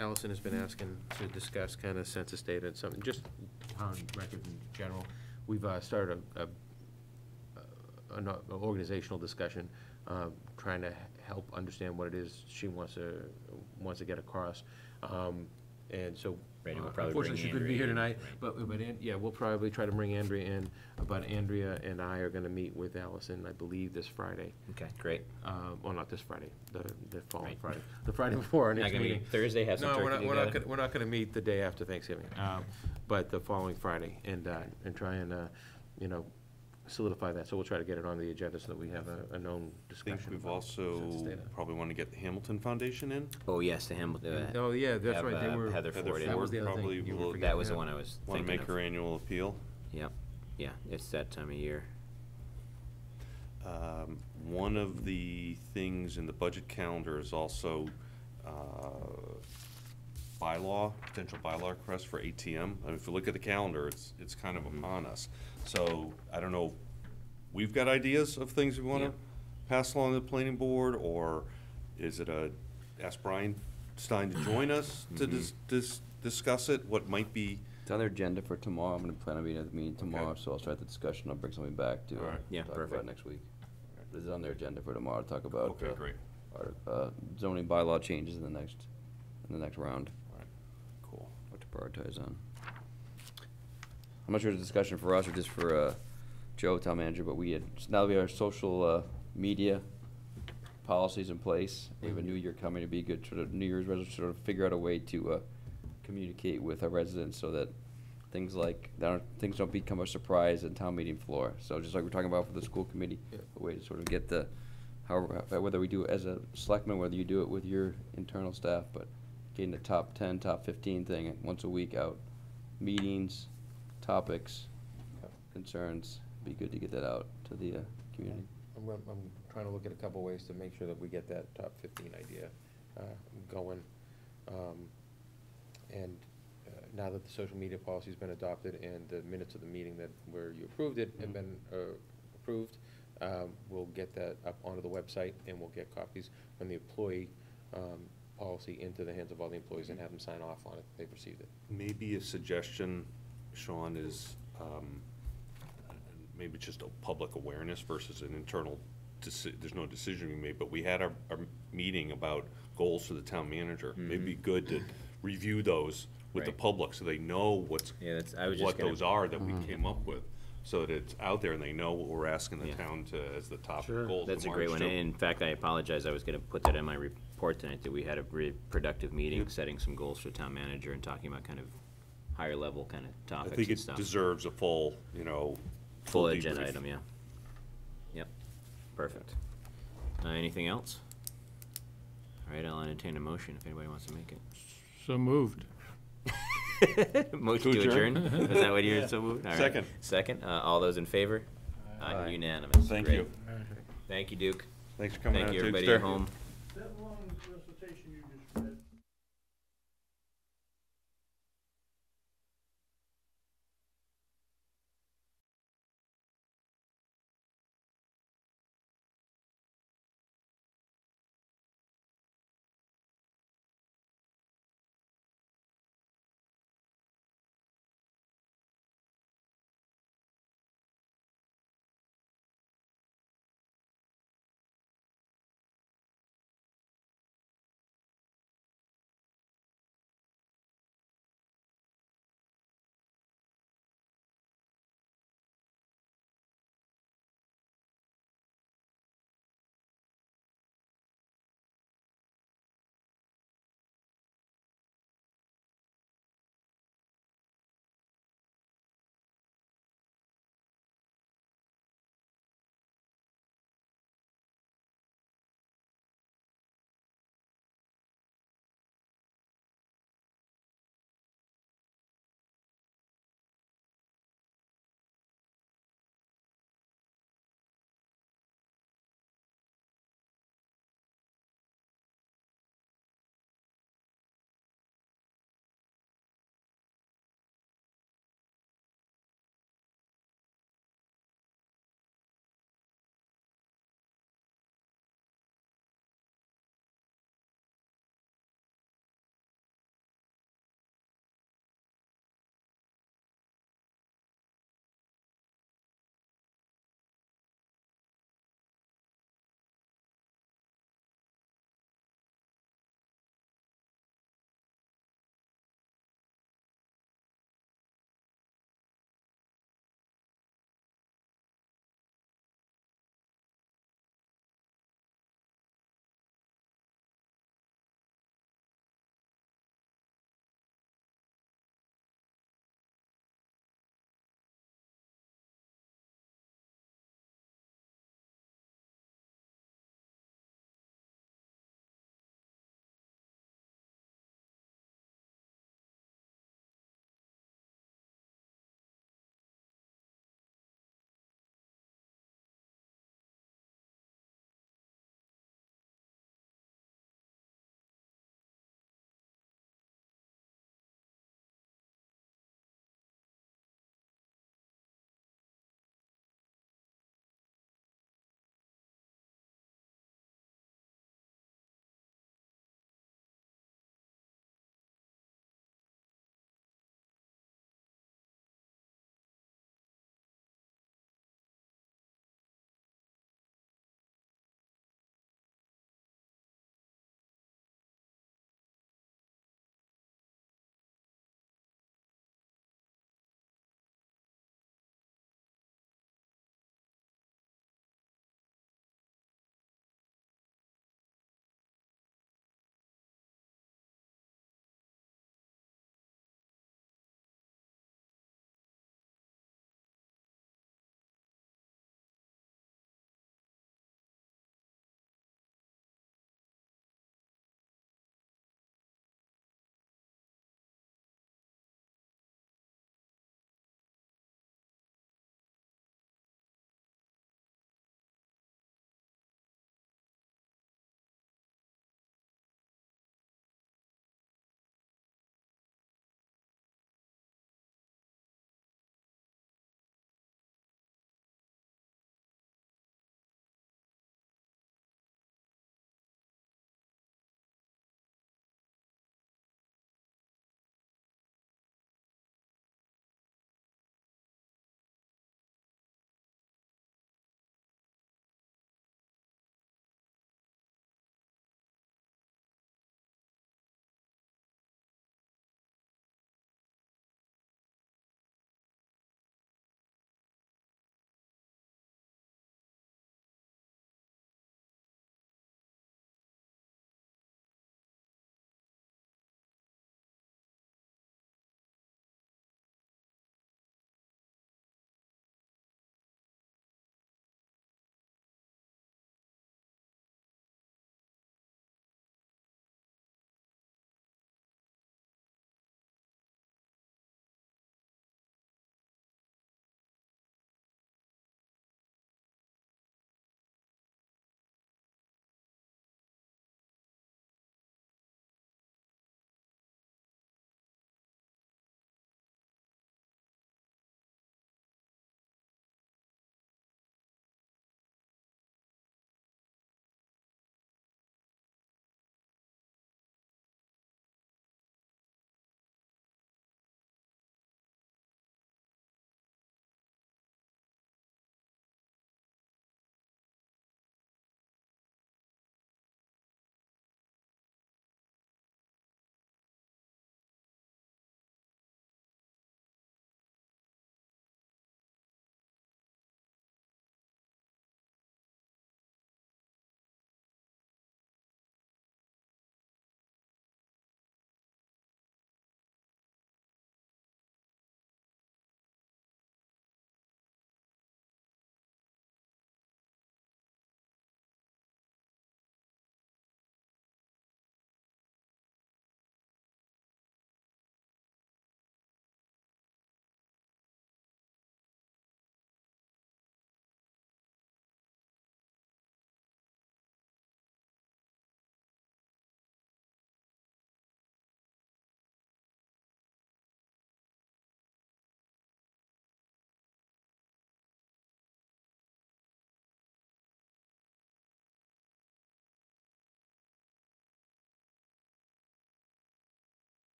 Allison has been asking to discuss kind of census data and something, just town records in general. We've started an organizational discussion, trying to help understand what it is she wants to get across. And so, Right, and we'll probably unfortunately, bring she couldn't be here Andrea in, tonight, but we'll probably try to bring Andrea in. But Andrea and I are gonna meet with Allison, I believe, this Friday. Okay, great. Well, not this Friday, the following Right. Friday. The Friday before our Not next gonna meeting. meet Thursday, have some No, turkey we're not gonna meet the day after Thanksgiving, but the following Friday, and try and, solidify that. So we'll try to get it on the agenda so that we have a known I discussion. think we've about census also data. probably want to get the Hamilton Foundation in. Oh, yes, the Hamilton. Oh, yeah, that's right, they were. Heather Ford in. That was the other probably thing you were will- forgetting. That was the one I was Want to thinking make of. her annual appeal. Yep, yeah, it's that time of year. One of the things in the budget calendar is also potential bylaw request for ATM. I mean, if you look at the calendar, it's kind of upon us. So I don't know, we've got ideas of things we want to pass along to the planning board, or is it ask Brian Stein to join us to discuss it? What might be? It's on their agenda for tomorrow. I'm going to plan on being at the meeting tomorrow, so I'll start the discussion. I'll bring something back to All right. Yeah, talk perfect. about next week. This is on their agenda for tomorrow to talk about Okay, great. our zoning bylaw changes in the next round. All right, cool. What to prioritize on. I'm not sure it's a discussion for us or just for Joe, town manager, but now that we have our social media policies in place, we have a new year coming to be good, sort of New Year's resolution, sort of figure out a way to communicate with our residents so that things don't become a surprise at town meeting floor. So just like we're talking about for the school committee, a way to sort of get whether we do it as a selectman, whether you do it with your internal staff, but getting the top 10, top 15 thing once a week out, meetings, topics, concerns, be good to get that out to the community. I'm trying to look at a couple ways to make sure that we get that top 15 idea going. And now that the social media policy's been adopted and the minutes of the meeting where you approved it have been approved, we'll get that up onto the website, and we'll get copies from the employee policy into the hands of all the employees and have them sign off on it. They've received it. Maybe a suggestion, Sean, is maybe just a public awareness versus an internal, there's no decision being made, but we had our meeting about goals for the town manager. It'd be good to review those with the Right. public, so they know I was just what gonna- those are that we came up with, so that it's out there and they know what we're asking the town to, as the top goals. That's to a great march one. to. In fact, I apologize. I was going to put that in my report tonight, that we had a really productive meeting, setting some goals for town manager and talking about kind of higher level kind of I topics think and it stuff. deserves a full, Full agenda debrief. item, yeah. Yep, perfect. Anything else? All right, I'll entertain a motion if anybody wants to make it. So moved. Motion To to adjourn? adjourn? Is that what you're so moved? All right. Second. Second, all those in favor? Unanimous. Thank Great. you. Thank you, Duke. Thanks for coming Thank out, you, everybody Dukester. at home.